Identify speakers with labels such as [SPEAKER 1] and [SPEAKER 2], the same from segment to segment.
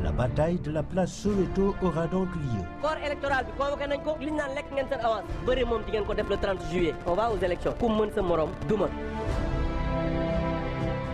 [SPEAKER 1] La bataille de la place Soweto aura donc lieu.
[SPEAKER 2] Corps électoral, convoqué nañ ko li ñu naan lekk ngeen seen avance bëri moom di ngeen ko def le 30 juillet. On va aux élections. Ku mën sa morom duma.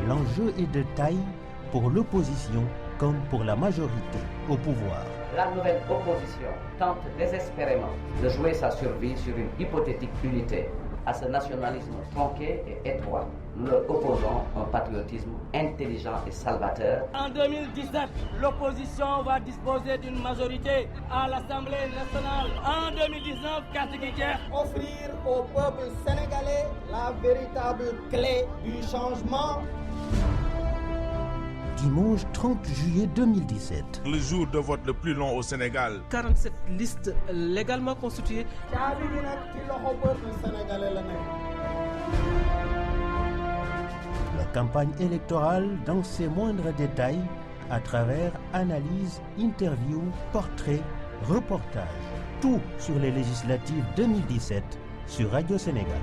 [SPEAKER 1] L'enjeu est de taille pour l'opposition comme pour la majorité au pouvoir.
[SPEAKER 3] La nouvelle opposition tente désespérément de jouer sa survie sur une hypothétique unité. À ce nationalisme tronqué et étroit, nous leur opposons un patriotisme intelligent et salvateur.
[SPEAKER 4] En 2017, l'opposition va disposer d'une majorité à l'Assemblée nationale. En 2019, carte guerrière.
[SPEAKER 5] Offrir au peuple sénégalais la véritable clé du changement.
[SPEAKER 1] Dimanche 30 juillet 2017.
[SPEAKER 6] Le jour de vote le plus long au Sénégal.
[SPEAKER 4] 47 listes légalement constituées.
[SPEAKER 1] La campagne électorale dans ses moindres détails à travers analyses, interviews, portraits, reportages. Tout sur les législatives 2017 sur Radio Sénégal.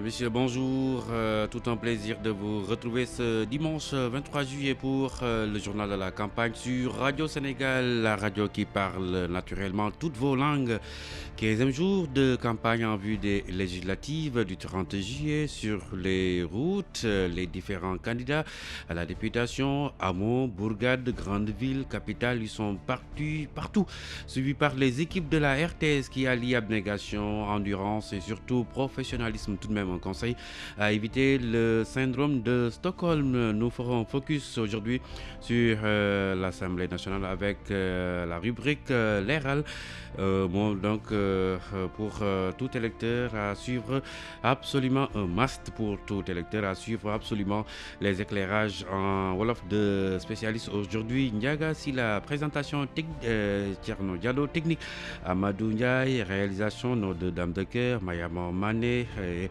[SPEAKER 7] Messieurs, bonjour. Tout un plaisir de vous retrouver ce dimanche 23 juillet pour le journal de la campagne sur Radio Sénégal, la radio qui parle naturellement toutes vos langues. 15e jour de campagne en vue des législatives du 30 juillet sur les routes. Les différents candidats à la députation, hameaux, bourgades, grandes villes, capitales, ils sont partout, suivis par les équipes de la RTS qui allient abnégation, endurance et surtout professionnalisme. Tout de même un conseil à éviter le syndrome de Stockholm. Nous ferons focus aujourd'hui sur l'Assemblée nationale avec la rubrique l'ERAL. Pour tout électeur à suivre absolument un must pour tout électeur à suivre absolument les éclairages en Wolof de spécialistes aujourd'hui. Ndiaga si la présentation Thierno Diallo technique, Amadou Ndiaye réalisation nos deux dames de cœur Mayama Mané et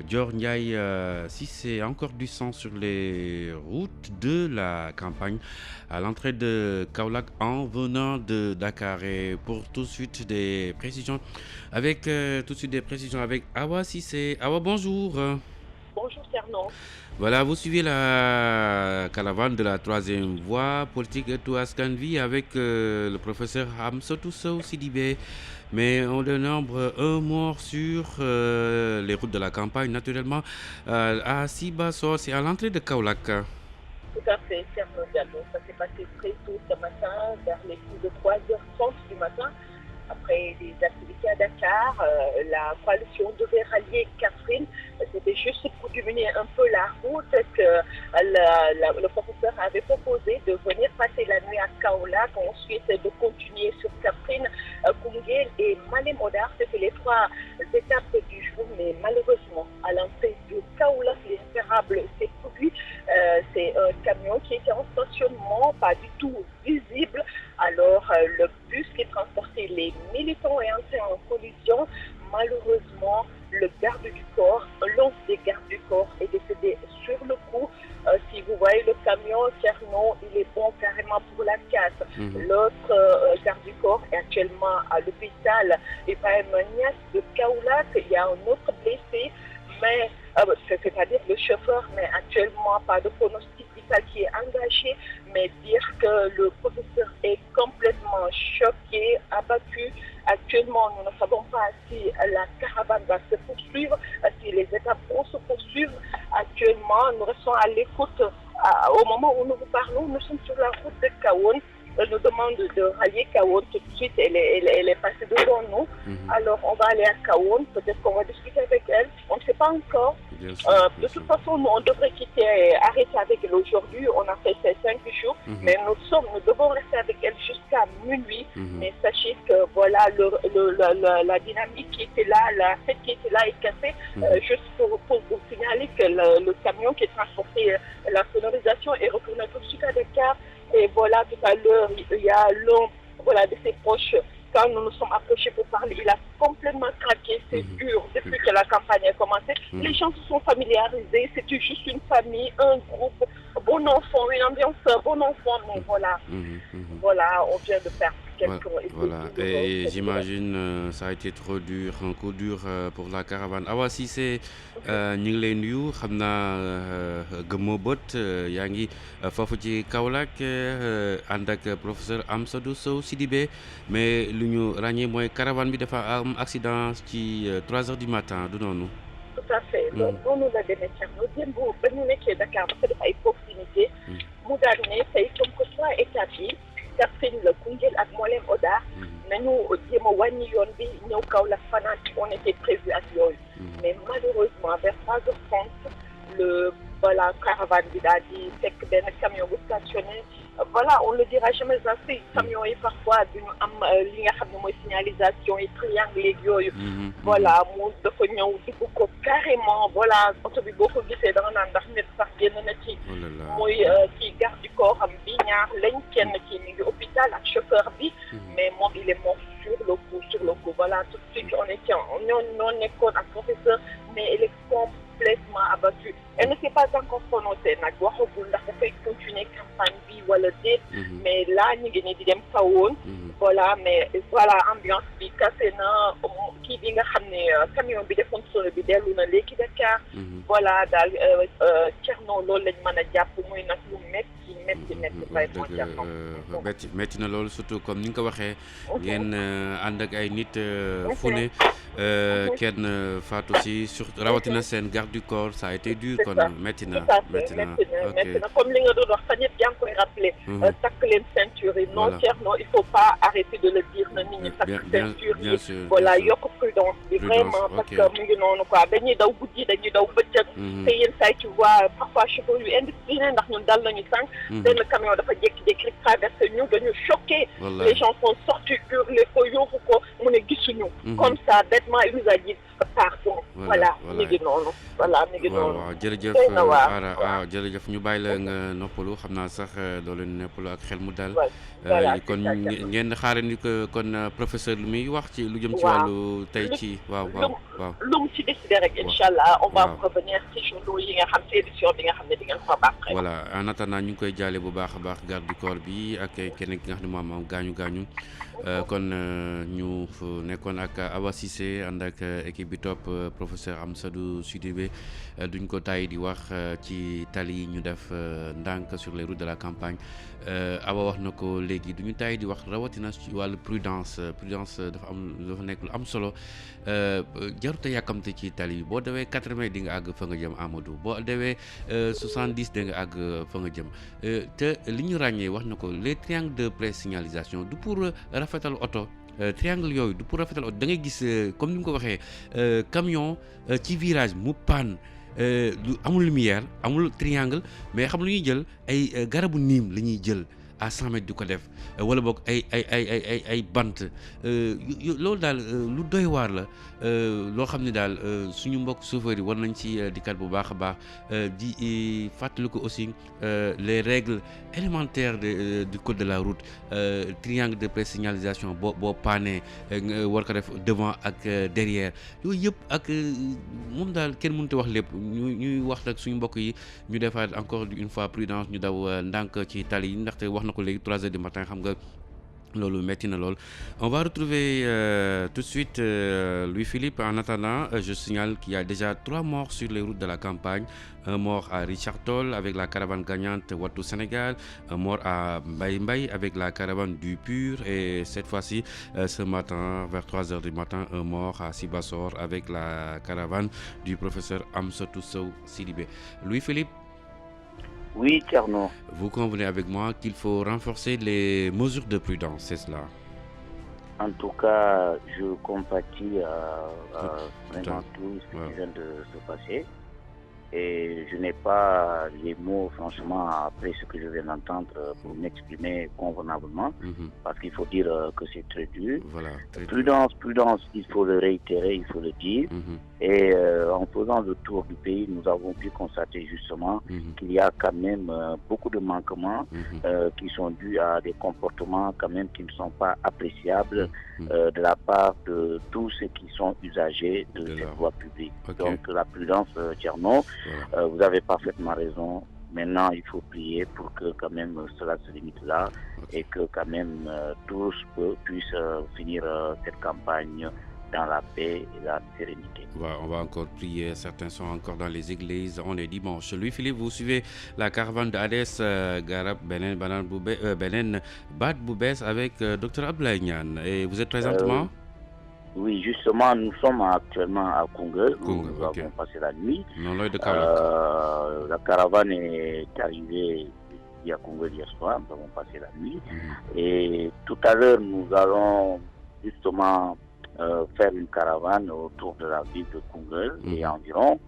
[SPEAKER 7] Dior Ndiaye. Si c'est encore du sang sur les routes de la campagne à l'entrée de Kaolack en venant de Dakar. Et pour tout de suite des précisions avec Awa Cissé. Awa, bonjour.
[SPEAKER 8] Bonjour Cerno.
[SPEAKER 7] Voilà, vous suivez la caravane de la troisième voie politique et tout Askanvi avec le professeur Hamsatou Sow Sidibé. Mais on dénombre un mort sur les routes de la campagne, naturellement, à Sibassor, c'est à l'entrée de Kaolack.
[SPEAKER 8] Tout à fait, Cerno Diallo. Ça s'est passé très tôt ce matin, vers les coups de 3h30 du matin. Après des activités à Dakar, la coalition devait rallier Catherine. C'était juste pour diminuer un peu la route que le professeur avait proposé de venir passer la nuit à Kaolack, ensuite de continuer sur Catherine, Koungheul et Malem-Hodar. C'était les trois étapes du jour, mais malheureusement, à l'entrée de Kaolack, l'irréparable s'est produit. C'est un camion qui était en stationnement, pas du tout visible. Alors, le bus qui transportait les militants est entré en collision. Malheureusement, le garde du corps, l'un des gardes du corps est décédé sur le coup. Si vous voyez le camion, Cerno, il est bon carrément pour la casse. L'autre garde du corps est actuellement à l'hôpital. Et par Nias de Kaolack, il y a un autre blessé, mais c'est-à-dire le chauffeur, mais actuellement pas de pronostic vital qui est engagé, mais dire que le professeur est complètement choqué, abattu. Actuellement, nous ne savons pas si la caravane va se poursuivre, si les étapes vont se poursuivre. Actuellement, nous restons à l'écoute. Au moment où nous vous parlons, nous sommes sur la route de Kaon. Elle nous demande de rallier Kaon tout de suite. Elle est passée devant nous. Alors, on va aller à Kaon. Peut-être qu'on va discuter avec elle. On ne sait pas encore. De toute façon, nous, on devrait arrêter avec elle aujourd'hui. On a fait ces 5 jours, mais nous devons rester avec elle jusqu'à minuit. Mais sachez que voilà, la dynamique qui était là, la fête qui était là est cassée. Juste pour vous signaler que le camion qui transportait la sonorisation est retourné tout de suite à Dakar. Et voilà, tout à l'heure, il y a l'un de ses proches. Quand nous nous sommes approchés pour parler, il a complètement craqué, c'est dur depuis que la campagne a commencé. Les gens se sont familiarisés, c'était juste une famille, un groupe, bon enfant, une ambiance, bon enfant, mais voilà, on vient de perdre quelqu'un.
[SPEAKER 7] Voilà, et j'imagine ça a été trop dur, un coup dur pour la caravane. Awa Cissé, ñu ngi lay nuyu xam naa gëmmoo bët yaa ngi foofu ci Kaolack ànd ak professeur Amsatou Sow Sidibé, mais lu ñu ràññee mooy caravane bi dafa am accident ci 3 heures du matin du noonu.
[SPEAKER 8] Tout à fait. Noonu la demee Thierno démb ba ñu nekkee Dakar dafa def ay proximité mu daal ne tey comme que 3 étapes yi Kaffrine la Koungheul ak Malem Hodar nañu jéem a wàññi yoon bi ñëw Kaolack fanaan ci on était prévu ak yooyu mais malheureusement vers 3h30 la caravane bi daal di fekk benn camion bu stationné. Voilà, on ne le dira jamais assez. Camions yi parfois duñu am li nga xam ne mooy signalisation yi triangle yeeg yooyu. Voilà, mu dafa ñëw dugg ko carrément. Voilà, oto bi boo ko gisee da nga naan ndax nit sax génn na ci. muy ci garde du corps am bi ñaar lañ kenn ci mi ngi hôpital ak chauffeur bi. mais moom il est mort sur le coup. Voilà, tout de suite on nekkoon ak professeur mais elle est complètement abattue. Elle ne s'est pas encore prononcée nag waxagul ndax dafay continuer campagne bi wala déet mais là ñu ngi ni di dem kawoon voilà mais voilà ambiance bi cassé na kii bi nga xam ne camion bi defoon solo bi dellu na léegi Dakar voilà daal Thierno loolu lañ mën a jàpp muy nag lu métti vraiment
[SPEAKER 7] métti na loolu surtout comme ni nga ko waxee ngeen ànd ak ay nit fu ne kenn faatu si surtout rawatina seen garde du corps ça a été dur kon métti na
[SPEAKER 8] comme li nga doon wax sax ñëpp yaa ngi koy rappelé takk leen ceinture yi non Thierno il faut pas arrêter de le dire na nit ñi takk ceinture yi voilà yokk prudence bi vraiment parce que mu ngi noonu quoi dañuy daw guddi dañuy daw bëccëg te yenn saa yi tu vois parfois chauffeur yu indiscipliné ndax ñun dal nañu sànq benn camion dafa jékki-jékki rek traversé ñu dañu choqué les gens sont sortis hurlé ko yóbbu ko mu ne gisuñu comme ça bêtement il nous a dit pardon voilà mi ngi noonu
[SPEAKER 7] waaw jërëjëf jërëjëf ñu bàyyi la nga noppalu xam naa sax loolu noppalu ak xel mu dal kon ngeen xaarandi ko kon professeur lu muy wax ci lu jëm ci wàllu tey ci waaw
[SPEAKER 8] lu mu ci décidé rek inchallah on va revenir ci journaux yi nga xam ci édition bi nga xam ne di ngeen ko baax
[SPEAKER 7] voilà en attendant ñu ngi koy jaale bu baax a baax garde du corps bi ak keneen ki nga xam ne moom am gaañu kon ñu nekkoon ak Awa Cissé ànd ak équipe bi topp professeur Amsatou Sidibé duñ ko tàyyi di wax ci tali yi ñu def ndànk sur les routes de la campagne Awa wax na ko léegi duñu tàyyi di wax rawatina ci wàllu prudence dafa nekk lu am solo jarut a yàkkamte ci tali bi boo dewee 80 di nga àgg fa nga jëm Amadou boo dewee 70 di nga àgg fa nga jëm te li ñu ràññee wax na ko les triangles de pré-signalisation du pour rafetal oto triangle yooyu du pour rafetal oto da ngay gis comme ni mu ko waxee camion ci virage mu panne amul lumière amul triangle mais xam lu ñuy jël ay garabu niim la ñuy jël à 100 mètres di ko def wala boog ay bant loolu daal lu doy waar la loo xam ne daal suñu mbokk chauffeurs yi war nañ ci dikkat bu baax a baax di fàttali ko aussi les règles élémentaires du code de la route triangle de pré-signalisation boo paanee nga war ko def devant ak derrière yooyu yëpp ak moom daal kenn mënut a wax lépp ñuy wax nag suñu mbokk yi ñu defaat encore une fois prudence ñu daw ndànk ci tali yi ndaxte wax na ko léegi 3 heures du matin xam nga loolu metti na lool. On va retrouver tout de suite Louis-Philippe. En attendant, je signale qu'il y a déjà 3 morts sur les routes de la campagne. Un mort à Richard Toll avec la caravane gagnante Wattu Sénégal, un mort à Mbaye Mbaye avec la caravane du Pur et cette fois-ci, ce matin, vers 3 heures du matin, un mort à Sibassor avec la caravane du professeur Amsatou Sow Sidibé. Louis-Philippe.
[SPEAKER 9] Oui, Thierno.
[SPEAKER 7] Vous convenez avec moi qu'il faut renforcer les mesures de prudence, c'est cela?
[SPEAKER 9] En tout cas, je compatis vraiment tout ce qui vient de se passer. et je n'ai pas les mots, franchement, après ce que je viens d'entendre, pour m'exprimer convenablement, parce qu'il faut dire que c'est très dur.
[SPEAKER 7] Voilà,
[SPEAKER 9] Prudence, il faut le réitérer, il faut le dire. Et en faisant le tour du pays, nous avons pu constater justement qu'il y a quand même beaucoup de manquements qui sont dus à des comportements quand même qui ne sont pas appréciables de la part de tous ceux qui sont usagers de cette voie publique. Donc la prudence, Tcherno, vous avez parfaitement raison. Maintenant, il faut prier pour que quand même cela se limite là et que quand même tous puissent finir cette campagne dans la paix et la sérénité.
[SPEAKER 7] On va encore prier, certains sont encore dans les églises, on est dimanche. Louis-Philippe, vous suivez la caravane d'Ades, Garab, Benen, Bad Boubès avec Dr Abdoulaye Niane. Et vous êtes présentement
[SPEAKER 9] Oui, justement, nous sommes actuellement à Koungheul, nous avons passé la nuit. La caravane est arrivée à Koungheul hier soir, nous avons passé la nuit. Et tout à l'heure, nous allons justement faire une caravane autour de la ville de Koungheul et environ.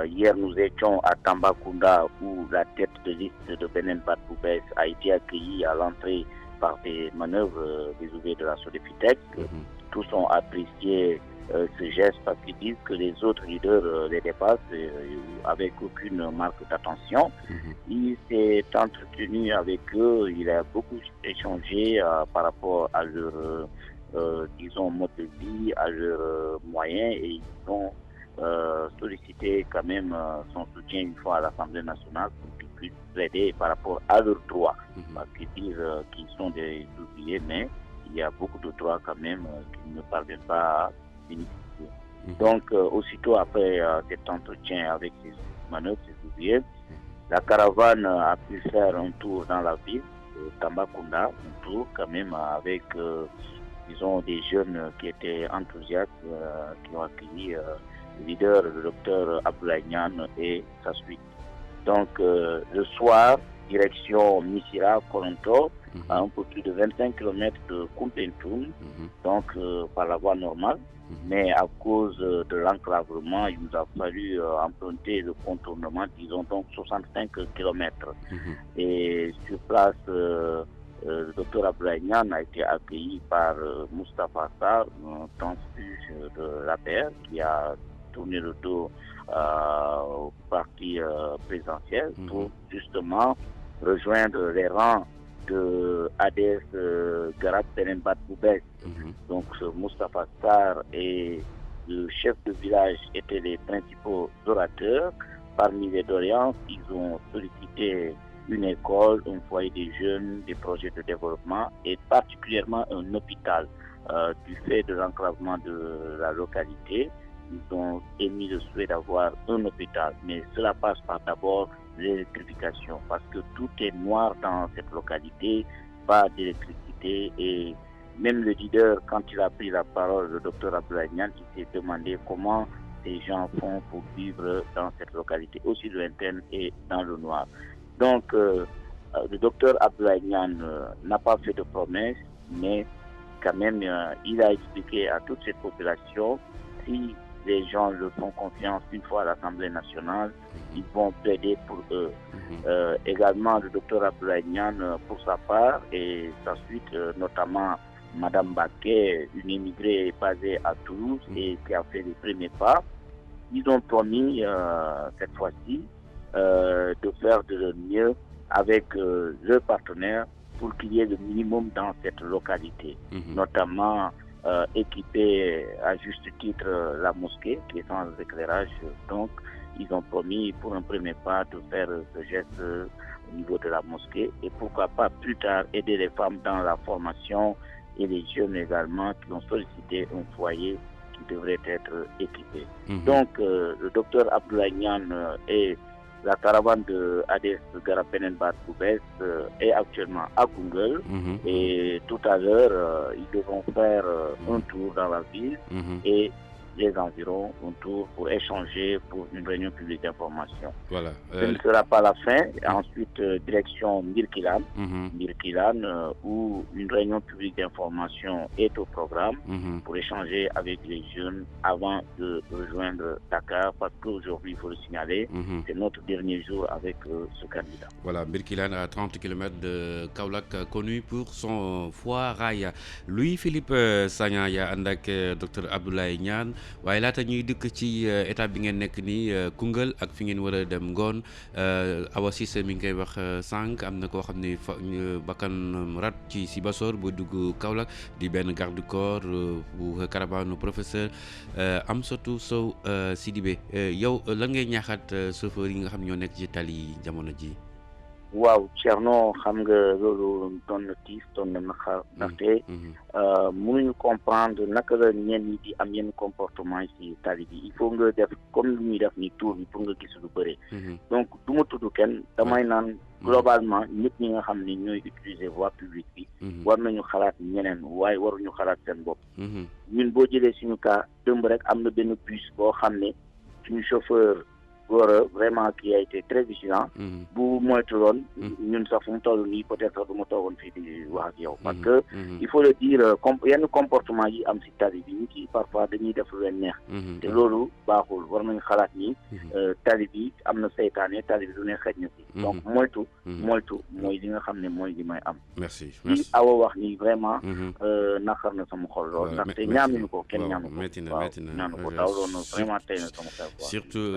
[SPEAKER 9] Hier, nous étions à Tambacounda où la tête de liste de Benen Bad Boubès a été accueillie à l'entrée par des manœuvres des ouvriers de la Sodefitex. Tous ont apprécié ce geste parce qu'ils disent que les autres leaders les dépassent avec aucune marque d'attention. Il s'est entretenu avec eux, il a beaucoup échangé par rapport à leur disons mode de vie, à leurs moyens, et ils ont sollicité quand même son soutien une fois à l'Assemblée nationale pour qu'ils puissent plaider par rapport à leurs droits. Parce qu'ils disent qu'ils sont des ouvriers, mais il y a beaucoup de droits quand même qu'ils ne parviennent pas à bénéficier. Donc aussitôt après cet entretien avec ces manœuvres, ces ouvriers, la caravane a pu faire un tour dans la ville de Tambacounda, un tour quand même avec disons des jeunes qui étaient enthousiastes, qui ont accueilli le leader, le docteur Abdoulaye Niane et sa suite. Donc le soir, direction Missira, Koronto, à un peu plus de 25 km de Koumpentoum, donc par la voie normale. Mais à cause de l'enclavement, il nous a fallu emprunter le contournement, disons donc 65 km. Et sur place, le docteur Abdoulaye Niane a été accueilli par Moustapha Sarr, un transfuge de l'APR, qui a tourné le dos au parti présidentiel pour justement rejoindre les rangs de Ades Garab Benen Bad Boubès. Donc Moustapha Sarr et le chef de village étaient les principaux orateurs. Parmi les doléances, ils ont sollicité une école, un foyer des jeunes, des projets de développement et particulièrement un hôpital. Du fait de l'enclavement de la localité, ils ont émis le souhait d'avoir un hôpital. Mais cela passe par d'abord l'électrification parce que tout est noir dans cette localité, pas d'électricité. Et même le leader, quand il a pris la parole, le docteur Abdoulaye Niane, il s'est demandé comment ces gens font pour vivre dans cette localité aussi lointaine et dans le noir. Donc, le docteur Abdoulaye Niane n'a pas fait de promesses, mais quand même, il a expliqué à toute cette population, si les gens le font confiance une fois à l'Assemblée nationale, ils vont plaider pour eux. Également, le docteur Abdoulaye Niane, pour sa part, et sa suite, notamment Madame Baquet, une immigrée basée à Toulouse et qui a fait les premiers pas, ils ont promis cette fois-ci de faire de leur mieux avec leurs partenaires pour qu'il y ait le minimum dans cette localité, notamment équiper à juste titre la mosquée qui est sans éclairage. Donc ils ont promis pour un premier pas de faire ce geste au niveau de la mosquée et pourquoi pas plus tard aider les femmes dans la formation et les jeunes également qui ont sollicité un foyer qui devrait être équipé. Donc le docteur Abdoulaye Niane et la caravane de Ades Garab Benen Bad Boubès est actuellement à Koungheul et tout à l'heure ils devront faire un tour dans la ville et les environs, autour, pour échanger pour une réunion publique d'information.
[SPEAKER 7] Voilà.
[SPEAKER 9] Ce ne sera pas la fin. Ensuite, direction Birkelane, où une réunion publique d'information est au programme pour échanger avec les jeunes avant de rejoindre Dakar, parce qu'aujourd'hui, il faut le signaler, c'est notre dernier jour avec ce candidat.
[SPEAKER 7] Voilà, Birkelane à 30 km de Kaolack, connu pour son foie rail. Louis-Philippe Sagna yaa ànd ak docteur Abdoulaye Niane waaye laata ñuy dëkk ci étape bi ngeen nekk nii Koungheul ak fi ngeen war a dem ngoon Awa Cissé mi ngi koy wax sànq am na koo xam ne bakkan rat ci Sibassor bu dugg Kaolack di benn garde du corps bu caravane professeur Amsatou Sow Sidibé yow lan ngay ñaaxaat chauffeur yi nga xam ñoo nekk ci tali yi jamono ji.
[SPEAKER 9] waaw Thierno xam nga loolu doon na tiis doon na naqar ndaxte mënuñu comprendre naka la ñenn ñi di am yenn comportement ci tali bi il faut nga def comme lu ñuy def ni tour bi pour nga gis lu bëri. Donc du ma tudd kenn damay naan globalement ñëpp ñi nga xam ne ñooy utiliser voie publique bi war nañu xalaat ñeneen waaye waruñu xalaat seen bopp. ñun boo jëlee suñu cas dëmb rek am na benn bus boo xam ne suñu chauffeur Gora vraiment qui a été très vigilant. bu moytuloon ñun sax fu mu toll nii peut-être du ma toogoon fii di wax ak yow. parce que il faut le dire yenn comportement yi am ci tali bi nit yi parfois dañuy def lu leen neex. te loolu baaxul war nañu xalaat ni tali bi am na seytaane tali bi du ne xëj na ci. donc moytu mooy li nga xam ne mooy li may am.
[SPEAKER 7] merci
[SPEAKER 9] li Awa wax ni vraiment naqar na sama xol lool ndaxte ñaanuñu ko kenn ñaanu ko. waaw ñaanu ko taw loolu vraiment tey na sama xel quoi.
[SPEAKER 7] surtout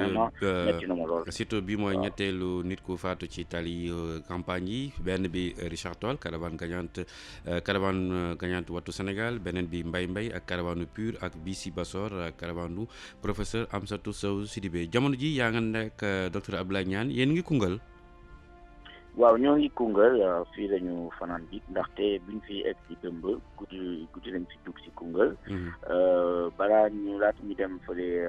[SPEAKER 7] surtout bi mooy ñetteelu nit ku faatu ci tali campagne yi benn bi Richard Toll caravane gagnante Wattu Sénégal beneen bi Mbay ak caravane Pur ak bi Sibassor caravane professeur Amsatou Sow Sidibé jamono ji yaa nga nekk docteur Abdoulaye Niane yéen ngi Koungheul.
[SPEAKER 9] waaw ñoo ngi Koungheul fii lañu fanaan bi ndaxte buñ fi egg ci dëmb guddi lañ fi dugg ci Koungheul. balaa ñu laata ñu dem fële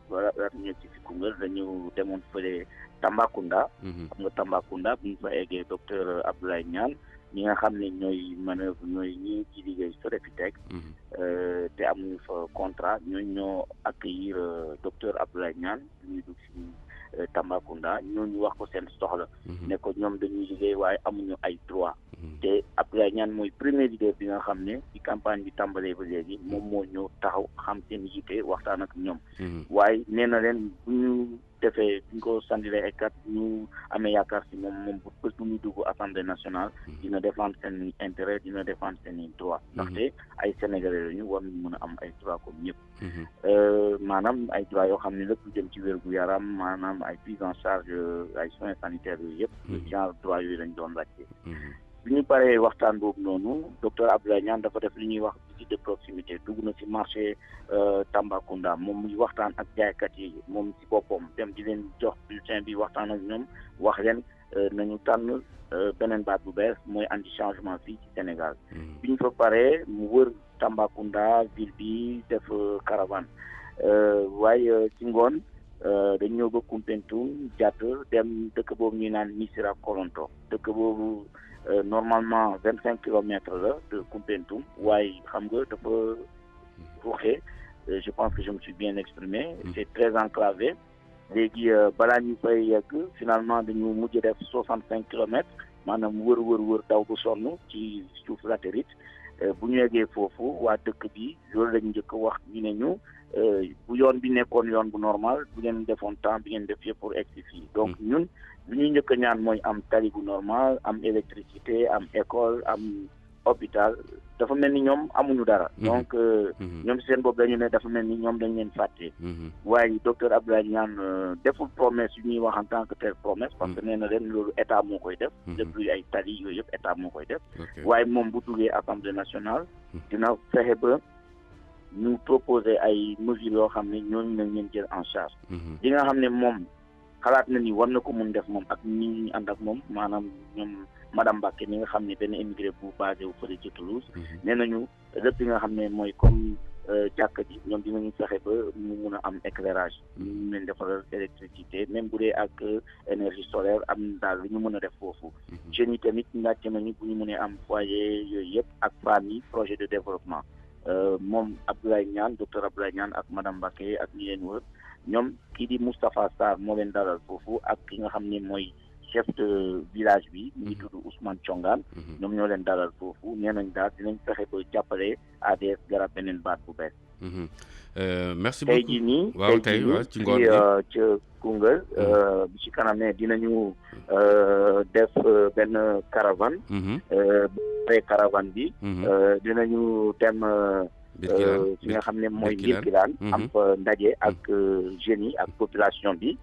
[SPEAKER 9] laata ñu egg ci Koungheul dañu demoon fële Tambacounda. xam nga Tambacounda buñ fa eggee docteur Abdoulaye Niane ñi nga xam ne ñooy manœuvre ñooy ñi ci liggéey Sodefitex te amuñu fa contrat ñoo accueillir docteur Abdoulaye Niane ñuy dugg ci Tambacounda ñooñu wax ko seen soxla. ne ko ñoom dañuy liggéey waaye amuñu ay droit. te Abdoulaye Niane mooy premier leader bi nga xam ne ci campagne bi tàmbalee ba léegi moom moo ñëw taxaw xam seen yitte waxtaan ak ñoom. waaye nee na leen bu ñu defee bu ñu ko sandilee ay kat ñu amee yaakaar ci moom bu bés bu muy dugg assemblée nationale. dina défendre seen intérêt dina défendre seen droit. ndaxte ay sénégalais lañu war nañu mën a am ay droit comme ñëpp. maanaam ay droit yoo xam ne lépp lu jëm ci wérgu yaram maanaam ay prise en charge ay soins sanitaires yooyu yëpp. genre droit yooyu lañ doon laajte. bi ñu paree waxtaan boobu noonu docteur Abdoulaye Niane dafa def li ñuy wax visite de proximité dugg na ci marché Tambacounda moom muy waxtaan ak jaaykat yi moom ci boppam dem di leen jox bulletin bi waxtaan ak ñoom wax leen nañu tànn beneen baat bu bees mooy andi changement fii ci Sénégal. bi ñu fa paree mu wër Tambacounda ville bi def caravane waaye ci ngoon dañ ñëw ba Koumpentoum jàdd dem dëkk boobu ñuy naan Missirah Kolonto dëkk boobu normalement 25 kilomètres la de Koumpentoum waaye xam nga dafa ruuxee je pense que je me suis bien exprimé. C'est très enclavé. léegi balaa ñu fay yegg finalement dañu mujj def 65 kilomètres maanaam wër daw bu sonn ci suuf latérite bu ñu yeggee foofu waa dëkk bi loolu lañu njëkk wax ñu ne ñu bu yoon bi nekkoon yoon bu normal bu ngeen defoon temps bi ngeen def yëpp pour egg si fii donc ñun lu ñuy njëkk a ñaan mooy am tali bu normal am électricité am école am hôpital dafa mel ni ñoom amuñu dara. donc ñoom seen bopp dañu ne dafa mel ni ñoom dañ leen fàtte. waaye docteur Abdoulaye Niane deful promesse yu ñuy wax en tant que telle promesse. parce que nee na leen loolu état moo koy def. lépp luy ay tali yooyu yëpp état moo koy def. waaye moom bu duggee assemblée nationale. dina fexe ba ñu proposer ay mesures yoo xam ne ñooñu nañ leen jël en charge. li nga xam ne moom xalaat na ni war na ko mun def moom ak ñi ñu ànd ak moom maanaam ñoom. Madame Mbacké mi nga xam ne benn immigré bu basé wu fële ci Toulouse. nee nañu lépp li nga xam ne mooy comme jàkka ji ñoom dinañu fexe ba mu mun a am éclairage. ñu leen defal électricité même bu dee ak énergie solaire am daal lu ñu mën a def foofu. jeunes yi tamit laajte nañu bu ñu mënee am foyer yooyu yëpp ak famille projet de développement. moom Abdoulaye Niane docteur Abdoulaye Niane ak madame Mbacké ak ñi leen wër ñoom kii di Moustapha Sarr moo leen dalal foofu ak ki nga xam ne mooy chef de village bi mu ngi tudd Ousmane Thiongan ñoom ñoo leen dalal foofu nee nañ daal dinañ fexe ba jàppale ADS garab beneen baat bu bees.
[SPEAKER 7] merci beaucoup
[SPEAKER 9] tey jii nii
[SPEAKER 7] waaw tey ci ngoon
[SPEAKER 9] ca Koungheul bi ci kanamee dinañu def benn caravane. caravane bi. dinañu dem. fi nga xam ne mooy Birkilane am fa ndaje ak jeunes yi ak population bi.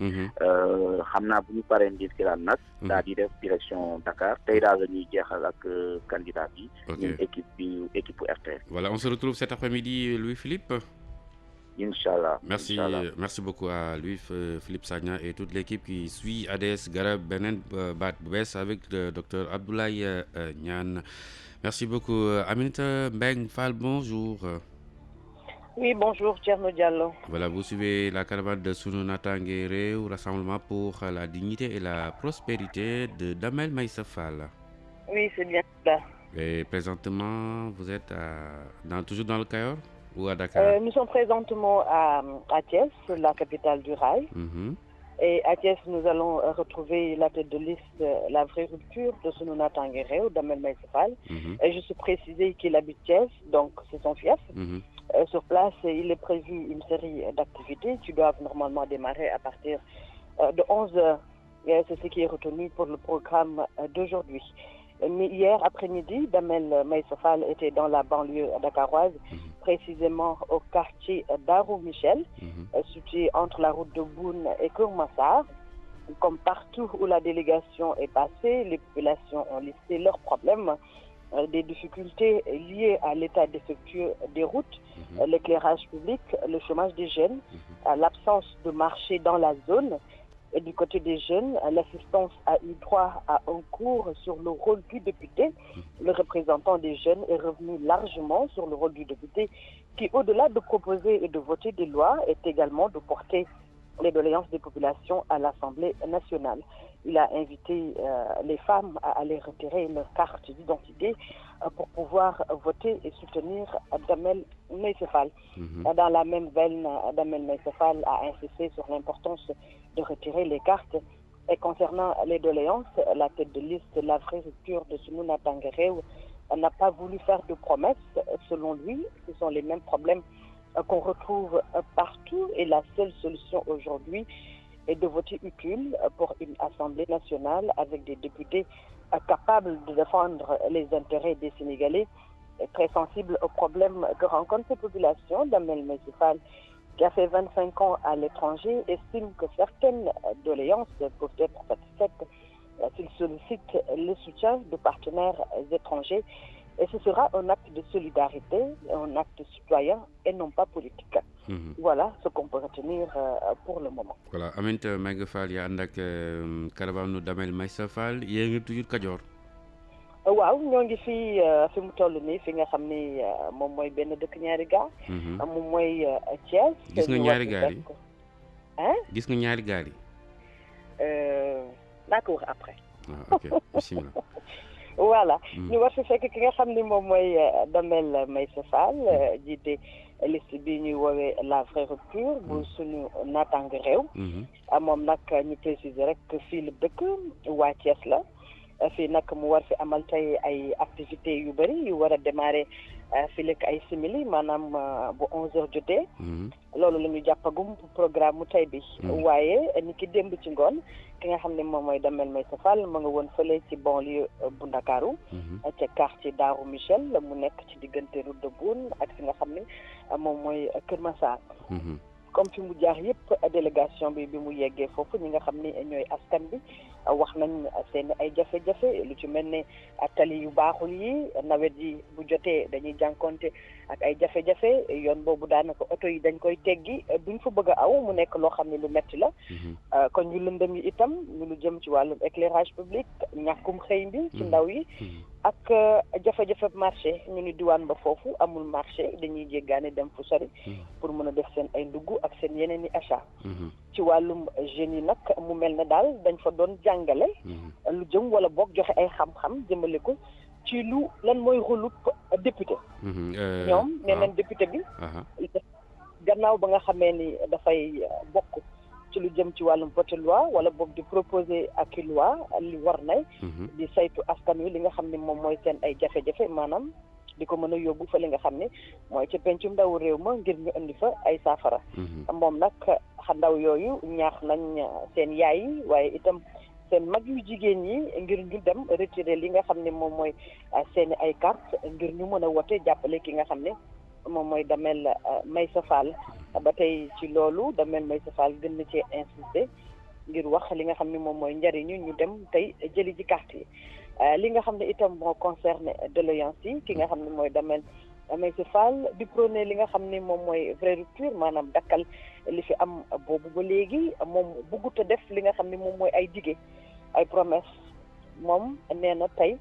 [SPEAKER 9] xam naa bu ñu paree Birkilane nag. daal di def direction Dakar tey daal la ñuy jeexal ak candidat bi. ñun équipe RTS.
[SPEAKER 7] Voilà, on se retrouve cet après-midi, Louis-Philippe.
[SPEAKER 9] Inch'Allah.
[SPEAKER 7] Merci beaucoup à Louis-Philippe Sagna et toute l'équipe qui suit ADS Garab Benen Bat Boubès avec le docteur Abdoulaye Niane. Merci beaucoup. Aminata Mbeng Fall, bonjour.
[SPEAKER 10] Oui, bonjour, Thierno Diallo.
[SPEAKER 7] Voilà, vous suivez la caravane de Sunu Natangué Réew, Rassemblement pour la dignité et la prospérité de Damel Maïssa Fall.
[SPEAKER 10] Oui, c'est bien ça.
[SPEAKER 7] Et présentement, vous êtes toujours dans le Cayor ou à Dakar?
[SPEAKER 10] Nous sommes présentement à Thiès, la capitale du rail. Et à Thiès, nous allons retrouver la tête de liste, la vraie rupture de Sunu Natangué Réew, Damel Maïssa Fall. Et je suis précisé qu'il habite Thiès, donc c'est son fief. Sur place, il est prévu une série d'activités qui doivent normalement démarrer à partir de 11h. C'est ce qui est retenu pour le programme d'aujourd'hui. Mais hier après-midi, Damel Maïssa Fall était dans la banlieue dakaroise, précisément au quartier Darou Michel, situé entre la route de Boune et Keur-Massar. Comme partout où la délégation est passée, les populations ont listé leurs problèmes, des difficultés liées à l'état défectueux des routes, l'éclairage public, le chômage des jeunes, l'absence de marché dans la zone. Et du côté des jeunes, l'assistance a eu droit à un cours sur le rôle du député. Le représentant des jeunes est revenu largement sur le rôle du député qui, au-delà de proposer et de voter des lois, est également de porter les doléances des populations à l'Assemblée nationale. Il a invité les femmes à aller retirer leur carte d'identité pour pouvoir voter et soutenir Damel Maïssa Fall. Dans la même veine, Damel Maïssa Fall a insisté sur l'importance de retirer les cartes. Et concernant les doléances, la tête de liste, la vraie rupture de Sunu Natangué Réew, n'a pas voulu faire de promesses. Selon lui, ce sont les mêmes problèmes qu'on retrouve partout et la seule solution aujourd'hui est de voter utile pour une Assemblée nationale avec des députés capables de défendre les intérêts des Sénégalais, très sensibles aux problèmes que rencontrent ces populations. Damel Maïssa Fall, qui a fait 25 ans à l'étranger, estime que certaines doléances peuvent être satisfaites s'il sollicite le soutien de partenaires étrangers. Et ce sera un acte de solidarité, un acte citoyen et non pas politique. Voilà ce qu'on peut retenir pour le moment.
[SPEAKER 7] Voilà, Aminata Mbengue Fall yaa ànd ak caravane Damel Maïssa Fall yéen ngi toujours Kajoor.
[SPEAKER 10] waaw ñoo ngi fi mu toll nii fi nga xam ni moom mooy benn dëkk ñaari gaar. moom mooy Thiès.
[SPEAKER 7] gis nga ñaari gaar yi. gis nga ñaari gaar yi.
[SPEAKER 10] naa ko wax après.
[SPEAKER 7] ok bismillah.
[SPEAKER 10] Voilà ñu war fi fekk ki nga xam ni moom mooy Damel Maïssa Fall jiite liste bi ñuy woowee la vraie rupture bu Sunu Natangué Réew. moom nag ñu préciser rek fii la dëkk waa Thiès la fii nag mu war fi amal tey ay activités yu bëri yu war a démarrer fii lekk ay simili maanaam bu 11h jotee. loolu la ñu jàppagum programme mu tey bi. waaye ni ki démb ci ngoon ki nga xam ne moom mooy Damel Maïssa Fall ma nga woon fële ci banlieue bu Ndakaaru ca quartier Darou Michel mu nekk ci diggante route de Boune ak fi nga xam ne moom mooy Kër Massar. comme fi mu jaar yëpp délégation bi mu yeggee foofu ñi nga xam ne ñooy askan bi wax nañ seen ay jafe-jafe lu ci mel ne tali yu baaxul yi nawet yi bu jotee dañuy jànkonte ak ay jafe-jafe yoon boobu daanaka oto yi dañ koy teggi duñ fa bëgg a aw mu nekk loo xam ne lu metti la. kon ñu lëndëm yi itam ñu lu jëm ci wàllum éclairage public ñàkkum xëy bi ci ndaw yi ak jafe-jafe marché ñu ni diwaan ba foofu amul marché dañuy jéggaane dem fu sori pour mën a def seen ay ndugg ak seen yeneen i achat. ci wàllum jeunes yi nag mu mel ne daal dañ fa doon jàngale lu jëm wala boog joxe ay xam-xam jëmale ko ci lu lan mooy rôle député. ñoom nee nañ député bi. gannaaw ba nga xamee ni dafay bokk ci lu jëm ci wàllum voté loi wala boog di proposer ak i loi li war nay di saytu askan wi li nga xam ne moom mooy seen ay jafe-jafe maanaam di ko mën a yóbbu fa li nga xam ne mooy ci pencum ndawu réew ma ngir ñu indi fa ay saafara. moom nag ndaw yooyu ñaax nañ seen yaay yi waaye itam seen mag yu jigéen ñi ngir ñu dem retirer li nga xam ne moom mooy seen ay carte ngir ñu mën a wote jàppale ki nga xam ne moom mooy Damel Maysa Fall. ba tey ci loolu Damel Maysa Fall gën na cee insister ngir wax li nga xam ne moom mooy njariñu ñu dem tey jëli ji carte yi li nga xam ne itam moo concerné doléance yi ki nga xam ne mooy Damel Maysa Fall di prôné li nga xam ne moom mooy vraie rupture maanaam dakkal li fi am boobu ba léegi moom bëggut a def li nga xam ne moom mooy ay dige ay promesse moom nee na tey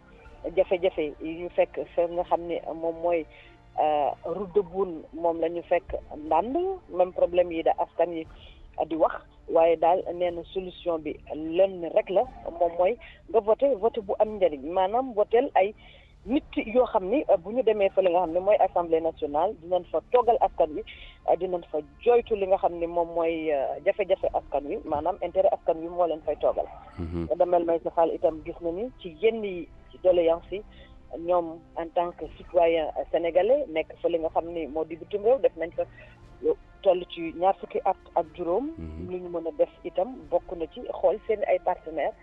[SPEAKER 10] jafe-jafe yi ñu fekk fa nga xam ne moom mooy route de Boune moom la ñu fekk ndànd même problème yi da askan yi di wax waaye daal nee na solution bi lenn rek la moom mooy nga voté bu am njëriñ maanaam votel ay nit yoo xam ni bu ñu demee fa li nga xam ne mooy assemblée nationale dinañ fa toogal askan wi dinañ fa joytu li nga xam ne moom mooy jafe-jafe askan wi maanaam intérêt askan wi moo leen fay toogal. Damel Maysa Fall itam gis na ni ci yenn yi ci doléance yi ñoom en tant que citoyen sénégalais nekk fa li nga xam ni moo di bitim réew def nañ fa toll ci 20 at ak juróom. lu ñu mën a def itam bokk na ci xool seen ay partenaires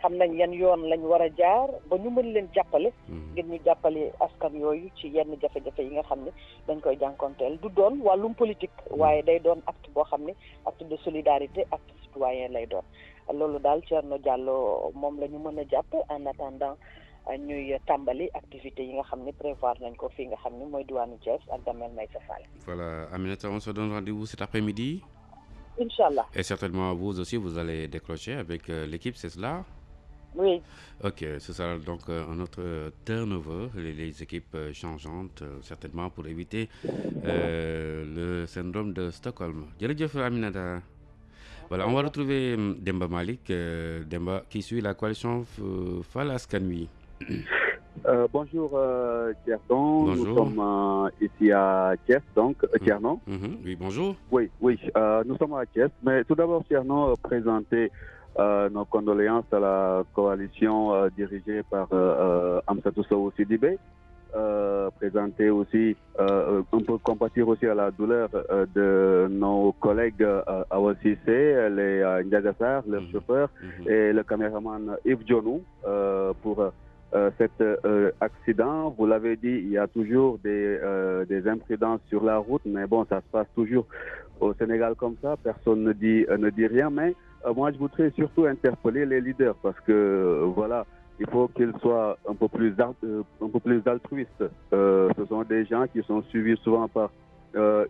[SPEAKER 10] xam nañ yan yoon lañ war a jaar ba ñu mën leen jàppale. ngir ñu jàppale askan yooyu ci yenn jafe-jafe yi nga xam ne dañ koy jànkonteel du doon wàllum politique waaye day doon acte boo xam ne acte de solidarité acte citoyen lay doon loolu daal Thierno Diallo moom la ñu mën a jàpp en attendant. ñuy tàmbali activité yi nga xam ne prévoir nañ ko fii nga xam ne mooy diwaanu Thiès ak Damel Maysa Fall.
[SPEAKER 7] Voilà, Aminata, on se donne rendez-vous cet après-midi.
[SPEAKER 10] Inch'Allah.
[SPEAKER 7] Et certainement vous aussi, vous allez décrocher avec l'équipe, c'est cela?
[SPEAKER 10] Oui.
[SPEAKER 7] Ok, ce sera donc un autre turnover, les équipes changeantes, certainement pour éviter le syndrome de Stockholm. Jërëjëf Aminata. Voilà, on va retrouver Demba Malik, Demba qui suit la coalition Fal Askan Wi.
[SPEAKER 11] Bonjour Thierno, nous sommes ici à Thiès, donc Thierno.
[SPEAKER 7] Oui, bonjour.
[SPEAKER 11] Oui, nous sommes à Thiès, mais tout d'abord Thierno, présenter nos condoléances à la coalition dirigée par Amsatou Sow Sidibé. Présenter aussi, un peu compatir aussi à la douleur de nos collègues Awa Cissé, les Ndiagassar, le chauffeur, et le caméraman Yves Dionou pour cet accident. Vous l'avez dit, il y a toujours des imprudences sur la route, mais bon, ça se passe toujours au Sénégal comme ça, personne ne dit rien, mais moi je voudrais surtout interpeller les leaders parce que voilà, il faut qu'ils soient un peu plus altruistes. Ce sont des gens qui sont suivis souvent par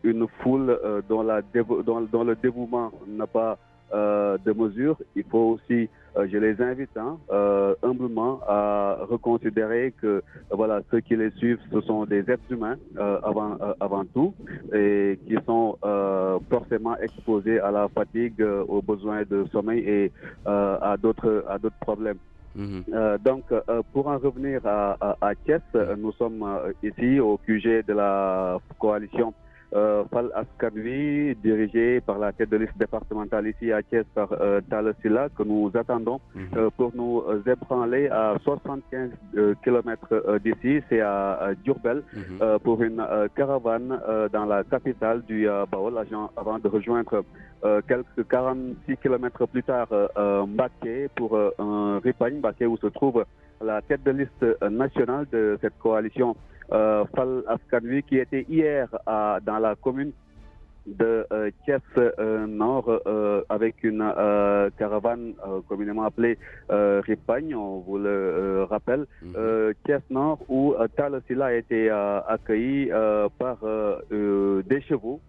[SPEAKER 11] une foule dont le dévouement n'a pas de mesure. Il faut aussi, je les invite humblement à reconsidérer que voilà, ceux qui les suivent, ce sont des êtres humains avant tout et qui sont forcément exposés à la fatigue, aux besoins de sommeil et à d'autres problèmes. Donc, pour en revenir à Thiès, nous sommes ici au QG de la coalition Fal Askan Wi, dirigée par la tête de liste départementale ici à Thiès par Talla Sylla, que nous attendons pour nous ébranler à 75 km d'ici, c'est à Diourbel, pour une caravane dans la capitale du Baol, avant de rejoindre quelques 46 km plus tard Mbacké pour un Ripagne, Mbacké où se trouve la tête de liste nationale de cette coalition Fal Askan Wi, qui était hier dans la commune de Thiès Nord avec une caravane communément appelée Ripagne, on vous le rappelle, Thiès Nord où Talla Sylla a été accueilli par des chevaux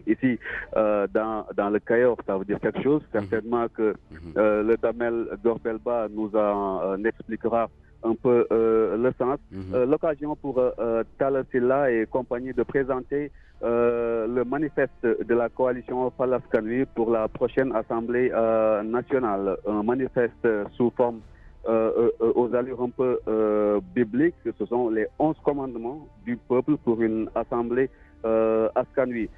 [SPEAKER 11] ici dans le Cayor. Ça veut dire quelque chose, certainement que le Damel Gorbelba nous en expliquera un peu le sens. L'occasion pour Talla Sylla et compagnie de présenter le manifeste de la coalition Fal Askan Wi pour la prochaine Assemblée nationale. Un manifeste sous forme aux allures un peu bibliques. Ce sont les 11 commandements du peuple pour une assemblée Askan Wi.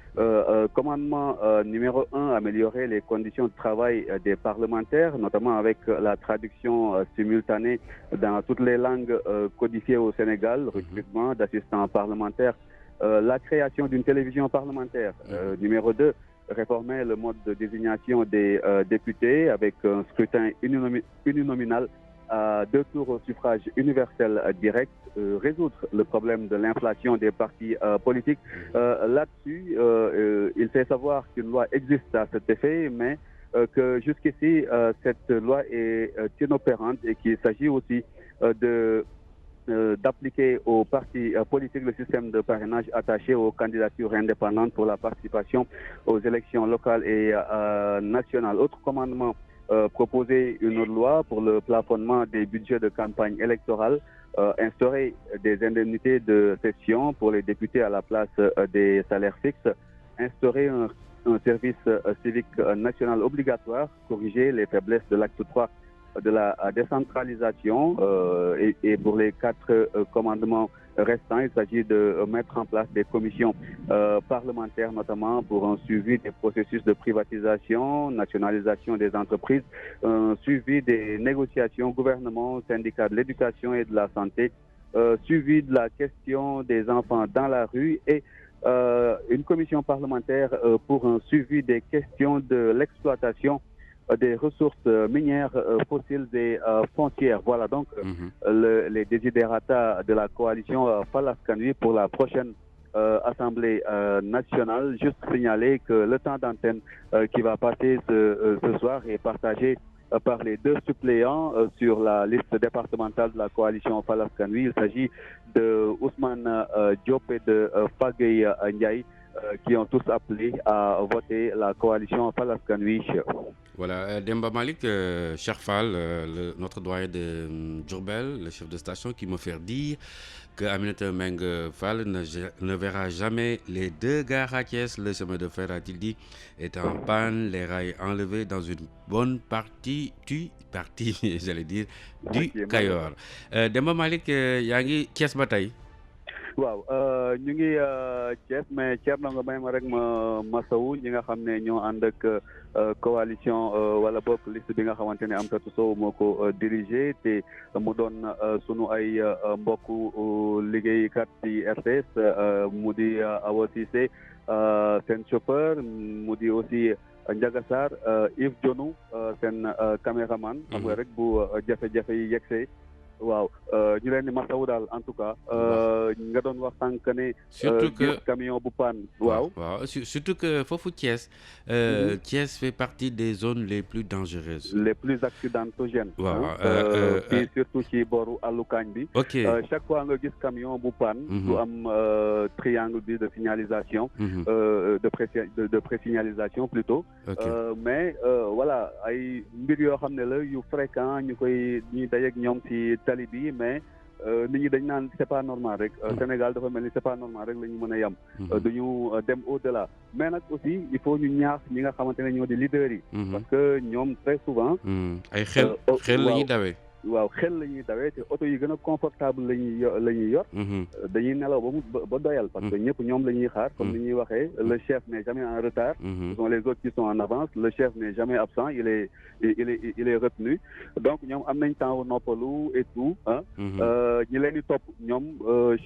[SPEAKER 11] Commandement numéro 1, améliorer les conditions de travail des parlementaires, notamment avec la traduction simultanée dans toutes les langues codifiées au Sénégal, recrutement d'assistants parlementaires, la création d'une télévision parlementaire. Numéro 2, réformer le mode de désignation des députés avec un scrutin uninominal à 2 tours au suffrage universel direct, résoudre le problème de l'inflation des partis politiques. Là-dessus, il fait savoir qu'une loi existe à cet effet, mais que jusqu'ici, cette loi est inopérante et qu'il s'agit aussi d'appliquer aux partis politiques le système de parrainage attaché aux candidatures indépendantes pour la participation aux élections locales et nationales. Autre commandement, proposer une loi pour le plafonnement des budgets de campagne électorale, instaurer des indemnités de session pour les députés à la place des salaires fixes, instaurer un service civique national obligatoire, corriger les faiblesses de l'acte 3 de la décentralisation et pour les 4 commandements restants, il s'agit de mettre en place des commissions parlementaires, notamment pour un suivi des processus de privatisation, nationalisation des entreprises, un suivi des négociations gouvernement, syndicats de l'éducation et de la santé, suivi de la question des enfants dans la rue et une commission parlementaire pour un suivi des questions de l'exploitation des ressources minières, fossiles et foncières. Voilà donc les desiderata de la coalition Fal Askan Wi pour la prochaine Assemblée nationale. Juste signaler que le temps d'antenne qui va passer ce soir est partagé par les 2 suppléants sur la liste départementale de la coalition Fal Askan Wi. Il s'agit de Ousmane Diop et de Fagey Ndiaye qui ont tous appelé à voter la coalition Fal Askan Wi.
[SPEAKER 7] Voilà, Demba Malik, Cherfal, notre doyen de Djourbel, le chef de station, qui me fait dire que Aminata Meng Fall ne verra jamais les 2 gares à Thiès. Le chemin de fer, a-t-il dit, est en panne, les rails enlevés dans une bonne partie, j'allais dire, du Kayor. Demba Malik, Yangi Thiès Bataille.
[SPEAKER 11] waaw ñu ngi Thiès mais Thierno nga may ma rek ma masawu ñi nga xam ne ñoo ànd ak coalition wala bokk liste bi nga xamante ne Amsatou Sow moo ko dirigé te mu doon sunu ay mbokku liggéeykat ci RTS mu di Awa Cissé seen chauffeur mu di aussi Ndiaga Sarr Yves Dionou seen caméraman xam nga rek bu jafe-jafe yi yegsee waaw ñu leen di masawu daal en tout cas nga doon wax sànq ne
[SPEAKER 7] surtout que
[SPEAKER 11] camion bu panne waaw
[SPEAKER 7] surtout que foofu Thiès Thiès fait partie des zones les plus dangereuses,
[SPEAKER 11] les plus accidentogènes.
[SPEAKER 7] waaw
[SPEAKER 11] fii surtout ci booru àllukaañ bi.
[SPEAKER 7] ok
[SPEAKER 11] chaque fois nga gis camion bu panne du am triangle bi de signalisation de présignalisation plutôt mais voilà ay mbir yoo xam ne la yu fréquent ñu koy ñuy dajeek ñoom ci tali bi mais nit ñi dañ naan c'est pas normal rek Sénégal dafa mel ni c'est pas normal rek la ñu mën a yem duñu dem au-delà mais nag aussi il faut ñu ñaax ñi nga xamante ne ñoo di leaders yi parce que ñoom très souvent
[SPEAKER 7] ay xel la ñuy dawee
[SPEAKER 11] waaw xel la ñuy dawee te oto yi gën a confortable la ñuy yor dañuy nelaw ba doyal parce que ñëpp ñoom la ñuy xaar comme ni ñuy waxee le chef n'est jamais en retard ce sont les autres qui sont en avance le chef n'est jamais absent il est retenu donc ñoom am nañ temps noppalu et tout ñi leen di topp ñoom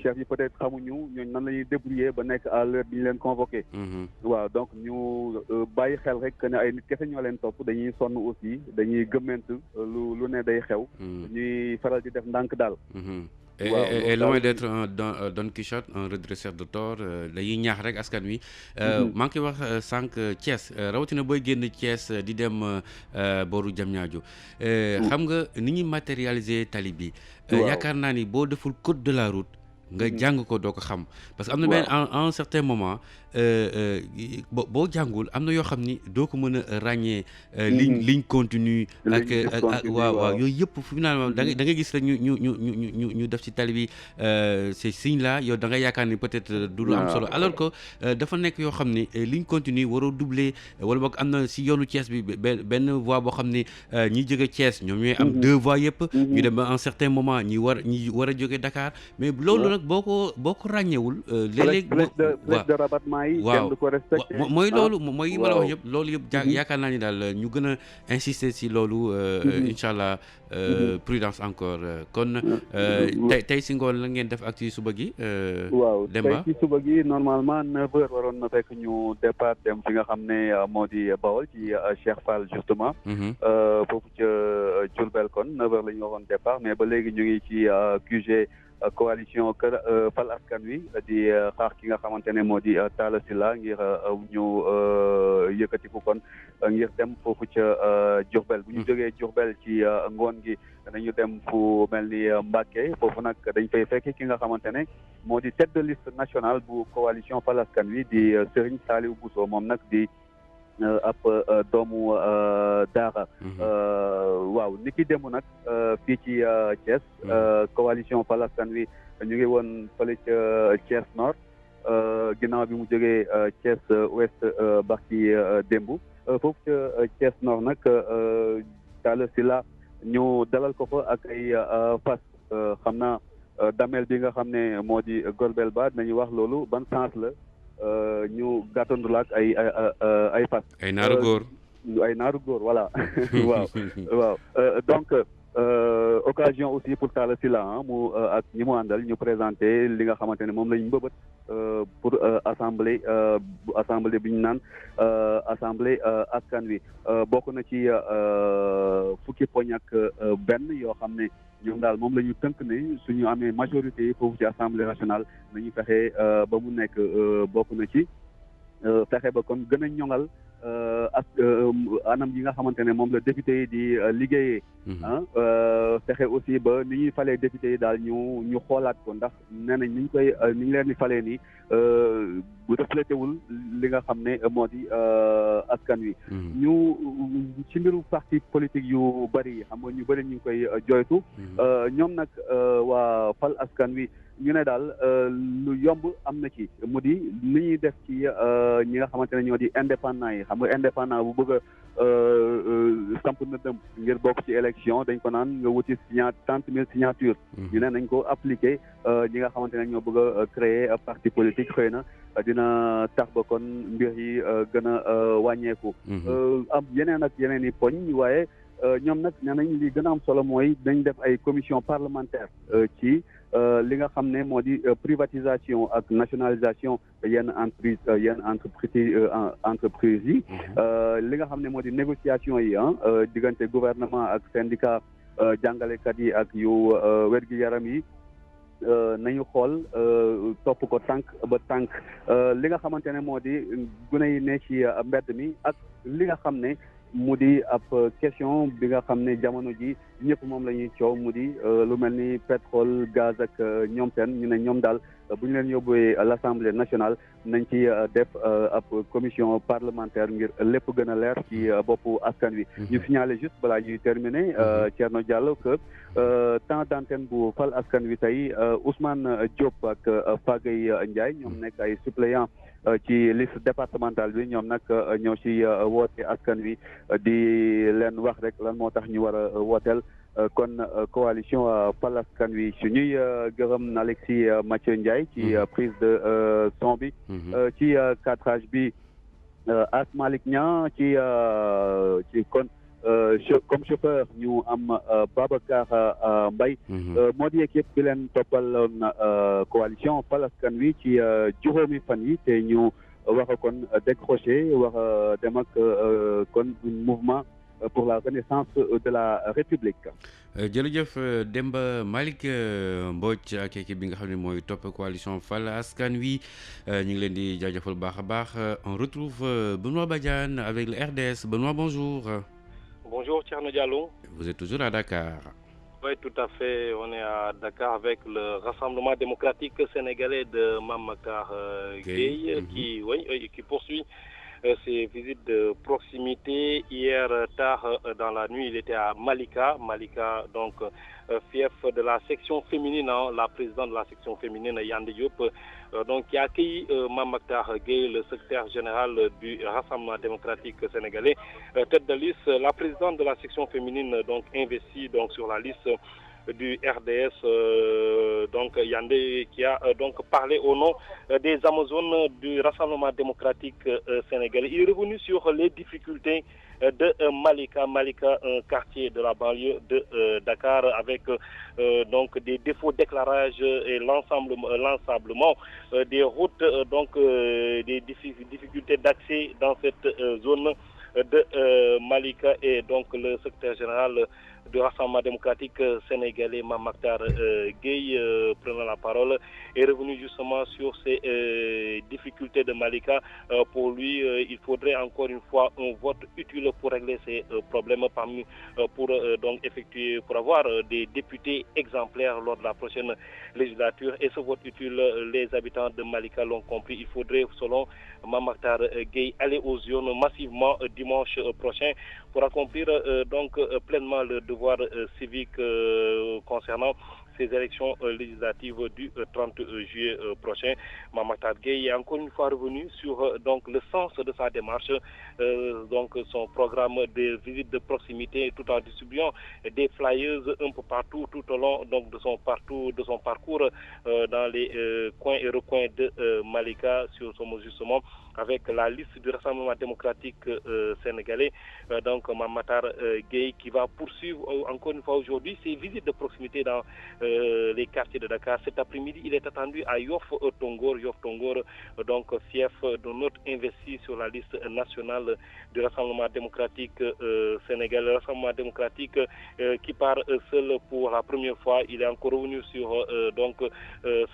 [SPEAKER 11] chef yi peut-être xamuñu ñooñu nan la ñuy débrouiller ba nekk à l'heure bi ñu leen convoqué waaw donc ñu bàyyi xel rek que ne ay nit kese ñoo leen topp dañuy sonn aussi dañuy gëmment lu ne day xew ñuy faral di def ndànk daal.
[SPEAKER 7] et loin d'être un Don Quichotte un redresseur de tort dañuy ñaax rek askan wi. maa ngi koy wax sànq Thiès rawatina booy génn Thiès di dem booru Diamniadio xam nga ni ñuy matérialiser tali bi. yaakaar naa ni boo deful code de la route nga jàng ko doo ko xam parce que am na benn à un certain moment boo jàngul am na yoo xam ni doo ko mën a ràññee ligne continue ak waaw yooyu yëpp finalement da nga gis rek ñu def ci tali bi ces signes là yow da nga yaakaar ni peut-être du lu am solo alors que dafa nekk yoo xam ni ligne continue waroo doubler wala boog am na si yoonu Thiès bi benn voie boo xam ni ñi jóge Thiès ñoom ñooy am 2 voies yëpp ñu dem ba un certain moment ñi war a jóge Dakar mais loolu nag boo ko ràññewul léeg-léeg
[SPEAKER 11] flèche de rabattement yi kenn du ko respecté
[SPEAKER 7] mooy loolu mooy yi ma la wax yëpp loolu yëpp yaakaar naa ni daal ñu gën a insister si loolu incha allah prudence encore kon tey si ngoon la ngeen def ak ci suba gi
[SPEAKER 11] waaw
[SPEAKER 7] Demba
[SPEAKER 11] tey ci suba gi normalement 9h waroon na fekk ñu départ dem fi nga xam ne moo di Bawol ci Cheikh Fall justement foofu ca Diourbel kon 9h la ñu waroon départ mais ba léegi ñu ngi ci QG coalition Kër Fal Askan Wi di xaar ki nga xamante ne moo di Talla Sylla ngir ñu yëkkatiku kon ngir dem foofu ca Diourbel bu ñu jógee Diourbel ci ngoon gi dañu dem fu mel ni Mbacké foofu nag dañ fay fekk ki nga xamante ne moo di tête de liste nationale bu coalition Fal Askan Wi di Serigne Saliou Bousso moom nag di ab doomu daara waaw ni ki démb nag fii ci Thiès coalition Fal Askan Wi ñu ngi woon fële ca Thiès Nord ginnaaw bi mu jógee Thiès Ouest barki démb foofu ca Thiès Nord nag Talla Sylla ñu dalal ko fa ak ay fas xam naa damel bi nga xam ne moo di Golbel Ba dinañu wax loolu ban sens la ñu gàttandu la ak ay fas.
[SPEAKER 7] ay naaru góor
[SPEAKER 11] voilà waaw donc occasion aussi pour Talla Sylla mu ak ñi mu àndal ñu présenter li nga xamante ne moom la ñu mbëbët pour assemblée bi ñu naan assemblée askan wi bokk na ci fukki poñ ak benn yoo xam ne ñoom daal moom la ñu tënk ne suñu amee majorité foofu ci assemblée nationale nañu fexe ba mu nekk bokk na ci fexe ba kon gën a ñoŋal ak anam yi nga xamante ne moom la député yi di liggéeyee fexe aussi ba ni ñuy falee député yi daal ñu xoolaat ko ndax nee nañ ni ñu leen di falee nii bu reflété wul li nga xam ne moo di askan wi ñu ci mbiru parti politique yu bëri xam nga ñu bëri ñu ngi koy joytu ñoom nag waa Fal Askan Wi ñu ne daal lu yomb am na ci mu di ni ñuy def ci ñi nga xamante ne ñoo di indépendant yi xam nga indépendant bu bëgg a samp na dem ngir bokk ci élection dañ ko naan nga wuti 30 000 signatures ñu ne nañ ko appliqué ñi nga xamante ne ñoo bëgg a créer parti politique xëy na dina tax ba kon mbir yi gën a wàññeeku am yeneen ak yeneen i poñ waaye ñoom nag nee nañ li gën a am solo mooy dañ def ay commission parlementaire ci li nga xam ne moo di privatisation ak nationalisation yenn entreprise yi li nga xam ne moo di négociation yi diggante gouvernement ak syndicat jàngalekat yi ak yu wér-gi-yaram yi nañu xool topp ko tànk ba tànk li nga xamante ne moo di gune yi ne ci mbedd mi ak li nga xam ne mu di ab question bi nga xam ne jamono ji ñëpp moom la ñuy coow mu di lu mel ni pétrole gaz ak ñoom seen ñu ne ñoom daal bu ñu leen yóbbuwee l'Assemblée nationale nañ ci def ab commission parlementaire ngir lépp gën a leer ci boppu askan wi. ñu signalé juste balaa ñuy terminer Thierno Diallo que temps d'antenne bu Fal Askan Wi tey Ousmane Diop ak Pagay Ndiaye ñoom nekk ay suppléant ci liste départementale bi ñoom nag ñoo ci woote askan wi di leen wax rek lan moo tax ñu war a wooteel kon coalition Fal Askan Wi su ñuy gërëm Alexis Mathieu Ndiaye ci prise de son bi ci cadrage bi As Malick Niang ci kon comme chauffeur ñu am Babacar Mbaye moo di équipe bi leen toppaloon coalition Fal Askan Wi ci juróomi fan yi te ñu wax a kon décroché wax a dem ak kon mouvement pour la renaissance de la République.
[SPEAKER 7] jërëjëf Demba Malick Mbodj ak équipe bi nga xam ne mooy topp coalition Fal Askan Wi ñu ngi leen di jaajëfal baax a baax on retrouve Benoît Badiane avec le RDS. Benoît, bonjour.
[SPEAKER 12] Bonjour Thierno Diallo.
[SPEAKER 7] Vous êtes toujours à Dakar.
[SPEAKER 12] Oui, tout à fait. On est à Dakar avec le Rassemblement démocratique sénégalais de Mame Mactar Gueye qui poursuit ses visites de proximité. Hier tard dans la nuit, il était à Malika, donc fief de la section féminine, la présidente de la section féminine, Yandé Diop, donc qui a accueilli Mame Mactar Gueye, le secrétaire général du Rassemblement démocratique sénégalais, tête de liste, la présidente de la section féminine, donc investie donc sur la liste du RDS, donc Yandé, qui a donc parlé au nom des Amazones du Rassemblement démocratique sénégalais. Il est revenu sur les difficultés de Malika, un quartier de la banlieue de Dakar, avec donc des défauts d'éclairage et l'ensablement des routes, donc des difficultés d'accès dans cette zone de Malika, et donc le secrétaire général du Rassemblement démocratique sénégalais, Mame Mactar Gueye, prenant la parole, est revenu justement sur ces difficultés de Malika. Pour lui, il faudrait encore une fois un vote utile pour régler ces problèmes, pour avoir des députés exemplaires lors de la prochaine législature. Et ce vote utile, les habitants de Malika l'ont compris. Il faudrait, selon Mame Mactar Gueye, aller aux urnes massivement dimanche prochain pour accomplir donc pleinement le devoir civique concernant ces élections législatives du 30 juillet prochain. Mame Mactar Gueye est encore une fois revenu sur donc le sens de sa démarche, donc son programme de visite de proximité, tout en distribuant des flyers un peu partout tout au long donc de son parcours dans les coins et recoins de Malika, sur son justement avec la liste du Rassemblement démocratique sénégalais, donc Mame Mactar Gueye, qui va poursuivre encore une fois aujourd'hui ses visites de proximité dans les quartiers de Dakar. Cet après-midi, il est attendu à Yoff Tongor, donc fief de notre investi sur la liste nationale du Rassemblement démocratique sénégalais. Le Rassemblement démocratique qui part seul pour la première fois. Il est encore revenu sur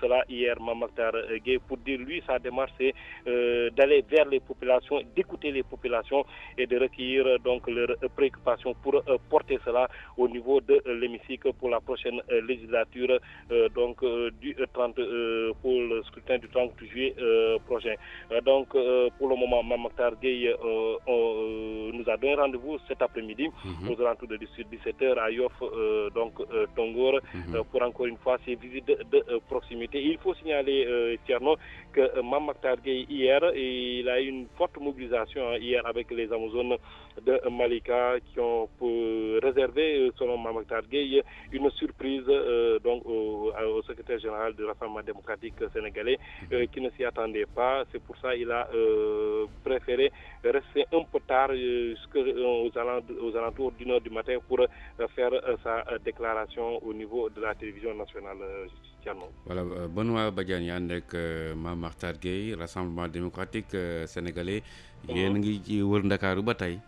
[SPEAKER 12] cela hier, Mame Mactar Gueye, pour dire lui sa démarche, c'est d'aller vers les populations, d'écouter les populations et de recueillir donc leurs préoccupations pour porter cela au niveau de l'hémicycle pour la prochaine législature, du 30 pour le scrutin du 30 juillet prochain. Donc pour le moment, Mame Mactar Gueye nous a donné rendez-vous cet après-midi aux alentours de 17h à Yoff, Tongor, pour encore une fois ces visites de proximité. Il faut signaler, Thierno, que Mame Mactar Gueye hier, il a eu une forte mobilisation hier avec les Amazones de Malika, qui ont réservé, selon Mame Mactar Gueye, une surprise au secrétaire général du Rassemblement démocratique sénégalais, qui ne s'y attendait pas. C'est pour ça qu'il a préféré rester un peu tard, aux alentours d'1h du matin, pour faire sa déclaration au niveau de la télévision nationale.
[SPEAKER 7] Voilà, Benoît Badiane yaa nekk Mame Mactar Gueye, Rassemblement démocratique sénégalais, yéen ngi ci wër Ndakaaru ba tey.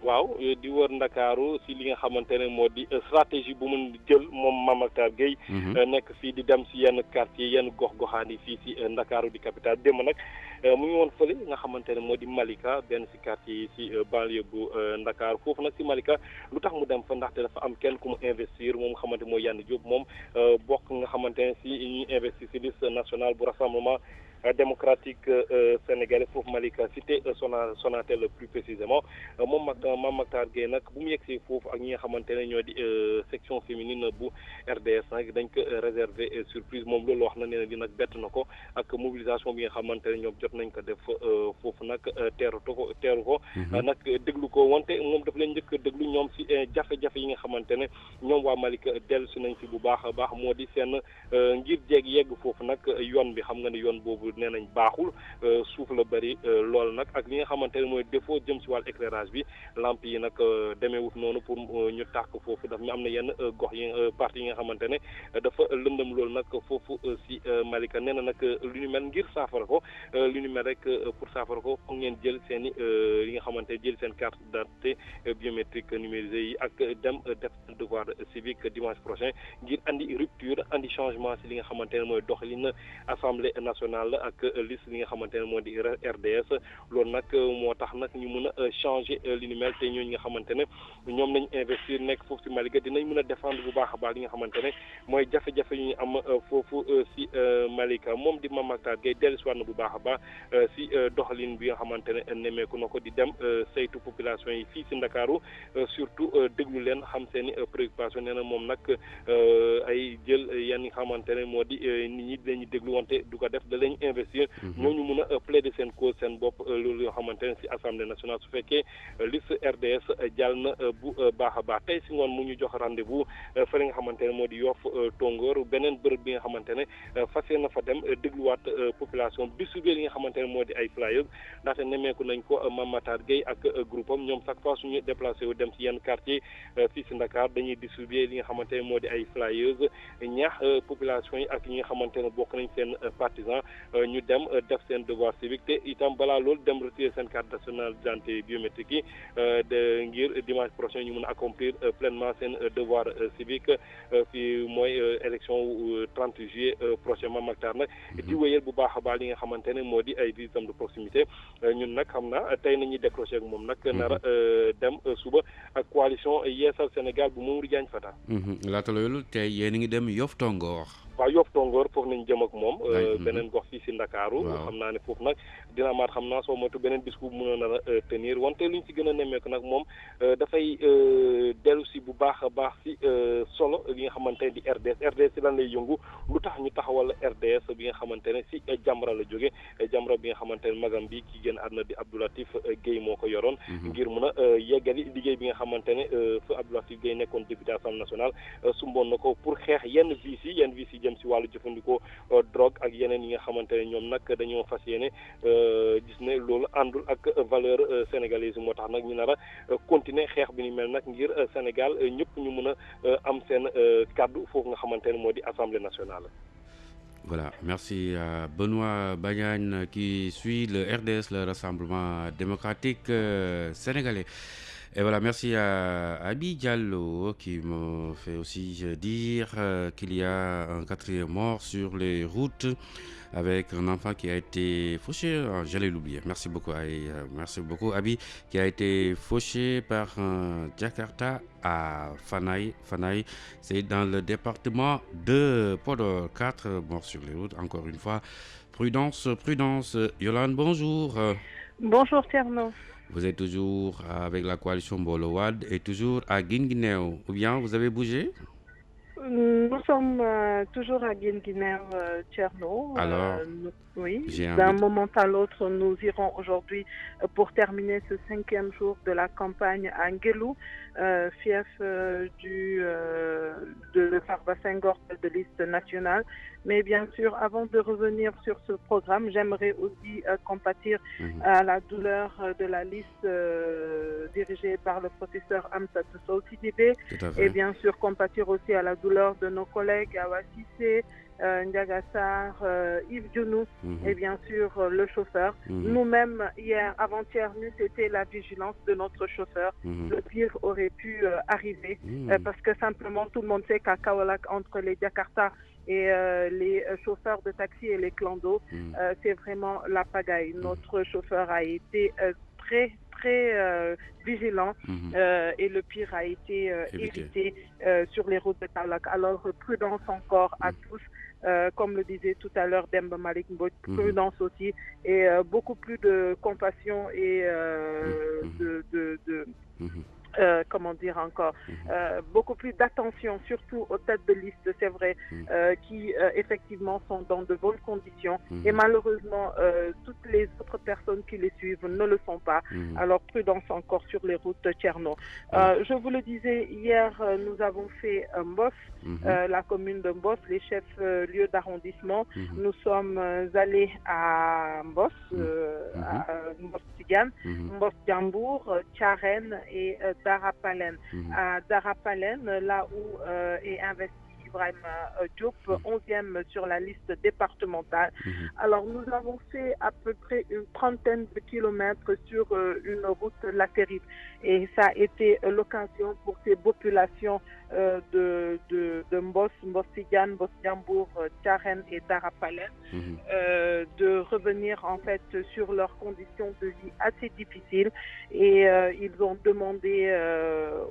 [SPEAKER 12] waaw di wër Ndakaaru si li nga xamante ne moo di stratégie bu mun jël moom Mame Mactar Gueye, nekk fii di dem si yenn quartier yenn gox-goxaan yi fii si Ndakaaru di capitale. Démb nag mu ngi woon fële nga xamante ne moo di Malika, benn si quartier yi si banlieue bu Ndakaaru. Foofu nag si Malika lu tax mu dem fa, ndaxte dafa am kenn ku mu investir, moom nga xamante mooy Yandé Diop, moom bokk nga xamante ne si ñuy investir si liste nationale bu Rassemblement démocratique sénégalais foofu Malika, cité Sonatel plus précisément. moom Mame Mactar Gueye nag bu mu yegsee foofu ak ñi nga xamante ne ñoo di section féminine bu RDS nag dañ ko réserver surprise. moom loolu wax na ne di nag bett na ko ak mobilisation bi nga xamante ne ñoom jot nañ ko def foofu nag teeru ko nag déglu ko, wante moom daf leen njëkk déglu ñoom si jafe-jafe yi nga xamante ne ñoom waa Malika dellu si nañ si bu baax a baax, moo di seen ngir yegg foofu nag yoon bi, xam nga ne yoon boobu nee nañ baaxul, suuf la bëri lool nag, ak li nga xamante ne mooy défaut jëm si wàllu éclairage bi, lamp yi nag demeewut noonu pour ñu tàkk foofu. daf ñu am na yenn gox yi parti yi nga xamante ne dafa lëndëm loolu nag foofu si Malika. nee na nag lu ñu mel ngir saafara ko, lu ñu mel rek pour saafara ko foog ngeen jël seen i li nga xamante ne jël seen carte d'identité biométrique numérisée yi ak dem def devoir civique dimanche prochain ngir andi rupture andi changement si li nga xamante ne mooy doxalin assemblée nationale ak liste li nga xamante ne moo di RDS loolu nag moo tax nag ñu mën a changer li ni mel te ñooñu nga xamante ne ñoom lañ investir nekk foofu si Malika dinañ mën a défendre bu baax a baax li nga xamante ne mooy jafe-jafe yu ñu am foofu si Malika moom di Mame Mactar Gueye dellusiwaat na bu baax a baax si doxalin bi nga xamante ne nemmeeku na ko di dem saytu population yi fii si Ndakaaru surtout déglu leen xam seen i préoccupation nee na moom nag ay jël yan nga xamante ne moo di nit ñi dañuy déglu wante du ko def da lañ investir ñooñu mun a plaider seen cause seen bopp loolu yoo xamante ne si assemblée nationale su fekkee liste RDS jàll na bu baax a baax tey si ngoon mu ñu jox rendez-vous fa nga xamante ne moo di Yoff Tongoor beneen bërëb bi nga xamante ne fas na fa dem dégluwaat population distribuer li nga xamante ne moo di ay flyers ndaxte nemmeeku nañ ko Mame Mactar Gueye ak groupe am ñoom chaque fois suñu déplacé wu dem si yenn quartier fii si Dakar dañuy distribuer li nga xamante ne moo di ay flyers ñaax population yi ak ñi nga xamante ne bokk nañ seen partisan ñu dem def seen devoir civique te itam balaa loolu dem retirer seen carte nationale d'identité biométrique yi de ngir dimanche prochain ñu mën a accomplir pleinement seen devoir civique fii mooy élection 30 juillet prochain Mame Mactar nag di wéyal bu baax a baax li nga xamante ne moo di ay visites de proximité ñun nag xam naa tey nañuy décroché ak moom nag nara dem suba ak coalition Yeesal Sénégal bu Mamadou Diagne Fada.
[SPEAKER 7] laata loolu tey yéen a ngi dem Yoff Tongoor.
[SPEAKER 12] waaw Yoff Tongoor foofu nañ jëm ak moom beneen gox fii si Ndakaaru xam naa ne foofu nag dina amaat xam naa soo moytu beneen discours bu mën a tenir wante luñ si gën a nemmeeku nag moom dafay dellu si bu baax a baax si solo li nga xamante ne di RDS si lan lay yëngu lu tax ñu taxawal RDS bi nga xamante ne si Jamra la jóge Jamra bi nga xamante ne magam bi ki génn àdduna di Abdou Latif Gueye moo ko yoroon ngir mën a yeggali liggéey bi nga xamante ne fa Abdou Latif Gueye nekkoon député Assemblée nationale sumboon na ko pour xeex yenn vices yi jëm si wàllu jëfandikoo drogue ak yeneen yi nga xamante ne ñoom nag dañoo fas yéene gis ne loolu àndul ak valeur sénégalaise moo tax nag ñu nar a continuer xeex bi ni mel nag ngir Sénégal ñëpp ñu mën a am seen kàddu foofu nga xamante ne moo di Assemblée nationale.
[SPEAKER 7] Voilà, merci à Benoît Badiane qui suit le RDS, le Rassemblement démocratique sénégalais. Et voilà, merci à Abi Diallo qui me fait aussi dire qu'il y a un 4e mort sur les routes avec un enfant qui a été fauché. J'allais l'oublier. Merci beaucoup Abi, qui a été fauché par un Jakarta à Fanaï. C'est dans le département de Podor. 4 morts sur les routes. Encore une fois, prudence. Yolande, bonjour.
[SPEAKER 13] Bonjour Tierno.
[SPEAKER 7] Vous êtes toujours avec la coalition Mbolo Wade et toujours à Guinguinéo. Ou bien vous avez bougé?
[SPEAKER 13] Nous sommes toujours à Guinguinéo, Tcherno.
[SPEAKER 7] Alors,
[SPEAKER 13] oui, d'un moment à l'autre, nous irons aujourd'hui pour terminer ce 5e jour de la campagne à Nguelou, fief de Farba Senghor de liste nationale. Mais bien sûr, avant de revenir sur ce programme, j'aimerais aussi compatir à la douleur de la liste dirigée par le professeur Amsatou Sow Sidibé. Et bien sûr, compatir aussi à la douleur de nos collègues Awa Cissé, Ndiaga Sarr, Yves Dionou et bien sûr le chauffeur. Nous-mêmes, hier, avant-hier, c'était la vigilance de notre chauffeur. Le pire aurait pu arriver parce que simplement tout le monde sait qu'à Kaolack, entre les Jakarta et les chauffeurs de taxi et les clandos, c'est vraiment la pagaille. Notre chauffeur a été très vigilant et le pire a été évité sur les routes de Kaolack. Alors prudence encore à tous. Comme le disait tout à l'heure Demba Malick Mbodj, prudence aussi et beaucoup plus de compassion et comment dire encore, beaucoup plus d'attention, surtout aux têtes de liste, c'est vrai, qui effectivement sont dans de bonnes conditions. Et malheureusement, toutes les autres personnes qui les suivent ne le sont pas. Alors prudence encore sur les routes Tcherno. Je vous le disais, hier, nous avons fait Mbos, la commune de Mbos, les chefs-lieux d'arrondissement. Nous sommes allés à Mbos, à Mbos Tigane, Mbos Djambour, Tcharen et Darapalen. À Darapalen, là où est investi Ibrahima Diop, 11e sur la liste départementale. Alors, nous avons fait à peu près une trentaine de kilomètres sur une route latérite. Et ça a été l'occasion pour ces populations de Mbos, Mbos-Tidiane, Mbos-Diambour, Tcharen et Darapalen de revenir en fait sur leurs conditions de vie assez difficiles. Et ils ont demandé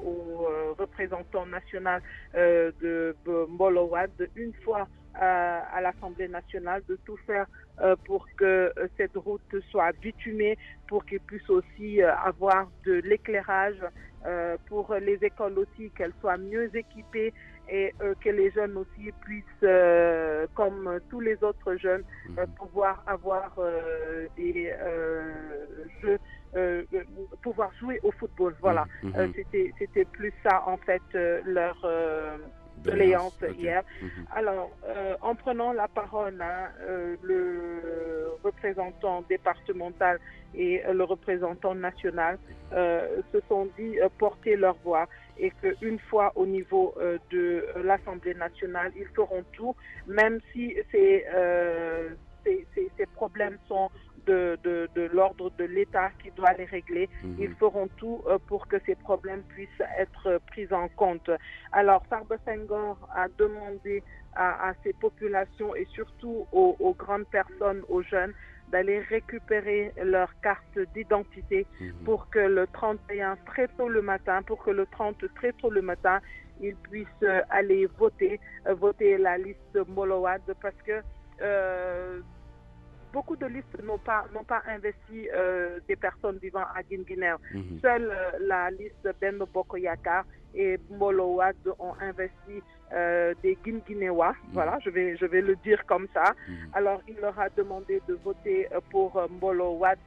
[SPEAKER 13] au représentant national de Mbolo Wade une fois à l'Assemblée nationale de tout faire pour que cette route soit bitumée, pour qu'ils puissent aussi avoir de l'éclairage, pour les écoles aussi, qu'elles soient mieux équipées et que les jeunes aussi puissent, comme tous les autres jeunes, pouvoir avoir des jeux, pouvoir jouer au football. Voilà, c'était plus ça en fait leur doléance hier. Alors, en prenant la parole, le représentant départemental et le représentant national se sont dit porter leur voix et qu'une fois au niveau de l'Assemblée nationale, ils feront tout, même si ces problèmes sont de l'ordre de l'État qui doit les régler. Ils feront tout pour que ces problèmes puissent être pris en compte. Alors, Farba Senghor a demandé à ces populations et surtout aux grandes personnes, aux jeunes, d'aller récupérer leur carte d'identité pour que le 31 très tôt le matin, très tôt le matin, ils puissent aller voter la liste Mbolo Wade parce que beaucoup de listes n'ont pas investi des personnes vivant à Guinguinéo. Seule la liste Benno Bokk Yakaar et Mbolo Wade ont investi des Guinguinéois. Voilà, je vais le dire comme ça. Alors, il leur a demandé de voter pour Mbolo Wade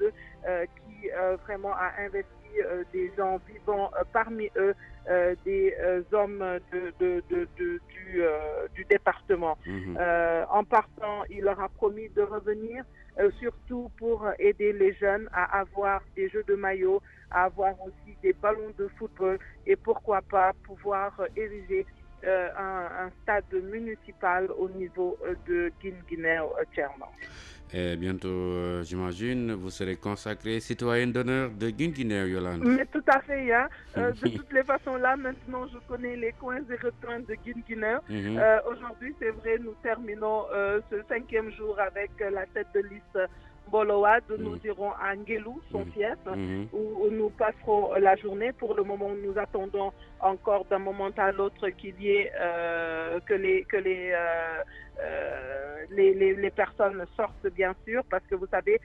[SPEAKER 13] qui vraiment a investi des gens vivant parmi eux, des hommes du département. En partant, il leur a promis de revenir, surtout pour aider les jeunes à avoir des jeux de maillot, à avoir aussi des ballons de football et pourquoi pas pouvoir ériger un stade municipal au niveau de Guinguinéo-Tcherno.
[SPEAKER 7] Et bientôt, j'imagine, vous serez consacré citoyenne d'honneur de Guinguinéo, Yolande.
[SPEAKER 13] Mais tout à fait, hein. De toutes les façons, là, maintenant, je connais les coins et recoins de Guinguinéo. Aujourd'hui, c'est vrai, nous terminons ce 5e jour avec la tête de liste Mbolo Wade. Nous irons à Nguelou, son fief, où nous passerons la journée. Pour le moment, nous attendons encore d'un moment à l'autre qu'il y ait que les personnes sortent, bien sûr, parce que vous savez,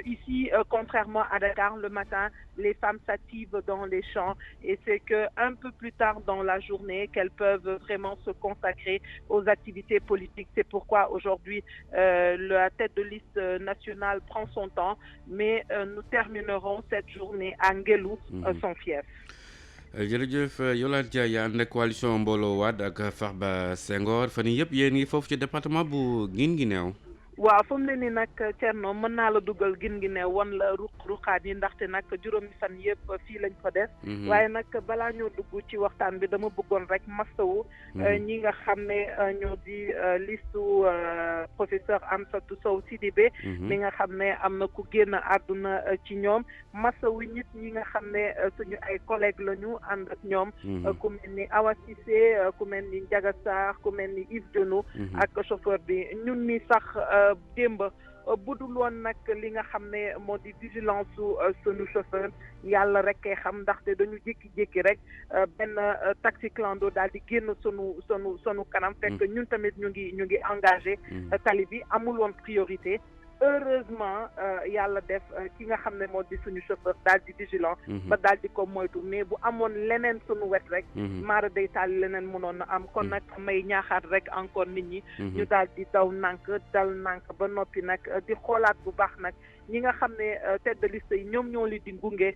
[SPEAKER 13] ici, contrairement à Dakar, le matin, les femmes s'activent dans les champs et c'est qu'un peu plus tard dans la journée qu'elles peuvent vraiment se consacrer aux activités politiques. C'est pourquoi aujourd'hui, la tête de liste nationale prend son temps, mais nous terminerons cette journée à Nguelou, son fief.
[SPEAKER 7] jërëjëf Yolande Ndiaye ànd ak coalition Mbolo Wade ak Farba Senghor fan yii yëpp yéen ngi foofu ci département bu Guinguinéo.
[SPEAKER 13] waaw fu mu ne nii nag Thierno mën naa la dugal Guinguinéo wan la ruqaat yi ndaxte nag juróomi fan yëpp fii lañ ko def. waaye nag balaa ñoo dugg ci waxtaan bi dama bëggoon rek masawu ñi nga xam ne ñoo di listu professeur Amsatou Sow Sidibé mi nga xam ne am na ku génn àdduna ci ñoom masawu nit ñi nga xam ne suñu ay collègues lañu ànd ak ñoom ku mel ni Awa Cissé ku mel ni Ndiaga Sarr ku mel ni Yves Denou ak chauffeur bi ñun ni sax démb budul woon nag li nga xam ne moo di vigilance su sunu chauffeur yàlla rek kay xam ndaxte dañu jékki-jékki rek benn taxi clando daal di génn sunu kanam fekk ñun tamit ñu ngi engagé tali bi amul woon priorité. Heureusement yàlla def ki nga xam ne moo di suñu chauffeur daal di vigilant ba daal di ko moytu mais bu amoon leneen suñu wet rek maara day taal leneen mënoon na am kon nag may ñaaxaat rek encore nit ñi ñu daal di dal nànk ba noppi nag di xoolaat bu baax nag ñi nga xam ne tête de liste yi ñoom ñoo li di gunge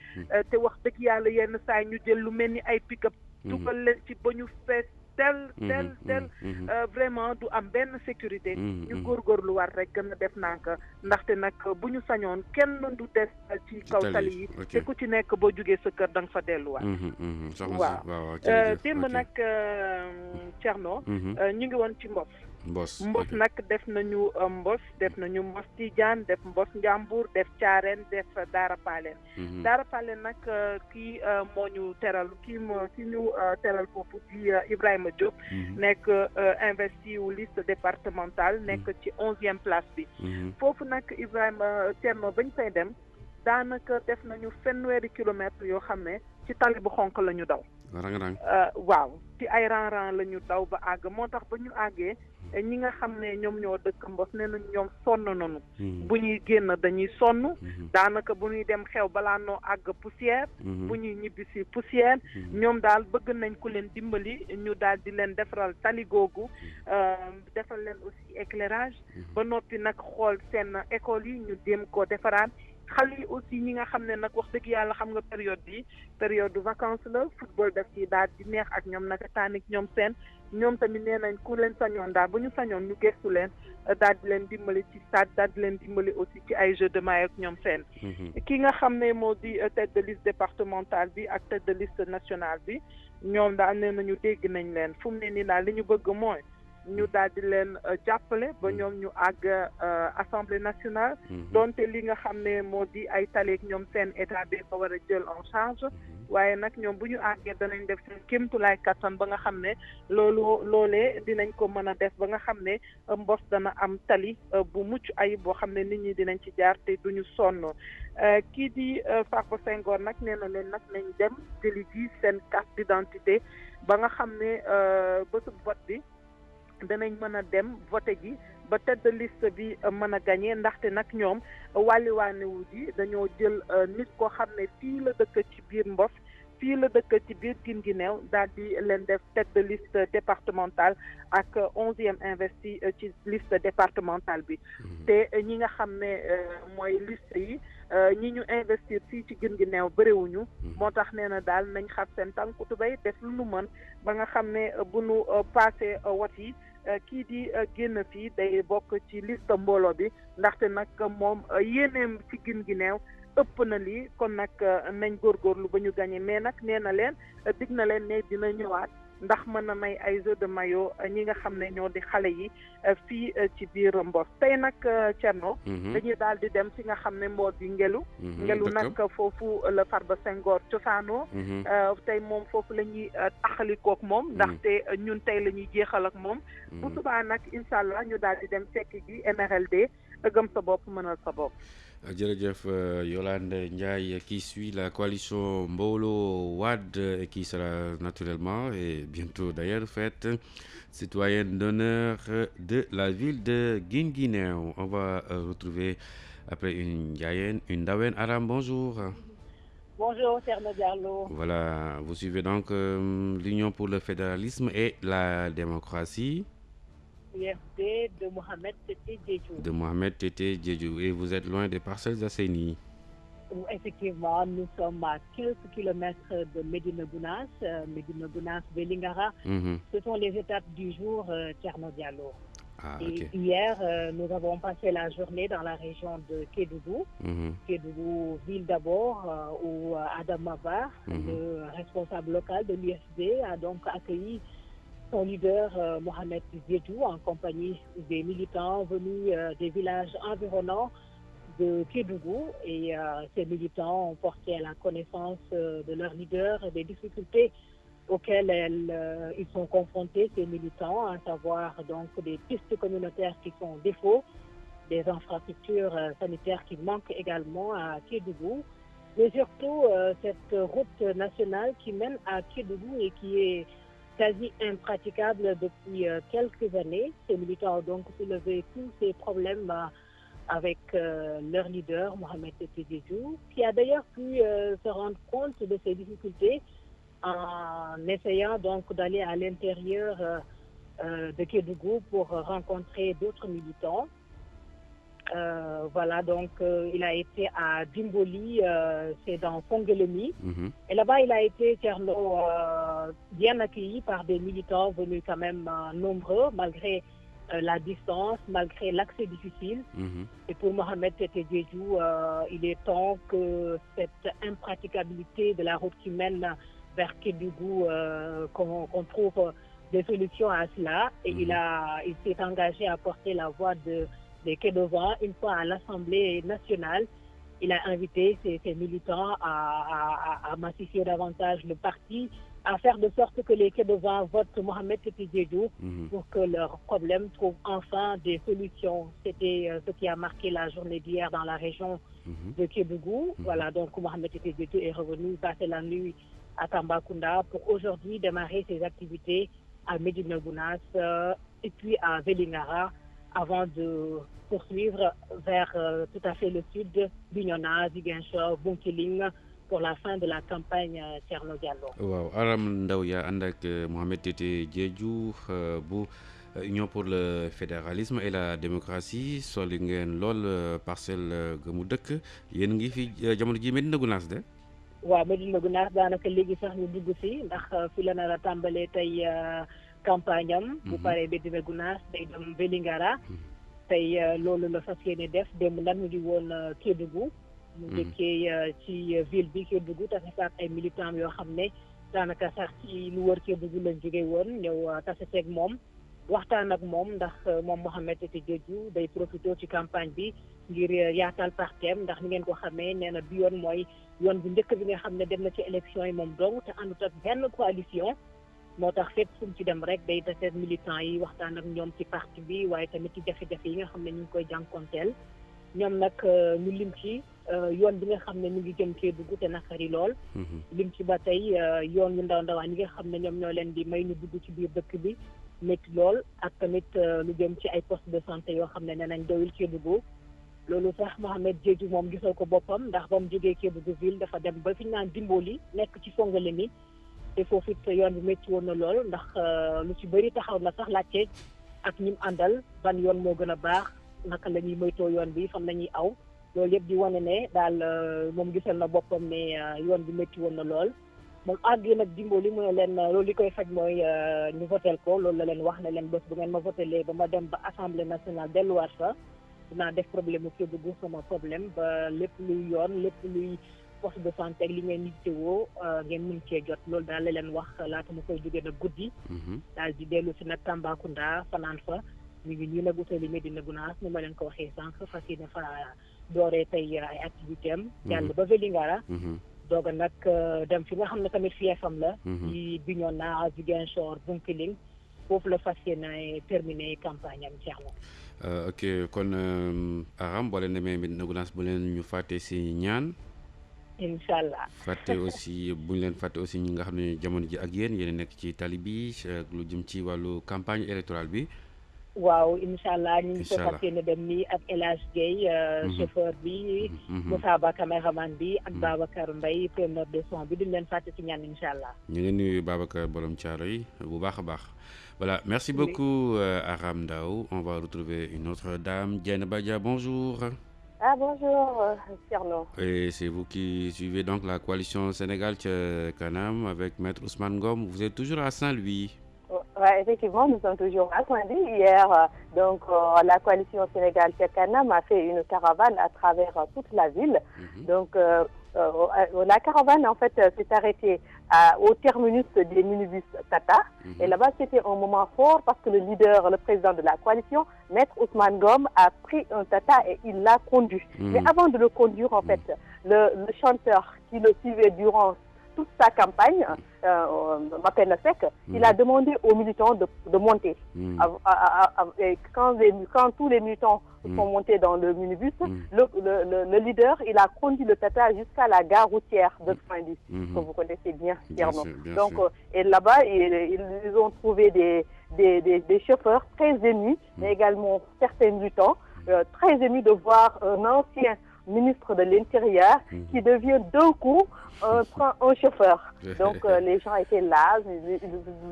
[SPEAKER 13] te wax dëgg yàlla yenn saa ñu jël lu mel ni ay pick-up dugal leen ci ba ñu fees tel vraiment du am benn sécurité ñu góorgóorlu war rek gën a def nànk ndaxte nag bu ñu sañoon kenn du des ci kaw tali yi te ku ci nekk boo jógee sa kër da nga fa delluwaat waaw démb nag Thierno ñu ngi woon ci Mbos nag def nañu Mbos Tidiane def Mbos Njàmbur def Thiarène def Daara Paleen nag kii moo ñu teral kii ñu teral foofu di Ibrahima Diop nekk investi wu liste départementale nekk ci 11e place bi foofu nag Ibrahima Thierno bañ fay dem daanaka def nañu fanweeri kilomètres yoo xam ne ci tali bu xonk la ñu daw waaw ci ay rang la ñu daw ba àgg moo tax ba ñu àggee ñi nga xam ne ñoom ñoo dëkk Mbos nee nañ ñoom sonn nañu bu ñuy génn dañuy sonn daanaka bu ñuy dem xew balaa noo àgg poussière bu ñuy ñibbisi poussière ñoom daal bëgg nañ ku leen dimbali ñu daal di leen defaral tali googu defal leen aussi éclairage ba noppi nag xool seen école yi ñu dem ko defaraat xale yi aussi ñi nga xam ne nag wax dëgg yàlla xam nga période de vacances la football daf ci daal di neex ak ñoom naka taanik ñoom tamit nee nañ ku leen sañoon daal bu ñu sañoon ñu gëstu leen daal di leen dimbali ci stade daal di leen dimbali aussi ci ay jeux de maillot ak ñoom seen ki nga xam ne moo di tête de liste départementale bi ak tête de liste nationale bi ñoom daal nee nañu dégg nañ leen fu mu ne nii daal li ñu bëgg mooy ñu daal di leen jàppale ba ñoom ñu àgg assemblée nationale donte li nga xam ne moo di ay taleeg ñoom seen état bi ko war a jël en charge waaye nag ñoom bu ñu àggee danañ def seen kéemtulaay kattan ba nga xam ne loolee dinañ ko mën a def ba nga xam ne Mbos dana am tali bu mucc ayib boo xam ne nit ñi dinañ ci jaar te duñu sonn kii di Farba Senghor nag nee na leen nag nañ dem jëli ji seen carte d'identité ba nga xam ne bésub vote bi danañ mën a dem voté ji ba tête de liste bi mën a gagné ndaxte nag ñoom wàlliwaanewu ji dañoo jël nit koo xam ne fii la dëkk ci biir Mbos fii la dëkk ci biir Guinguinéo daal di leen def tête de liste départementale ak 11e investi ci liste départementale bi te ñi nga xam ne mooy liste yi ñi ñu investir fii ci Guinguinéo bëriwuñu moo tax nee na daal nañ xam seen tànku tubéy def lu nu mën ba nga xam ne bu nu passé wat yi kii di génn fii day bokk ci liste mbooloo bi ndaxte nag moom yéeneem ci Guinguinéo ëpp na lii kon nag nañ góorgóorlu ba ñu gagné mais nag nee na leen dig na leen ne dina ñëwaat ndax mën na may ay jeux de maillot ñi nga xam ne ñoo di xale yi fii ci biir Mbos tey nag Thierno dañuy daal di dem fi nga xam ne moo di Ngelu nag foofu la Farba Senghor cosaanoo tey moom foofu la ñuy taxalikook moom ndaxte ñun tey la ñuy jeexal ak moom bu subaa nag incha allah ñu daal di dem fekk ji MRLD gëm sa bopp mënal sa bopp.
[SPEAKER 7] Jërëjëf Yolande Ndiaye qui suit la coalition Mbolo Wade et qui sera naturellement et bientôt d'ailleurs faite citoyenne d'honneur de la ville de Guinguinéo. On va retrouver après une Ndawen Aram. Bonjour.
[SPEAKER 14] Bonjour Thierno Diallo.
[SPEAKER 7] Voilà, vous suivez donc l'Union pour le fédéralisme et la démocratie.
[SPEAKER 14] UFD de Mohamed Tété Diédhiou.
[SPEAKER 7] De Mohamed Tété Diédhiou. Et vous êtes loin des Parcelles Assainies.
[SPEAKER 14] Effectivement, nous sommes à quelques kilomètres de Médina Gounass, Vélingara. Ce sont les étapes du jour, Thierno Diallo.
[SPEAKER 7] Okay.
[SPEAKER 14] Et hier, nous avons passé la journée dans la région de Kédougou. Kédougou, ville d'abord, où Adam Mabar, le responsable local de l'UFD, a donc accueilli son leader Mohamed Diédhiou en compagnie des militants venus des villages environnants de Kédougou et ces militants ont porté à la connaissance de leur leader des difficultés auxquelles ils sont confrontés, ces militants, à savoir donc des pistes communautaires qui sont défauts, des infrastructures sanitaires qui manquent également à Kédougou, mais surtout cette route nationale qui mène à Kédougou et qui est quasi impraticable depuis quelques années. Ces militants ont donc soulevé tous ces problèmes avec leur leader, Mohamed Tété Diédhiou, qui a d'ailleurs pu se rendre compte de ces difficultés en essayant donc d'aller à l'intérieur de Kédougou pour rencontrer d'autres militants. Voilà, donc il a été à Dimboli, c'est dans Fongelemi. Et là-bas, il a été bien accueilli par des militants venus quand même nombreux, malgré la distance, malgré l'accès difficile. Et pour Mohamed Tete Diédhiou, il est temps que cette impraticabilité de la route qui mène vers Kédougou, qu'on trouve des solutions à cela. Et il s'est engagé à porter la voix des Kédovans. Une fois à l'Assemblée nationale, il a invité ses militants à massifier davantage le parti, à faire de sorte que les Kédovans votent Mohamed Tete Diédhiou pour que leurs problèmes trouvent enfin des solutions. C'était ce qui a marqué la journée d'hier dans la région de Kédougou. Voilà, donc Mohamed Tete Diédhiou est revenu passer la nuit à Tambacounda pour aujourd'hui démarrer ses activités à Médina Gounass et puis à Vélingara avant de poursuivre vers tout à fait le sud, Bignona, Ziguinchor, Bounkiling, pour la fin de la campagne Thierno Diallo.
[SPEAKER 7] Waaw Aram Ndaw yaa ànd ak Mohamed Tete Diédhiou bu Union pour le fédéralisme et la démocratie soli ngeen lool parcelle ga mu dëkk yéen ngi fi jamono ji Médina Gounass de.
[SPEAKER 14] waaw Médina Gounass daanaka léegi sax ñu dugg si ndax fi la nar a tàmbalee tey campagne am. bu paree Médina Gounass day dem Vélingara. tey loolu la fas yéene def démb nag ñu ngi woon Kédougou. mu dëkkee ci ville bi Kédougou tase ak ay militants yoo xam ne daanaka sax ci lu wër Kédougou lañ jóge woon ñëw tase seeg moom waxtaan ak moom ndax moom Mohamed Tete Diédhiou day profité ci campagne bi ngir yaatal partem ndax ni ngeen ko xamee nee na bi yoon mooy yoon bu njëkk bi nga xam ne dem na ci élection yi moom dong te àndut ak benn coalition moo tax fépp fu mu ci dem rek day tase militants yi waxtaan ak ñoom ci parti bi waaye tamit ci jafe-jafe yi nga xam ne ñu ngi koy jànkonteel ñoom nag ñu lim ci yoon bi nga xam ne ñu ngi jëm Kédougou te naqari lool. lim ci ba tey yoon yu ndaw ndawaan yi nga xam ne ñoom ñoo leen di may ñu dugg ci biir dëkk bi métti lool ak tamit lu jëm ci ay poste de santé yoo xam ne nee nañ doyul Kédougou loolu sax Mohamed Diédhiou moom gisal ko boppam ndax ba mu jógee Kédougou ville dafa dem ba fi ñu naan Dimboli nekk ci Fongelemi te foofu it yoon bi métti woon na lool ndax lu ci bëri taxaw na sax laajte ak ñim àndal ban yoon moo gën a baax naka la ñuy moytoo yoon bi fan la ñuy aw loolu yëpp di wane ne daal moom gisal na boppam ne yoon bi métti woon na lool moom àgg nag Dimboli mu ne leen loolu li koy faj mooy ñu votel ko loolu la leen wax ne leen bés bu ngeen ma votelee ba ma dem ba assemblée nationale delluwaat fa dinaa def problème mu Kédougou sama problème ba lépp luy yoon lépp luy poste de santé ak li ngeen yittewoo ngeen mun cee jot loolu daal la leen wax laata mu koy jógee nag guddi daal di dellu si nag Tambacounda fanaan fa ñu ngi nii nag utali Médina Gounass ni ma leen ko waxee sànq fas yéene fa dooree tey ay activité am jàll ba Vélingara doog a nag dem fi nga xam ne tamit fiefam la ci Bignona Ziguinchor Bounkiling foofu la fas yéene terminé campagne am Thierno.
[SPEAKER 7] Ok kon Aram boo leen demee Médina Gounass bu leen ñu fàtte si ñaan
[SPEAKER 14] incha allah
[SPEAKER 7] fàtte aussi bu ñu leen fàtte aussi ñi nga xam ne jamono ji ak yéen yéen nekk ci tali bi lu jëm ci wàllu campagne électorale bi.
[SPEAKER 14] waaw incha allah ñu ngi ko fas yéene dem nii ak El Hadj Gueye chauffeur bi Moussa Ba caméraman bi ak Babacar Mbaye preneur de son bi duñ leen fàtte ci ñaan incha allah.
[SPEAKER 7] ñu ngi nuyu Babacar borom Thiaroye bu baax a baax. Voilà, merci beaucoup Aram Ndaw. On va retrouver une autre dame, Diène Badia, bonjour.
[SPEAKER 15] Ah bonjour Thierno.
[SPEAKER 7] Et c'est vous qui suivez donc la coalition Sénégal Kanam avec Maître Ousmane Ngom. Vous êtes toujours à Saint-Louis.
[SPEAKER 15] Oui, effectivement, nous sommes toujours à Saint-Louis. Hier, donc, la coalition Sénégal Kanam a fait une caravane à travers toute la ville. Donc, la caravane, en fait, s'est arrêtée au terminus des minibus Tata. Et là-bas, c'était un moment fort parce que le leader, le président de la coalition, Maître Ousmane Ngom, a pris un Tata et il l'a conduit. Mais avant de le conduire, en fait, le chanteur qui le suivait durant toute sa campagne, Mapenda Seck, il a demandé aux militants de monter. Quand tous les militants sont montés dans le minibus, le leader, il a conduit le Tata jusqu'à la gare routière de Saint-Louis, que vous connaissez bien, Thierno. Donc, et là-bas, ils ont trouvé des chauffeurs très émus, mais également certains militants très émus de voir un ancien ministre de l'Intérieur qui devient d'un coup un chauffeur. Donc les gens étaient là,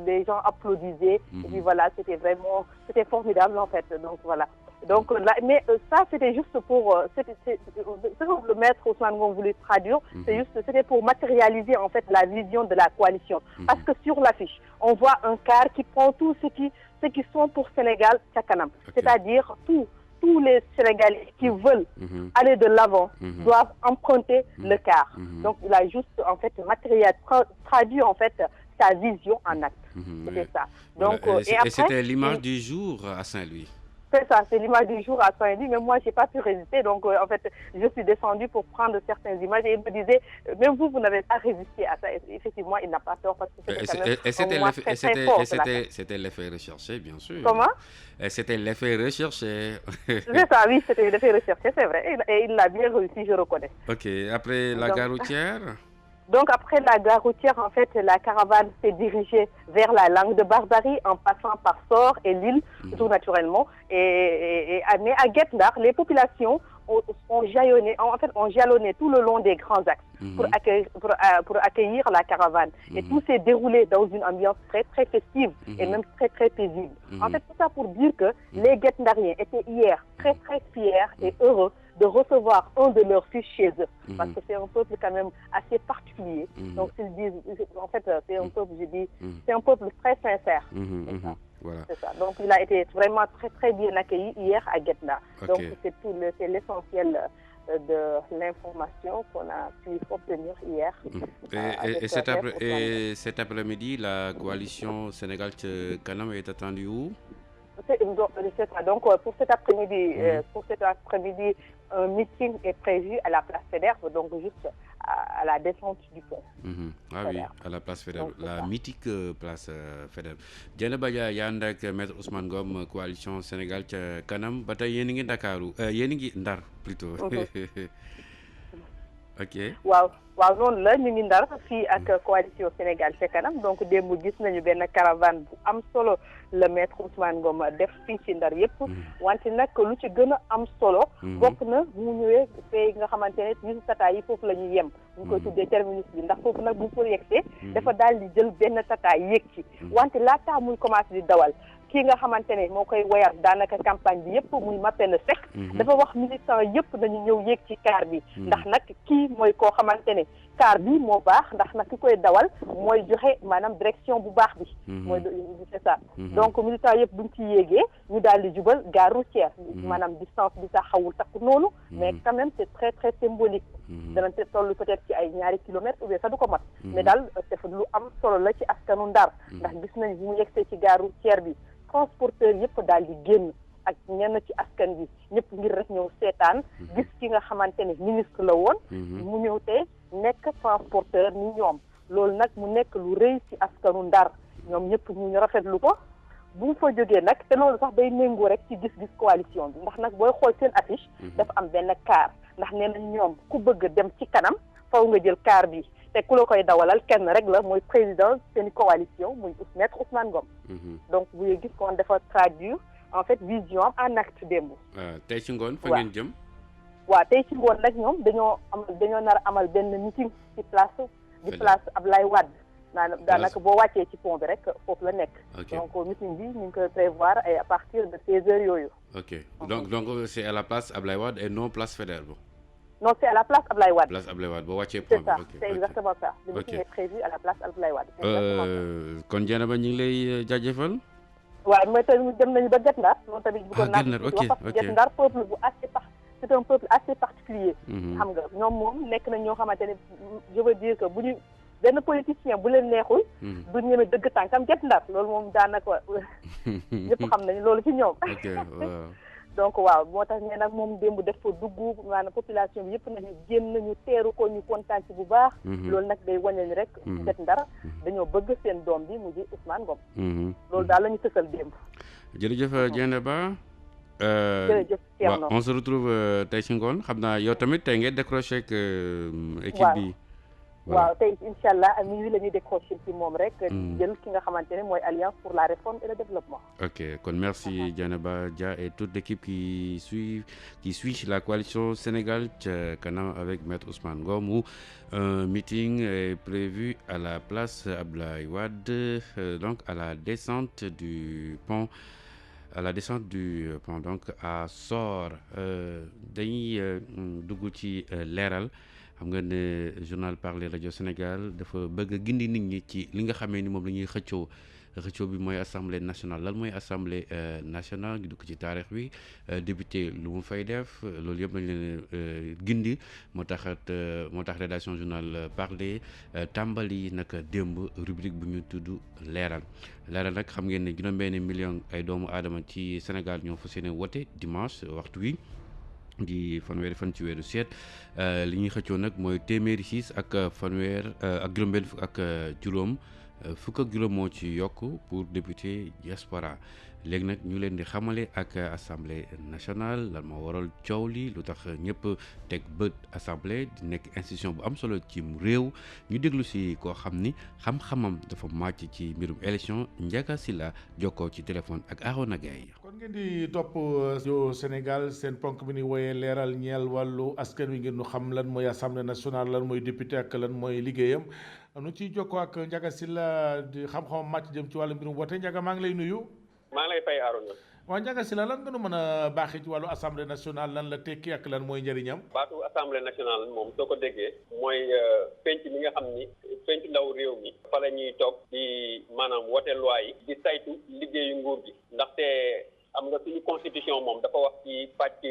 [SPEAKER 15] les gens applaudissaient et puis voilà, c'était formidable en fait. Donc voilà. Donc, mais ça, c'était juste pour... ce que le maître Ousmane Ngom voulait traduire, c'était pour matérialiser en fait la vision de la coalition. Parce que sur l'affiche, on voit un car qui prend tout ce qui sont pour Sénégal Tchakanam. C'est-à-dire tous les Sénégalais qui veulent aller de l'avant doivent emprunter le car. Donc, il a juste en fait traduit en fait sa vision en acte. C'était ça. Donc,
[SPEAKER 7] et c'était l'image du jour à Saint-Louis.
[SPEAKER 15] C'est ça, c'est l'image du jour à Saint-Louis, mais moi, je n'ai pas pu résister. Donc, en fait, je suis descendue pour prendre certaines images et il me disait, même vous n'avez pas résisté à ça. Et effectivement, il n'a pas tort parce que
[SPEAKER 7] c'était l'effet recherché, bien sûr.
[SPEAKER 15] Comment?
[SPEAKER 7] C'était l'effet recherché.
[SPEAKER 15] C'est ça, oui, c'était l'effet recherché, c'est vrai. Et il l'a bien réussi, je reconnais.
[SPEAKER 7] Ok, après la gare routière?
[SPEAKER 15] Donc, après la gare routière, en fait, la caravane s'est dirigée vers la Langue de Barbarie en passant par Sor et Lille, tout naturellement. Mais à Guet-Ndar, les populations ont jalonné tout le long des grands axes pour accueillir la caravane. Et tout s'est déroulé dans une ambiance très, très festive et même très, très paisible. En fait, tout ça pour dire que les Guet-Ndariens étaient hier très, très fiers et heureux de recevoir un de leurs fils chez eux. Parce que c'est un peuple quand même assez particulier. Donc, s'ils disent, en fait, c'est un peuple, je dis, c'est un peuple très sincère.
[SPEAKER 7] Voilà.
[SPEAKER 15] C'est ça. Donc, il a été vraiment très, très bien accueilli hier à Guet-Ndar. Donc, c'est l'essentiel de l'information qu'on a pu obtenir hier.
[SPEAKER 7] Et cet après-midi, la coalition Sénégal-Kanam est attendue où?
[SPEAKER 15] C'est ça. Donc, pour cet après-midi, un meeting est prévu à la place Faidherbe, donc juste à la descente du pont.
[SPEAKER 7] Ah oui, à la place Faidherbe, la mythique place Faidherbe. Dieynaba Dia yaa ànd ak maître Ousmane Ngom coalition Sénégal ca kanam ba tey yéen a ngi Ndakaaru yéen a ngi Ndar plutôt. Ok. waaw
[SPEAKER 15] noonu la ñu ngi Ndar fii ak coalition Sénégal ca kanam donc démb gis nañu benn caravane bu am solo le maître Ousmane Ngom def fii ci Ndar yëpp wante nag lu ci gën a am solo bokk na bu ñëwee fee nga xamante ne ñu tata yi foofu la ñuy yem ñu koy tuddee terminus bi ndax foofu nag bu ko yegsee dafa daal di jël benn tata yéeg ci wante laata muy commencé di dawal kii nga xamante ne moo koy woyal daanaka campagne bi yëpp muy Mapenda Seck dafa wax militant yëpp nañu ñëw yéeg ci car bi ndax nag kii mooy koo xamante ne car bi moo baax ndax nag ki koy dawal mooy joxe maanaam direction bu baax bi mooy c'est ça donc militant yëpp buñ ci yéegee ñu daal di jubal gare routière maanaam distance bi sax xawul takk noonu mais quand même c'est très très symbolique danañ te toll peut-être ci ay ñaari kilomètres ou bien sax du ko mat mais daal def lu am solo la ci askanu Ndar ndax gis nañ bu mu yegsee ci gare routière bi transporteur yëpp daal di génn ak ñenn ci askan bi ñëpp ngir rek ñëw seetaan gis ki nga xamante ne ministre la woon mu ñëw te nekk transporteur ni ñoom loolu nag mu nekk lu rëy ci askanu Ndar ñoom ñëpp ñu rafetlu ko bu mu fa jógee nag te loolu sax day méngoo rek ci gis-gis coalition bi ndax nag booy xool seen affiche dafa am benn car ndax nee na ñoom ku bëgg dem ci kanam faw nga jël car bi te ku la koy dawalal kenn rek la mooy président seen coalition muy maître Ousmane Ngom donc bu gis kon dafa traduire en fait vision am en acte démb
[SPEAKER 7] tey ci ngoon fa ngeen jëm
[SPEAKER 15] waaw tey ci ngoon nag ñoom dañoo nar a amal benn meeting ci place Ablaye Wade daanaka boo wàccee ci pont bi rek foofu la nekk donc meeting bi ñu ngi koy prévoir à partir de 16h yooyu
[SPEAKER 7] ok donc c'est à la place Ablaye Wade et non place Faidherbe.
[SPEAKER 15] Non, c'est à la place Ablaye Wade.
[SPEAKER 7] Place Ablaye Wade, bon,
[SPEAKER 15] c'est ça, c'est exactement ça. Le meeting est prévu à la place Ablaye Wade.
[SPEAKER 7] Kon Dieynaba ñu ngi lay jaajëfal.
[SPEAKER 15] waaw mais tamit dem nañu ba Guet-Ndar moom tamit bëggoon naa
[SPEAKER 7] ok
[SPEAKER 15] parce que Guet-Ndar peuple bu c'est un peuple assez particulier xam nga ñoom moom nekk nañ ñoo xamante ne je veux dire que bu ñu benn politicien bu leen neexul du ñeme dëgg tànkam Guet-Ndar loolu moom daanaka ñëpp xam nañu loolu ci ñoom donc waaw moo tax ne nag moom démb def fa dugg maanaam population bi yëpp nañu génn nañu teeru ko ñu kontaan ci bu baax loolu nag day wane ni rek Guet-Ndar dañoo bëgg seen doom bi mu di Ousmane Ngom loolu daal la ñu tësal démb
[SPEAKER 7] jërëjëf Dieynaba
[SPEAKER 15] jërëjëf Thierno
[SPEAKER 7] on se retrouve tey ci ngoon xam naa yow tamit tey ngay décroché ak équipe bi
[SPEAKER 15] waaw tey incha allah à minuit la ñuy décroché ci moom rek jël ki nga xamante ne mooy Alliance pour la réforme et le développement.
[SPEAKER 7] Ok kon merci Dieynaba Dia et toute l'équipe qui suit la coalition Sénégal ca kanam avec maître Ousmane Ngom où un meeting est prévu à la place Ablaye Wade donc à la descente du pont à la descente du pont donc à Sor dañuy dugg ci leeral xam nga ne journal Parler Radio Sénégal dafa bëgg a gindi nit ñi ci li nga xamee ni moom la ñuy xëccoo bi mooy assemblée nationale lan mooy assemblée nationale ñu dugg ci taarix bi député lu mu fay def loolu yëpp lañ leen gindi moo tax rédaction journal Parler tàmbali nag démb rubrique bu ñu tudd leeral nag xam ngeen ne juróom-benn million ay doomu aadama ci Sénégal ñoo fas yéene wote dimanche waxtu wi di fanweeri fan ci weeru seet li ñuy xëccoo nag mooy téeméeri 6 ak fanweer ak juróom-benn fukk ak juróom fukk ak juróom moo ci yokk pour député diaspora léegi nag ñu leen di xamale ak assemblée nationale lan moo waral coow li lu tax ñëpp teg bët assemblée di nekk institution bu am solo ci réew ñu déglu si koo xam ni xam-xamam dafa màcc ci mbirum élection Ndiaga Sylla jokkoo ci téléphone ak Arona Gaye.
[SPEAKER 16] kon ngeen di topp rajo Sénégal seen ponk bi ni wooyee leeral ñeel wàllu askan wi ngeen ñu xam lan mooy assemblée nationale lan mooy député ak lan mooy liggéeyam nu ciy jokkoo ak Ndiaga Sylla di xam-xamam màcc jëm ci wàllu mbirum wote Ndiaga maa ngi lay nuyu.
[SPEAKER 12] maa ngi lay fay Arona.
[SPEAKER 16] waaw Ndiaga Sylla lan nga nu mën a baaxee ci wàllu assemblée nationale lan la tekki ak lan mooy njëriñam.
[SPEAKER 12] baatu assemblée nationale moom soo ko déggee mooy penc mi nga xam ni penc ndaw réew mi fa la ñuy toog di maanaam wote loi yi di saytu liggéeyu nguur gi ndaxte am nga suñu constitution moom dafa wax ci pàcc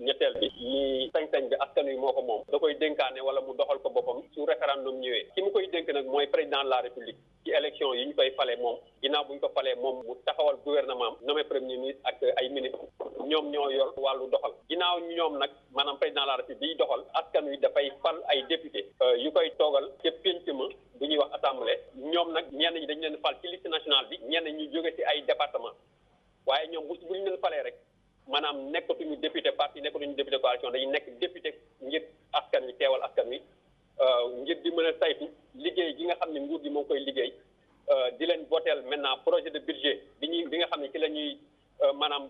[SPEAKER 12] ñetteel bi ni sañ-sañ bi askan wi moo ko moom da koy dénkaane wala mu doxal ko boppam su référendum ñëwee ki mu koy dénk nag mooy président de la république ci élection yi ñu koy fale moom ginnaaw bu ñu ko falee moom mu taxawal gouvernement am nommé premier ministre ak ay ministre ñoom ñoo yor wàllu doxal ginnaaw ñoom nag maanaam président de la république biy doxal askan wi dafay fal ay député yu koy toogal ca pénc ma bu ñuy wax assemblée ñoom nag ñenn ñi dañu leen fal ci liste nationale bi ñenn ñi jóge ci ay département waaye ñoom bu ñu leen falee rek maanaam nekkatuñu député parti nekkatuñu député coalition dañuy nekk député ngir askan wi teewal askan wi ngir di mën a saytu liggéey gi nga xam ne nguur gi moo ngi koy liggéey di leen voteel maintenant projet de budget bi nga xam ne ci la ñuy maanaam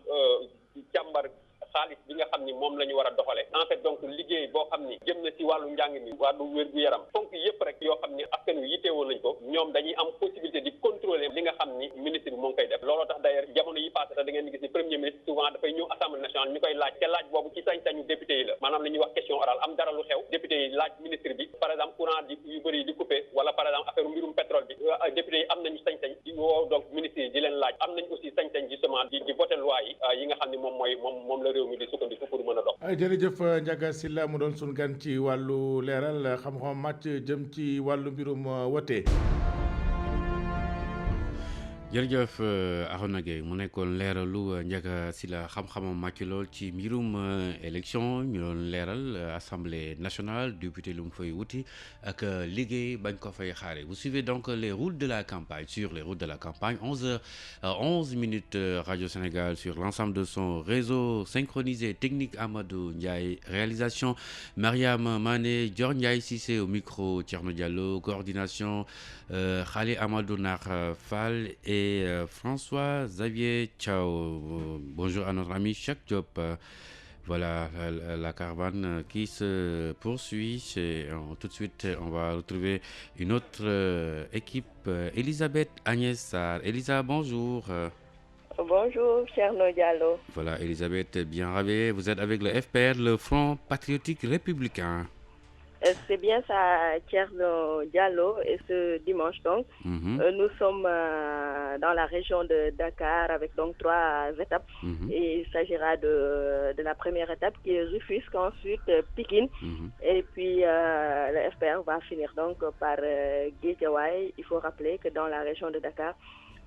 [SPEAKER 12] càmbar xaalis bi nga xam ni moom la ñu war a doxale en fait donc liggéey boo xam ni jëm na ci wàllu njàng mi wàllu wér-gu-yaram fonk yëpp rek yoo xam ni askan wi yitteewoon nañ ko ñoom dañuy am possibilité di contrôler li nga xam ni ministre bi moo ngi koy def looloo tax d'ailleurs jamono yi passé sax da ngeen di gis ni premier ministre souvent dafay ñëw assemblée nationale ñu koy laaj te laaj boobu ci sañ-sañu député yi la maanaam li ñuy wax question orale am dara lu xew député yi laaj ministre bi par exemple courant di yu bëri yi di coupé wala par exemple affaire mbirum pétrole bi député yi am nañu sañ-sañ di woo donc ministre yi di leen laaj am nañ aussi sañ-sañ justement di voter loi yi nga xam ni moom la réew mi di sukkandiku pour mën a dox.
[SPEAKER 16] jërëjëf Ndiaga Sylla mu doon suñu gan ci wàllu leeral xam-xam màcc jëm ci wàllu mbirum wote.
[SPEAKER 7] jërëjëf Arona Gueye mu nekkoon leeralu Ndiaga Sylla xam-xamam màcc lool ci mbirum élection ñu doon leeral assemblée nationale député lu mu fay wuti ak liggéey bañ ko fay xaare vous suivez donc les routes de la campagne sur les routes de la campagne 11h11 Radio Sénégal sur l'ensemble de son réseau synchronisé technique Amadou Ndiaye réalisation Mariam Mané Dior Ndiaye Cissé au micro Thierno Diallo coordination Khali Amadou Nar Fall et François Xavier Thiaw. Bonjour à notre ami Cheikh Diop. Voilà la caravane qui se poursuit. Tout de suite, on va retrouver une autre équipe. Elisabeth Agnès Sarr. Elisa, bonjour.
[SPEAKER 17] Bonjour, Thierno Diallo.
[SPEAKER 7] Voilà, Elisabeth, bien réveillée. Vous êtes avec le FPR, le Front Patriotique Républicain.
[SPEAKER 17] C'est bien ça, Thierno Diallo, et ce dimanche donc, nous sommes dans la région de Dakar avec donc 3 étapes. Et il s'agira de la première étape qui est Rufisque, ensuite Pikine, et puis le FPR va finir donc par Guédiawaye. Il faut rappeler que dans la région de Dakar,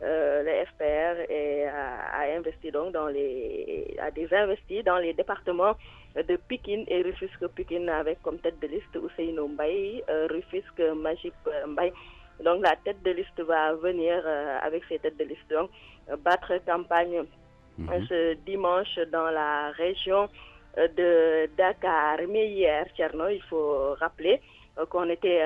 [SPEAKER 17] le FPR a investi donc dans les départements de Pikine et Rufisque. Pikine avec comme tête de liste Ousseynou Mbaye, Rufisque Majib Mbaye. Donc la tête de liste va venir avec ses têtes de liste donc battre campagne ce dimanche dans la région de Dakar. Mais hier, Thierno, il faut rappeler qu'on était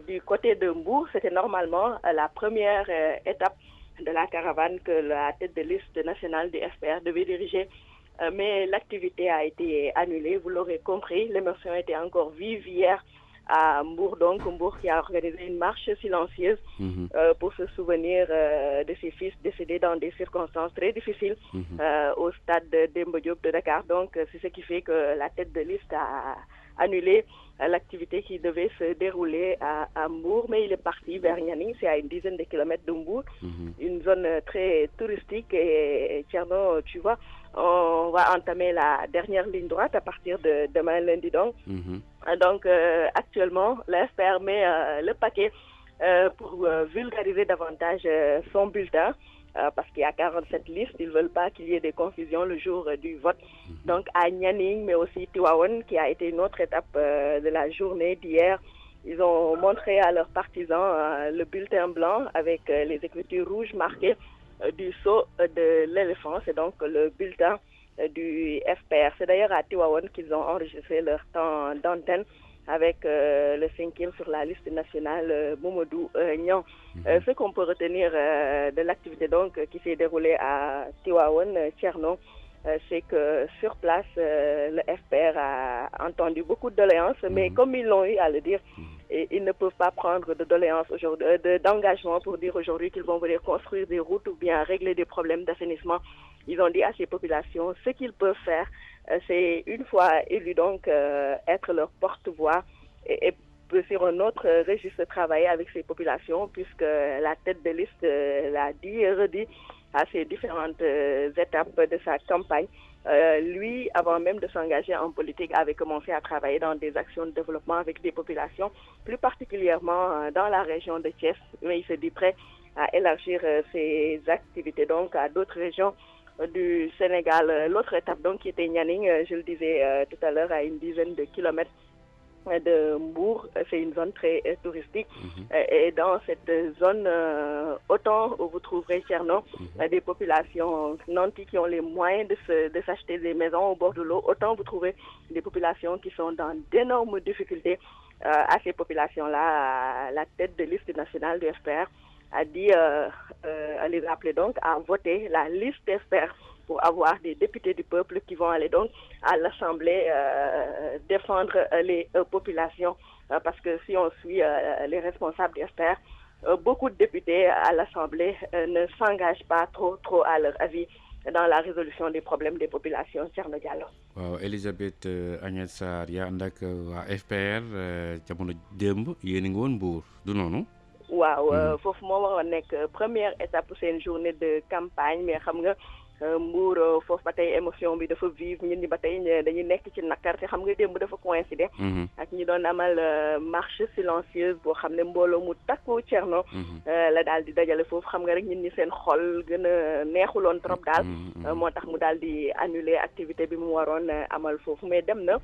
[SPEAKER 17] du côté de Mbour. C'était normalement la première étape de la caravane que la tête de liste nationale du FPR devait diriger. Mais l'activité a été annulée, vous l'aurez compris. L'émotion était encore vive hier à Mbour, donc Mbour qui a organisé une marche silencieuse pour se souvenir de ses fils décédés dans des circonstances très difficiles au stade Demba Diop de Dakar. Donc c'est ce qui fait que la tête de liste a annulé l'activité qui devait se dérouler à Mbour, mais il est parti vers Nianing, c'est à une dizaine de kilomètres de Mbour, une zone très touristique. Et Thierno, tu vois, on va entamer la dernière ligne droite à partir de demain lundi. Donc actuellement, la FPR met le paquet pour vulgariser davantage son bulletin. Parce qu'il y a 47 listes, ils ne veulent pas qu'il y ait des confusions le jour du vote. Donc à Nianing, mais aussi Tivaouane, qui a été une autre étape de la journée d'hier, ils ont montré à leurs partisans le bulletin blanc avec les écritures rouges marquées du sceau de l'éléphant. C'est donc le bulletin du FPR. C'est d'ailleurs à Tivaouane qu'ils ont enregistré leur temps d'antenne avec le 5e sur la liste nationale, Mamadou Niang. Ce qu'on peut retenir de l'activité donc qui s'est déroulée à Tivaouane, Thierno, c'est que sur place, le FPR a entendu beaucoup de doléances, mais comme ils l'ont eu à le dire, ils ne peuvent pas prendre de doléances aujourd'hui, d'engagement pour dire aujourd'hui qu'ils vont venir construire des routes ou bien régler des problèmes d'assainissement. Ils ont dit à ces populations ce qu'ils peuvent faire, c'est une fois élus donc être leur porte-voix et sur un autre registre travailler avec ces populations, puisque la tête de liste l'a dit et redit à ces différentes étapes de sa campagne. Lui, avant même de s'engager en politique, avait commencé à travailler dans des actions de développement avec des populations, plus particulièrement dans la région de Thiès, mais il se dit prêt à élargir ses activités donc à d'autres régions du Sénégal. L'autre étape donc qui était Nianing, je le disais tout à l'heure, à une dizaine de kilomètres de Mbour, c'est une zone très touristique et dans cette zone, autant vous trouverez Thierno des populations nantis qui ont les moyens de s'acheter des maisons au bord de l'eau, autant vous trouvez des populations qui sont dans d'énormes difficultés. À ces populations-là, la tête de liste nationale du FPR a dit à les appeler donc à voter la liste FPR pour avoir des députés du peuple qui vont aller donc à l'Assemblée défendre les populations. Parce que si on suit les responsables du FPR, beaucoup de députés à l'Assemblée ne s'engagent pas trop à leur avis dans la résolution des problèmes des populations. Thierno Diallo.
[SPEAKER 7] waaw Elisabeth Agnès Sarr yaa ànd ak waa FPR jamono démb yéen a ngi woon Mbour du noonu.
[SPEAKER 17] waaw foofu moo waroon nekk première étape seen journée de campagne, mais xam nga Mbour foofu ba tey émotion bi dafa vive, ñun ñi ba tey dañuy nekk ci nakar te xam nga démb dafa coïncider ak ñi doon amal marche silencieuse boo xam ne mbooloo mu takku Thierno la daal di dajale foofu. xam nga rek ñun ñi seen xol gën a neexuloon trop daal moo tax mu daal di annuler activité bi mu waroon amal foofu, mais dem na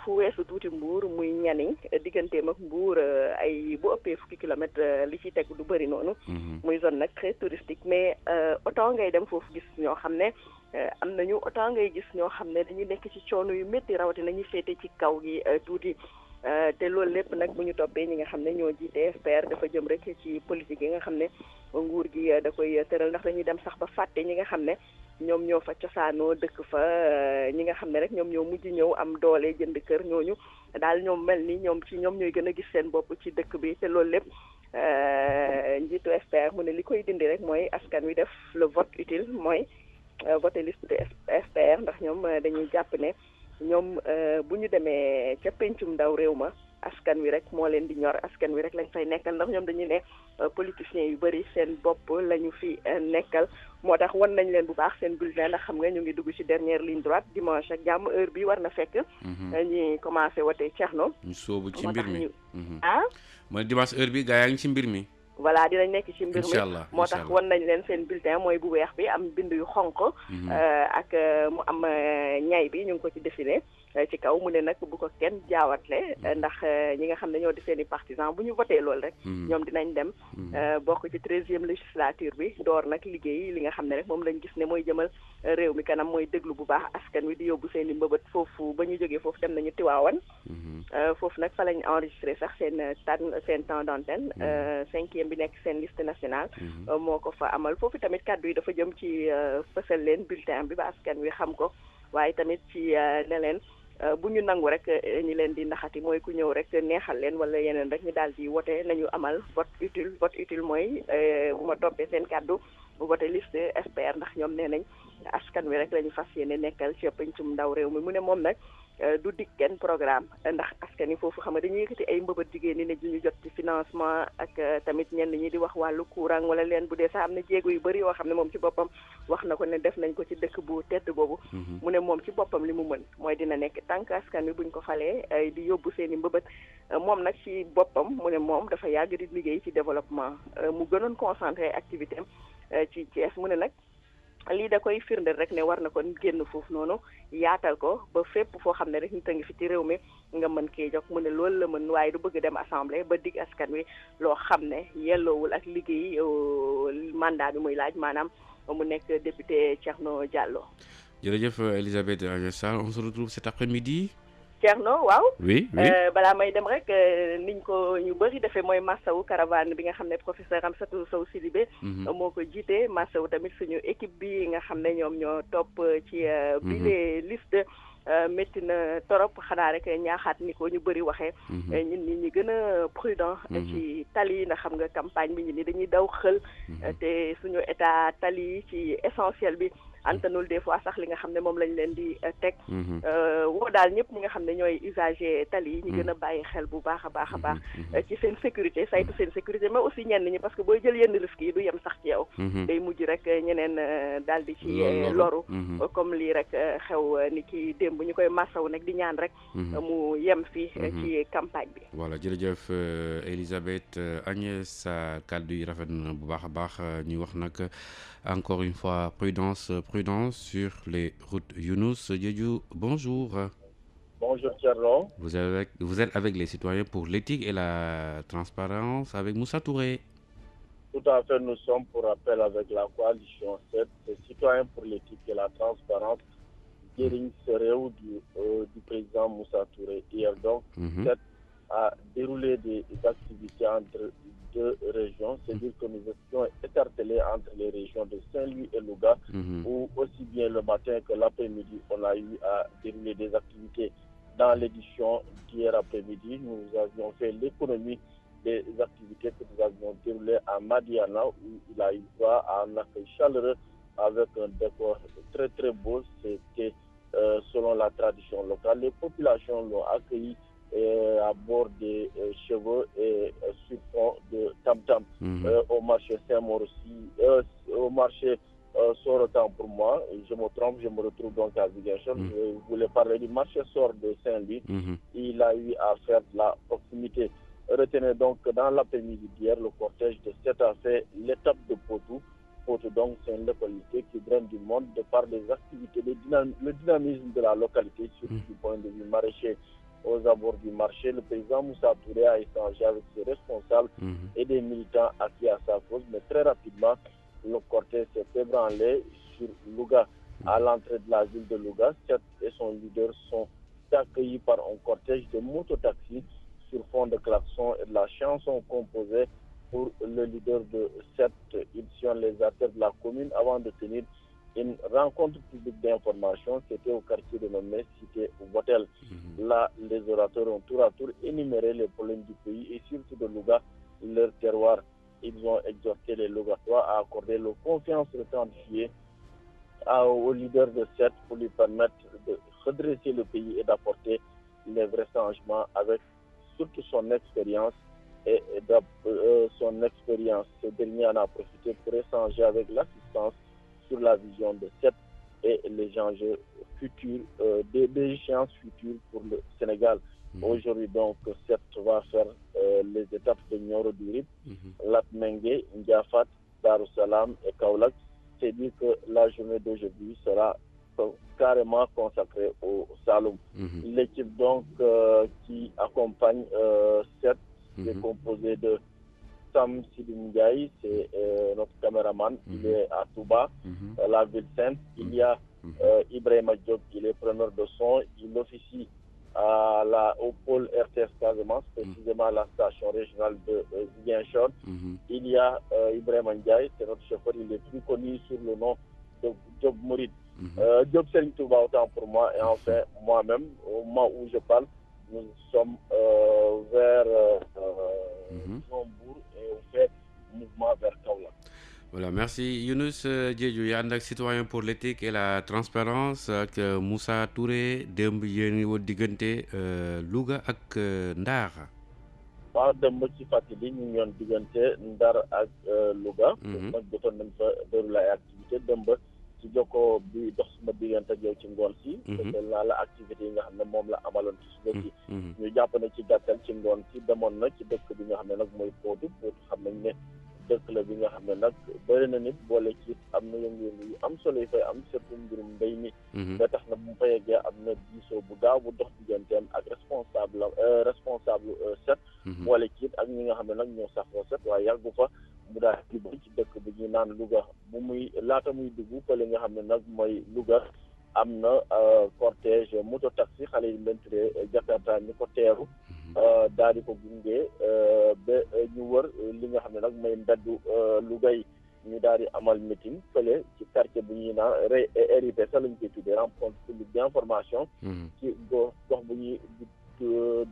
[SPEAKER 17] fu weesu tuuti Mbour muy Nianing, digganteem ak Mbour ay bu ëppee fukki kilomètres li ci teg du bëri noonu, muy zone nag très touristique. Mais autant ngay dem foofu gis ñoo xam ne am nañu, autant ngay gis ñoo xam ne dañuy nekk ci coono yu métti, rawatina ñuy féete ci kaw gi tuuti. te loolu lépp nag bu ñu toppee ñi nga xam ne ñoo jiite FPR dafa jëm rek ci politique yi nga xam ne nguur gi da koy tëral, ndax dañuy dem sax ba fàtte ñi nga xam ne ñoom ñoo fa cosaanoo dëkk fa, ñi nga xam ne rek ñoom ñoo mujj ñëw am doole jënd kër, ñooñu daal ñoom mel ni ñoom ñooy gën a gis seen bopp ci dëkk bi. te loolu lépp njiitu FPR mu ne li koy dindi rek mooy askan wi def le vote utile, mooy voté liste de FPR, ndax ñoom dañuy jàpp ne ñoom bu ñu demee ca pencum ndaw réew ma askan wi rek moo leen di ñor, askan wi rek lañ fay nekkal, ndax ñoom dañuy ne politiciens yu bëri seen bopp la ñu fi nekkal. moo tax wan nañ leen bu baax seen bulletin, ndax xam nga ñu ngi dugg ci dernière ligne droite dimanche ak jàmm, heure bi war na fekk ñi commencé wote Thierno.
[SPEAKER 7] ñu soobu ci mbir mi
[SPEAKER 17] mooy
[SPEAKER 7] dimanche heure bi gaa yaa ngi ci mbir mi.
[SPEAKER 17] voilà dinañ nekk ci mbir mi
[SPEAKER 7] Inch'Allah,
[SPEAKER 17] moo tax wan nañ leen seen bulletin mooy bu weex bi am bind yu xonq ak mu am ñay bi ñu ngi ko ci dessiné ci kaw, mu ne nag bu ko kenn jaawatle, ndax ñi nga xam ne ñoo di seen i partisans bu ñu voté loolu rek ñoom dinañ dem bokk ci 13e législature bi, door nag liggéey li nga xam ne rek moom lañ gis ne mooy jëmal réew mi kanam, mooy déglu bu baax askan wi di yóbbu seen i mbëbët foofu. ba ñu jógee foofu dem nañu Tiwaawan, foofu nag fa lañ enregistré sax seen temps d'antenne, 5e bi nekk seen liste nationale moo ko fa amal. foofu tamit kàddu yi dafa jëm ci fësal leen bulletin bi ba askan wi xam ko, waaye tamit ci ne leen bu ñu nangu rek ñi leen di naxati mooy ku ñëw rek neexal leen wala yeneen rek ñu daal di wote nañu amal vote utile mooy bu ma toppee seen kàddu bu vote liste SPR ndax ñoom nee nañ askan wi rek la ñu fas yéene nekkal ci pencum ndaw réew mi mu ne moom nag du dig kenn programme ndax askan wi foofu xam nga dañuy yëkkati ay mbëbët jigéen ñi ne ñu jot ci financement ak tamit ñenn ñi di wax wàllu courant wala leen bu dee sax am na jéego yu bëri yoo xam ne moom ci boppam wax na ko ne def nañ ko ci dëkk bu tedd boobu mu ne moom ci boppam li mu mën mooy dina nekk tànk askan wi buñ ko falee di yóbbu seen i mbëbët moom nag ci boppam mu ne moom dafa yàgg di liggéey ci développement mu gënoon concentré activité am ci Thiès mu ne nag lii da koy firndeel rek ne war na kon génn foofu noonu yaatal ko ba fépp foo xam ne rek nit a ngi fi ci réew mi nga mën kee jox mu ne loolu la mën waaye du bëgg dem assemblée ba dig askan wi loo xam ne yelloowul ak liggéey mandat bi muy laaj maanaam mu nekk député Thierno Diallo.
[SPEAKER 7] jërëjëf Elisabeth Agnès Sarr, on se retrouve cet après-midi.
[SPEAKER 17] Thierno waaw.
[SPEAKER 7] oui.
[SPEAKER 17] balaa may dem rek niñ ko ñu bëri defee mooy massawu caravane bi nga xam ne professeur Amsatou Sow Sidibé moo ko jiite massawu tamit suñu équipe bi nga xam ne ñoom ñoo topp ci bile liste métti na torop xanaa rek ñaaxaat ni ko ñu bëri waxee ñun ñi gën a prudent ci tali yi ndax xam nga campagne bi ñu ni dañuy daw xël te suñu état tali yi ci essentiel bi antanul des fois sax li nga xam ne moom lañ leen di teg woo daal ñëpp ñi nga xam ne ñooy usager tali yi ñu gën a bàyyi xel bu baax a baax a baax ci seen sécurité saytu seen sécurité mais aussi ñenn ñi parce que booy jël yenn risques yi du yem sax ci yow day mujj rek ñeneen daal di ci loru comme lii rek xew ni ki démb ñu koy massaw nag di ñaan rek mu yem fi ci campagne bi
[SPEAKER 7] voilà jërëjëf Elisabeth Agnès sa kàddu yi rafet na bu baax a baax ñuy wax nag encore une fois prudence sur les routes. Younous Diédhiou, bonjour.
[SPEAKER 18] Bonjour Thierno.
[SPEAKER 7] Vous êtes avec les citoyens pour l'éthique et la transparence avec Moussa Touré.
[SPEAKER 18] Tout à fait, nous sommes pour rappel avec la coalition 7, les citoyens pour l'éthique et la transparence, Guérin Seréou du président Moussa Touré. Hier donc, 7 a déroulé des activités entre deux régions, c'est-à-dire que nous étions écartelés entre les régions de Saint-Louis et Louga, où aussi bien le matin que l'après-midi, on a eu à dérouler des activités. Dans l'édition d'hier après-midi, nous avions fait l'économie des activités que nous avions déroulées à Madiana, où il a eu droit à un accueil chaleureux avec un décor très très beau. C'était selon la tradition locale. Les populations l'ont accueilli à bord des chevaux et sur fond de tam-tam. Au marché Saint-Maur aussi, au marché Sorotan pour moi, je me trompe, je me retrouve donc à Ziguinchor. Je voulais parler du marché Sor de Saint-Louis. Il a eu à faire de la proximité. Retenez donc que dans l'après-midi d'hier, le cortège de 7 a fait l'étape de Potou. Potou donc c'est une localité qui draine du monde de par des activités, le dynamisme de la localité, surtout du point de vue maraîcher. Aux abords du marché, le président Moussa Touré a échangé avec ses responsables et des militants acquis à sa cause, mais très rapidement, le cortège s'est ébranlé sur Louga. À l'entrée de la ville de Louga, Seth et son leader sont accueillis par un cortège de mototaxis sur fond de klaxons et de la chanson composée pour le leader de Seth. Ils sillonnent les artères de la commune avant de tenir une rencontre publique d'information. C'était au quartier de Nomé, cité Botel. Là, les orateurs ont tour à tour énuméré les problèmes du pays et surtout de Louga, leur terroir. Ils ont exhorté les Logatois à accorder leur confiance le temps de juillet au leader de Seth pour lui permettre de redresser le pays et d'apporter les vrais changements avec surtout son expérience. Et son expérience, ce dernier en a profité pour échanger avec l'assistance sur la vision de Seth et les enjeux futurs, des échéances futures pour le Sénégal. Aujourd'hui, donc, Seth va faire les étapes de Nioro du Rip, Latmengue, Ndiafat, Darussalam et Kaolack. C'est dit que la journée d'aujourd'hui sera carrément consacrée au Saloum. L'équipe donc qui accompagne Seth est composée de Sam Sidingaï, c'est notre caméraman, il est à Touba, la ville sainte. Il y a Ibrahim Diop, il est preneur de son, il officie au pôle RTS Casamance, précisément à la station régionale de Ziguinchor. Il y a Ibrahim Ndiaye, c'est notre chauffeur, il est plus connu sur le nom Diop Mouride, Diop Serigne Touba autant pour moi. Et enfin, moi-même, au moment où je parle, nous sommes vers Zombourg et on fait mouvement vers Kaolack.
[SPEAKER 7] Voilà, merci. Younous Diédhiou, Yandak citoyen pour l'éthique et la transparence ak Moussa Touré démb yéen ngi woon diggante Louga ak Ndar.
[SPEAKER 18] waaw démb ci fàttali ñu ngi yoon diggante Ndar ak Louga. nag jotoon nañ fa déroulé ay activité démb ci jokkoo bi dox suma diggante ak yow ci ngoon si. defal naa la activité yi nga xam ne moom la amaloon ci suba si. ñu jàpp ne ci gàttal ci ngoon si demoon na ci dëkk bi nga xam ne nag mooy Potou xam nañ ne dëkk la bi nga xam ne nag bëri na nit boole ci am na yëngu-yëngu yu am solo yi fay am surtout mbirum mbéy mi. nga tax na bu mu fa yeggee am na diisoo bu gaaw bu dox digganteem ak responsable set. boole ci ak ñi nga xam ne nag ñoo saxoo set waaye yàggu fa mu daal di bëri ci dëkk bi ñuy naan Louga bu muy laata muy dugg fële nga xam ne nag mooy Louga am na cortège moto taxi xale yi leen tuddee Jakarta ñu ko teeru. daal di ko gunge ba ñu wër li nga xam ne nag mooy mbeddu Louga yi ñu daal di amal meeting fële ci quartier bu ñuy naan RIP sax lañ koy tuddee rencontre publique d'information. ci gox bu ñuy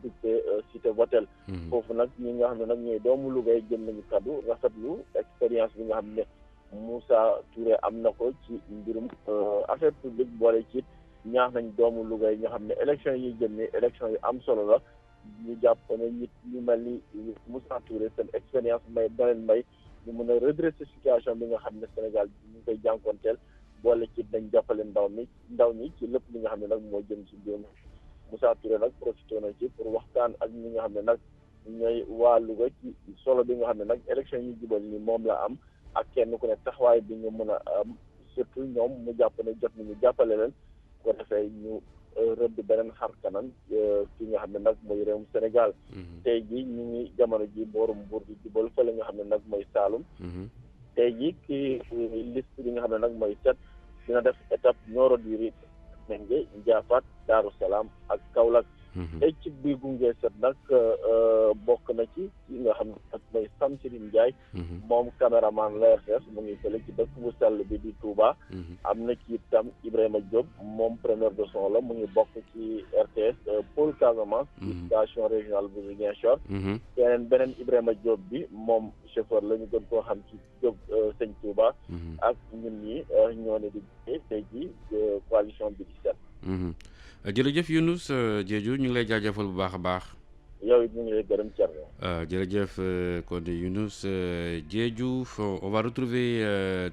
[SPEAKER 18] duppee cité Votel. foofu nag ñi nga xam ne nag ñooy doomu Louga yi jël nañu kaddu rafetlu expérience bi nga xam ne Moussa Touré am na ko ci mbirum affaire publique boole ci ñaax nañ doomu Louga yi nga xam ne élection yi jëm ni élection yu am solo la. ñu jàpp ne nit ñu mel ni Moussa Touré seen expérience may da leen may ñu mën a redresser situation bi nga xam ne Sénégal ñu ngi koy jànkoonteel boole ci dañ jàppale ndaw ñi ci lépp li nga xam ne nag moo jëm ci biir Moussa Touré nag profité na ci pour waxtaan ak ñi nga xam ne nag ñooy waa Louga ci solo bi nga xam ne nag élection yi jubal ni moom la am ak kenn ku ne taxawaay bi ñu mën a am surtout ñoom mu jàpp ne jot nañu jàppale leen ko defee ñu rëdd beneen xar kanam fi nga xam ne nag mooy réewum Sénégal. tey jii ñu ngi jamono ji boorum Mbour di jubal fële nga xam ne nag mooy Saloum. tey jii kii liste bi nga xam ne nag mooy set dina def étape Nioro du Rip Mengue Ndiafate Darou Salaam ak Kaolack. équipe bi gunge set nag bokk na ci nga xam ne nag mooy Samsirine Ndiaye. moom caméraman la RTS mu ngi fële ci dëkk bu sell bi di Touba. am na ci itam Ibrahima Diop moom preneur de son la mu ngi bokk ci RTS pôle Casamance. station régionale bu Ziguinchor. beneen Ibrahima Diop bi moom chauffeur la ñu gën koo xam ci Diop Sëñ Touba. ak ñun ñi ñoo ne di tey ji coalition bi di set.
[SPEAKER 7] jërëjëf Younous Diédhiou ñu ngi lay jaajëfal bu baax a baax.
[SPEAKER 18] yow it ñu ngi lay gërëm Thierno.
[SPEAKER 7] jërëjëf kon Younous Diédhiou. On va retrouver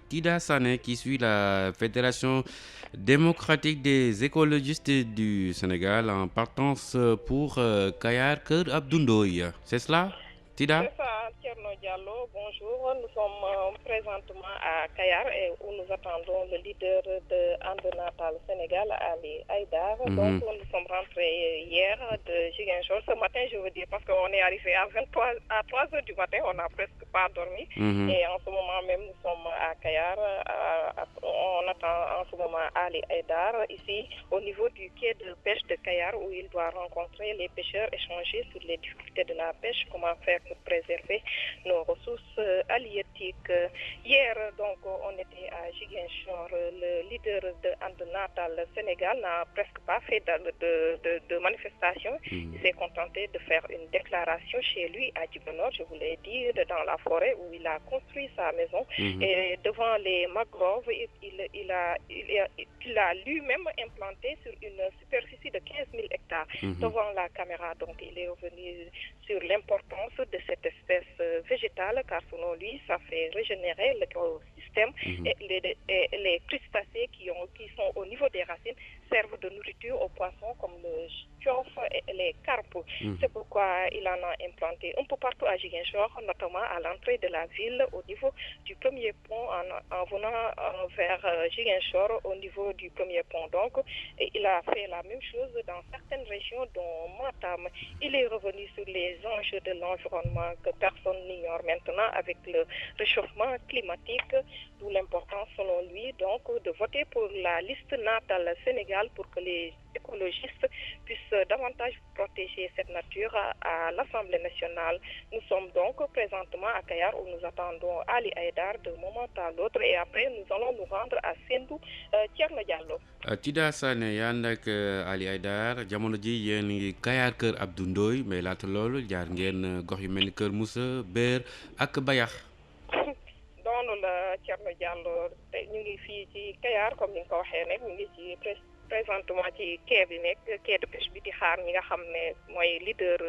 [SPEAKER 7] Tida Sané qui suit la Fédération démocratique des écologistes du Sénégal en partance pour Kayar Kër Abdou Ndoye. C'est cela, Tida?
[SPEAKER 19] C'est ça, Thierno Diallo. Bonjour. Nous sommes présentement à Kayar et où nous attendons le leader de And Natal Sénégal, Ali Haïdar. Donc nous sommes rentrés hier de Ziguinchor. Ce matin, je veux dire, parce qu'on est arrivé à 3 heures du matin, on n'a presque pas dormi. Et en ce moment même, nous sommes à Kayar. On attend en ce moment Ali Haïdar ici au niveau du quai de pêche de Kayar où il doit rencontrer les pêcheurs, échanger sur les difficultés de la pêche, comment faire pour préserver nos ressources halieutiques. Hier, donc, on était à Ziguinchor. Le leader de And Natal Sénégal n'a presque pas fait de manifestation. Il s'est contenté de faire une déclaration chez lui à Djibonor, je vous l'ai dit, dans la forêt où il a construit sa maison. Et devant les mangroves, il a lui-même implanté sur une superficie de 15 000 hectares devant la caméra. Donc, il est revenu sur l'importance de cette espèce végétale, car selon lui, ça fait régénérer l'écosystème et les crustacés qui sont au niveau des racines servent de nourriture aux poissons comme le chof et les carpes. C'est pourquoi il en a implanté un peu partout à Ziguinchor, notamment à l'entrée de la ville, au niveau du premier pont, en venant vers Ziguinchor, au niveau du premier pont. Donc, il a fait la même chose dans certaines régions, dont Matam. Il est revenu sur les enjeux de l'environnement que personne n'ignore maintenant avec le réchauffement climatique, d'où l'importance selon lui donc de voter pour la liste natale Sénégal pour que les écologistes puissent davantage protéger cette nature à l'Assemblée nationale. Nous sommes donc présentement à Kayar où nous attendons Ali Haïdar de moment à l'autre et après nous allons nous rendre à Sendou. Thierno Diallo.
[SPEAKER 7] Tida Sané yaa nag Ali Haïdar jamono ji yéen ngi Kayar kër Abdou Ndoye mais laata loolu jaar ngeen gox yu mel ni kër Moussa Béer ak Bayax.
[SPEAKER 19] noonu la Thierno Diallo te ñu ngi fii ci Kayar comme ni nga ko waxee nag ñu ngi ci présentement ci quai bi nekk quai de pêche bi di xaar ñi nga xam ne mooy leader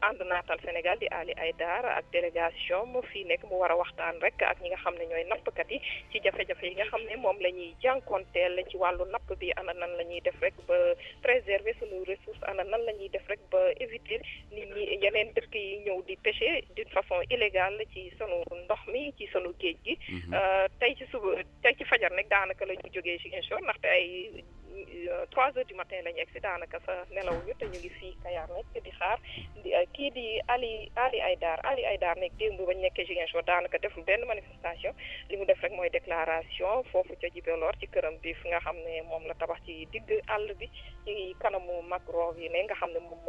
[SPEAKER 19] ànd naatal Sénégal di Ali Haïdar ak délégation mu fii nekk mu war a waxtaan rek ak ñi nga xam ne ñooy nappkat yi ci jafe-jafe yi nga xam ne moom la ñuy jànkonteel ci wàllu napp bi ana nan la ñuy def rek ba préserver sunu ressource ana nan la ñuy def rek ba éviter nit ñi yeneen dëkk yi ñëw di pêcher d'une façon illégale ci sunu ndox mi ci sunu géej gi. tey ci fajar nag daanaka la ñu jógee Ziguinchor ndaxte ay 3 heures du matin la ñu egg si daanaka sa nelawuñu te ñu ngi fii Kayar nekk di xaar kii di Ali Haïdar nekk démb bañ nekkee Ziguinchor daanaka deful benn manifestation li mu def rek mooy déclaration foofu ca Djibelor ci këram bi fi nga xam ne moom la tabax ci digg àll bi ci kanamu mangrove yi ne nga xam ne moom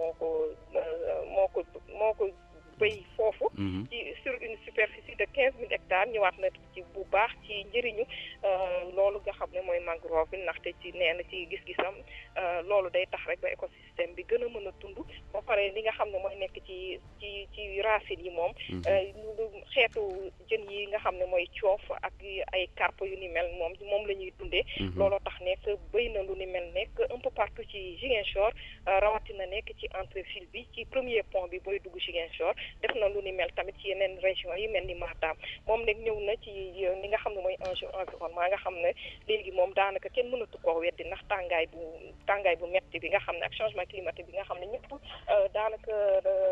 [SPEAKER 19] moo ko béy foofu ci sur une superficie de 15 000 hectares ñëwaat na ci bu baax ci njëriñu loolu nga xam ne mooy mangrove bi ndaxte ci nee na ci gis-gisam loolu day tax rek ba écosystème bi gën a mën a dund ba pare li nga xam ne mooy nekk ci racines yi moom xeetu jën yi nga xam ne mooy coof ak ay carpe yu ni mel moom la ñuy dundee looloo tax nekk béy na lu ni mel nekk un peu partout ci Ziguinchor rawatina nekk ci entrefile bi ci premier pont bi booy dugg Ziguinchor def na lu ni mel tamit ci yeneen région yi mel ni Matam moom nag ñëw na ci li nga xam ne mooy enjeu environnement nga xam ne léegi moom daanaka kenn mënatu koo weddi ndax tàngaay bu metti bi nga xam ne ak changement climatique bi nga xam ne ñëpp daanaka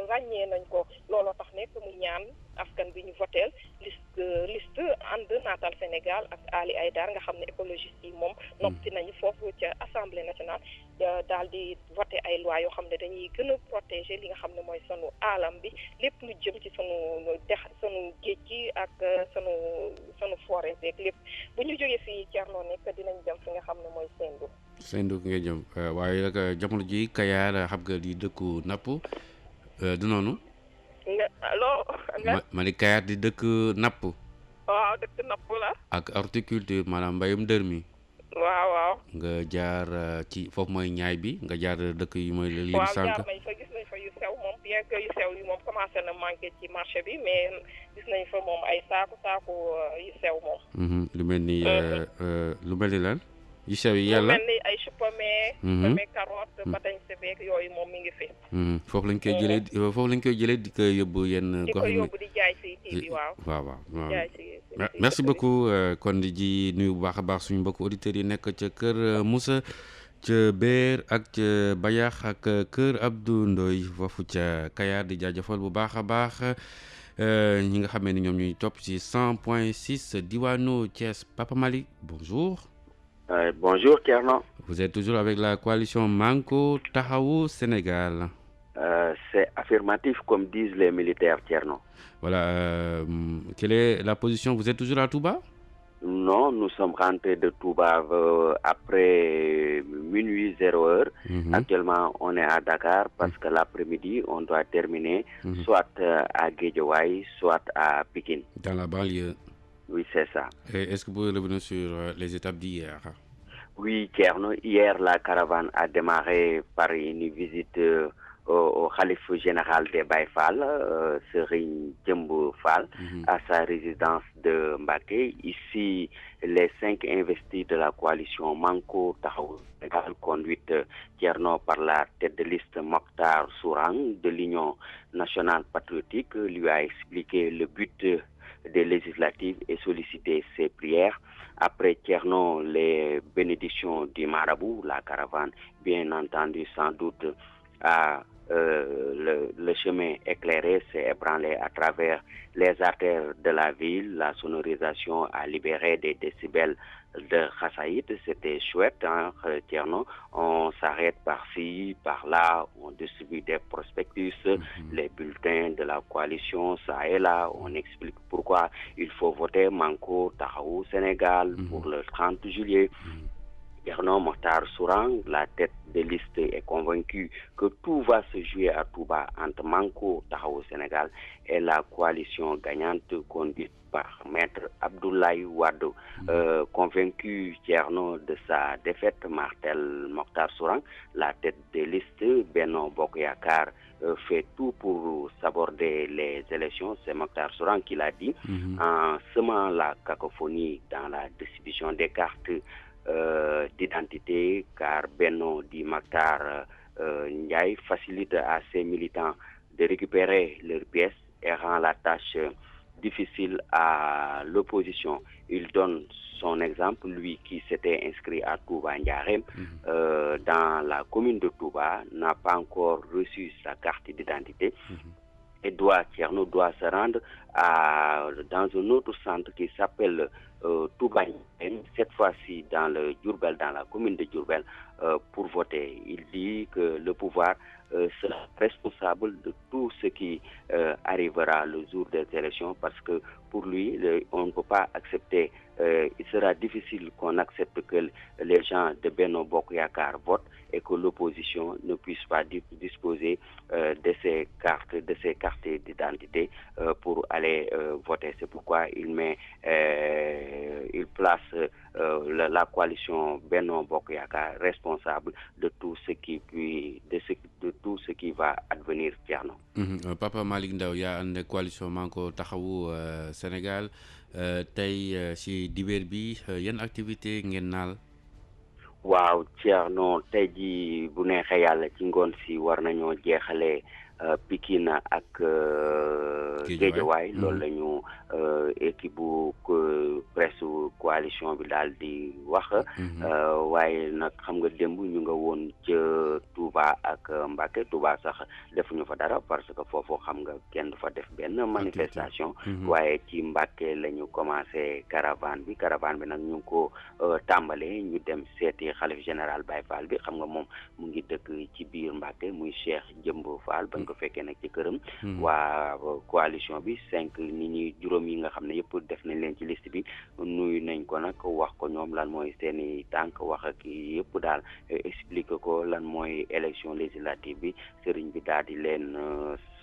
[SPEAKER 19] ràññee nañ ko looloo tax nekk mu ñaan askan bi ñu voteel liste ànd naatal Sénégal ak Ali Haïdar nga xam ne écologiste yi moom noppi nañu foofu ca Assemblée nationale daal di voté ay loi yoo xam ne dañuy gën a protéger li nga xam ne mooy sunu alam bi lépp lu jëm ci sunu géej gi ak sunu forêt beeg lépp bu ñu jógee fii Thierno nekk dinañ dem fi nga xam ne mooy Sendou
[SPEAKER 7] nga jëm waaye nag jamono ji Kayar xam nga di dëkku napp du noonu ma ni Kayar di dëkk napp
[SPEAKER 19] waaw dëkk napp la ak
[SPEAKER 7] horticulture maanaam mbayum dër mi
[SPEAKER 19] waaw
[SPEAKER 7] nga jaar ci foofu mooy ñaay bi nga jaar dëkk yi mooy lim sànq
[SPEAKER 19] jaar nañ fa gis nañ fa yu sew moom bien que yu sew yi moom commencé na manqué ci marché bi mais gis nañ fa moom ay saaku yu sew moom
[SPEAKER 7] lu mel ni lan yu sew yi yàlla
[SPEAKER 19] lu mel ni ay chupame carotte batañse beeg yooyu moom mi ngi fi
[SPEAKER 7] foofu lañ koy jëlee di ko yóbbu yenn gox yi
[SPEAKER 19] di jaay si kii bi waaw
[SPEAKER 7] merci beaucoup kon di nuyu bu baax a baax suñu mbokk auditeurs yi nekk ca kër Moussa ca Béer ak ca Bayax ak kër Abdou Ndoye foofu ca Kayar di jaajëfal bu baax a baax ñi nga xamee ni ñoom ñuy topp ci 100.6 diwaanu Thiès. Papa Malick, bonjour.
[SPEAKER 9] Bonjour Thierno.
[SPEAKER 7] Vous êtes toujours avec la coalition Manko Taxawu Sénégal.
[SPEAKER 9] C'est affirmatif comme disent les militaires Thierno.
[SPEAKER 7] Voilà, quelle est la position? Vous êtes toujours à Touba?
[SPEAKER 9] Non, nous sommes rentrés de Touba après minuit 0h. Actuellement, on est à Dakar parce que l'après-midi, on doit terminer soit à Guédiawaye, soit à Pikine.
[SPEAKER 7] Dans la banlieue?
[SPEAKER 9] Oui, c'est ça.
[SPEAKER 7] Et est-ce que vous pouvez revenir sur les étapes d'hier?
[SPEAKER 9] Oui, Thierno. Hier, la caravane a démarré par une visite au Khalife général des Baye Fall, Serigne Djembou Fall, à sa résidence de Mbacké. Ici, les 5 investis de la coalition Manko Taxawu Sénégal, conduite Thierno par la tête de liste Mokhtar Sourang de l'Union nationale patriotique, lui a expliqué le but des législatives et sollicité ses prières. Après Thierno, les bénédictions du marabout, la caravane, bien entendu, sans doute, a le chemin éclairé s'est ébranlé à travers les artères de la ville. La sonorisation a libéré des décibels de Khassaïd. C'était chouette, hein, Thierno. On s'arrête par-ci, par-là, on distribue des prospectus, les bulletins de la coalition, ça et là. On explique pourquoi il faut voter Manko Taxawu Sénégal pour le 30 juillet. Thierno Mokhtar Sourang, la tête de liste, est convaincu que tout va se jouer à Touba entre Manko Tahaou Sénégal et la coalition gagnante conduite par Maître Abdoulaye Wade. Convaincu Thierno de sa défaite, Martel Mokhtar Sourang, la tête de liste Benno Bokk Yakaar, fait tout pour s'aborder les élections. C'est Mokhtar Sourang qui l'a dit, en semant la cacophonie dans la distribution des cartes d'identité, car Benno dit Mokhtar Ndiaye facilite à ses militants de récupérer leurs pièces et rend la tâche difficile à l'opposition. Il donne son exemple, lui qui s'était inscrit à Touba Ndiarème, dans la commune de Touba, n'a pas encore reçu sa carte d'identité. Et Thierno doit se rendre dans un autre centre qui s'appelle Touba, cette fois-ci dans le Diourbel, dans la commune de Diourbel, pour voter. Il dit que le pouvoir sera responsable de tout ce qui arrivera le jour des élections, parce que pour lui, on ne peut pas accepter, il sera difficile qu'on accepte que les gens de Benno Bokk Yakaar votent et que l'opposition ne puisse pas disposer de ces cartes d'identité pour aller voter. C'est pourquoi il place la coalition Benno Bokk Yakaar responsable de tout ce qui va advenir, Thierno.
[SPEAKER 7] Papa Malick Ndao yaa ànd coalition Manko Taxawu Sénégal tey ci dibéer bi yan activité ngeen naal?
[SPEAKER 9] waaw Thierno, tey ji bu neexee yàlla ci ngoon si war nañoo jeexale Pikine ak Guédiawaye. loolu la ñu équipe bu presse coalition bi daal di wax. waaye nag xam nga démb ñu nga woon ca Touba ak Mbacké. Touba sax defuñu fa dara parce que foofu xam nga kenn du fa def benn manifestation. waaye ci Mbacké la ñu commencé caravane bi nag ñu ngi ko tàmbalee ñu dem seeti xalif général Baye Fall bi. xam nga moom mu ngi dëkk ci biir Mbacké, muy Cheikh Jëmbo Fall. bañ ko fekkee nag ci këram. waa coalition bi 5 nit ñi juróom yi nga xam ne yëpp def nañ leen ci liste bi nuyu nañ ko nag wax ko ñoom lan mooy seeni tànk, wax ak yëpp daal expliqué ko lan mooy élection législative bi. sëriñ bi daal di leen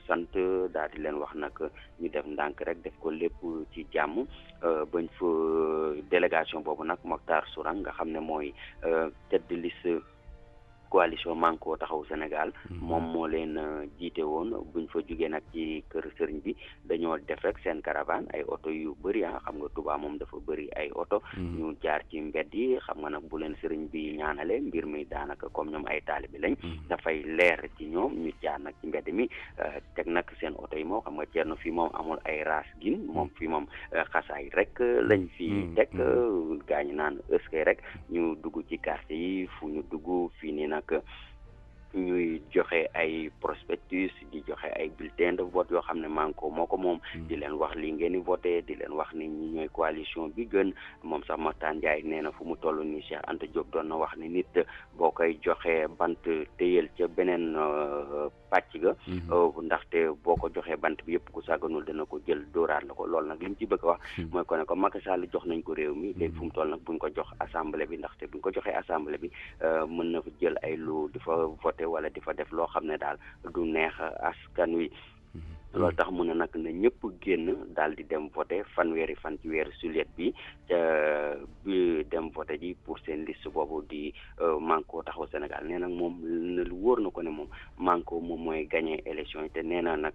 [SPEAKER 9] sant, daal di leen wax nag ñu def ndànk rek def ko lépp ci jàmm. bañ fa délégation boobu nag Mokhtar Sourang nga xam ne mooy tête de liste coalition Manko Taxawu Sénégal, moom moo leen jiite woon. buñ fa jugee nag ci kër sëriñ bi dañoo def rek seen caravane, ay oto yu bëri xam nga Touba moom dafa bëri ay oto. ñu jaar ci mbedd yi. xam nga nag bu leen sëriñ bi ñaanale mbir mi daanaka comme ñoom ay taalibe lañ, dafay leer ci ñoom. ñu jaar nag ci mbedd mi teg nag seen oto yi moo xam nga Thierno fii moom amul ay raas gin, moom fii moom xasaay rek lañ fi teg. gaañu naan ëskay rek ñu dugg ci quartier yi. fu ñu dugg fii nii nag ñuy joxe ay prospectus, di joxe ay bulletins de vote yoo xam ne Manko moo ko moom. di leen wax li ngeen di voté, di leen wax ni ñi ñooy coalition bi gën. moom sax Mokhtar Ndiaye nee na fu mu toll nii Cheikh Anta Diop doon na wax ni nit boo koy joxee bant téyel ca beneen pàcc ga. ndaxte boo ko joxee bant bi yëpp ku sàgganul dana ko jël dóoraat la ko. loolu nag li mu ci bëgg a wax mooy ko ne ko Macky Sall jox nañ ko réew mi, léegi fu mu toll nag buñ ko jox assemblée bi, ndaxte buñ ko joxee assemblée bi mën na fa jël ay lu di fa voté wala di fa def loo xam ne daal du neex askan wi. loolu tax mu ne nag na ñëpp génn daal di dem voté fanweeri fan ci weeru juillet bi dem voté ji pour seen liste boobu di Manko Taxawu Sénégal. nee nag moom wóor na ko ne moom Manko moom mooy gagné élection yi. te nee na nag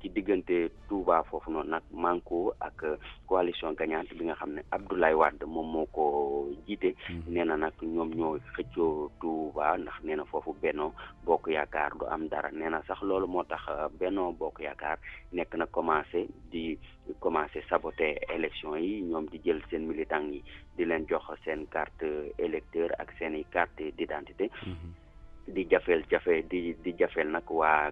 [SPEAKER 9] ci diggante Touba foofu noonu nag Manko ak coalition gagnante bi nga xam ne Abdoulaye Wade moom moo ko jiite. nee na nag ñoom ñoo xëccoo Touba ndax nee na foofu Benno Bokk Yaakaar du am dara. nee na sax loolu moo tax Benno Bokk Yaakaar nekk na commencé saboter élection yi. ñoom di jël seen militant yi di leen jox seen carte électeur ak seen i carte d'identité. di jafeel nag waa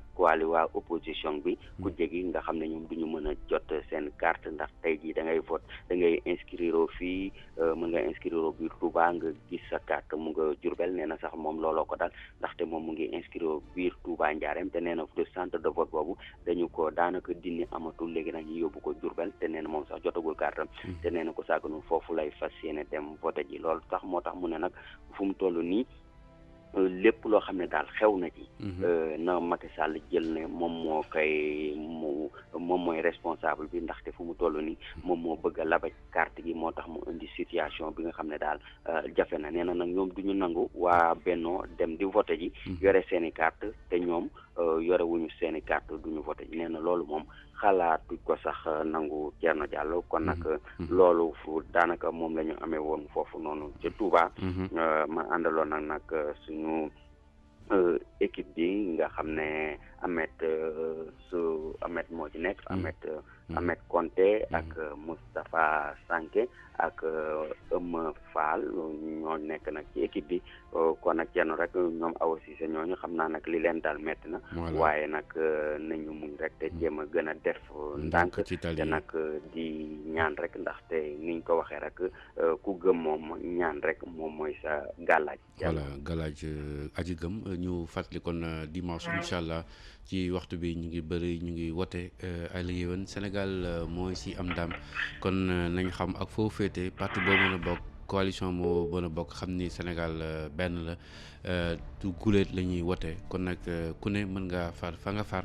[SPEAKER 9] opposition bi ku jegi nga xam ne ñoom duñu mën a jot seen carte ndax tey jii da ngay vote da ngay inscrire fii mën nga inscrire biir Touba nga gis sa carte mu nga Diourbel nee na sax moom looloo ko dal ndaxte moom mu ngi inscrire biir Touba Ndiarème te nee na de centre de vote boobu dañu ko daanaka dindi amatul léegi nag ñu yóbbu ko Diourbel te nee na moom sax jotagul carte te nee na ko sàgganu foofu lay fas yéene dem vote ji loolu tax moo tax mu ne nag fu mu toll nii lépp loo xam ne daal xew na ci na Macky Sall jël ne moom mooy responsable bi ndaxte fu mu toll nii moom moo bëgg a labaj carte gi moo tax mu indi situation bi nga xam ne daal jafe na nee na nag ñoom duñu nangu waa Benno dem di voté ji yore seeni carte te ñoom yore wuñu seeni carte duñu voté ji nee na loolu moom xalaatuñ ko sax nangu Thierno Diallo kon nag loolu daanaka moom la ñu amee woon foofu noonu ca Touba ma àndaloon nag suñu équipe bi nga xam ne Ahmed moo ci nekk Ahmed Konté ak Moustapha Sanké ak Eumeu Fall ñoo nekk nag ci équipe bi kon nag Thierno rek ñoom Awa Cissé ñooñu xam naa nag li leen daal metti na waaye nag nañu muñ rek te jéem a gën a def ndànk te nag di ñaan rek ndaxte niñ ko waxee rek ku gëm moom ñaan rek moom mooy sa gàllaaj
[SPEAKER 7] voilà gàllaaj aji gëm ñu fàttali kon dimanche incha allah ci waxtu bi ñu ngi wote ay la yéwén Sénégal mooy si am ndam kon nañ xam ak foo féete parti boo mën a bokk coalition moo mën a bokk xam ni Sénégal benn la du guléet la ñuy wote kon nag ku ne mën nga far fa nga far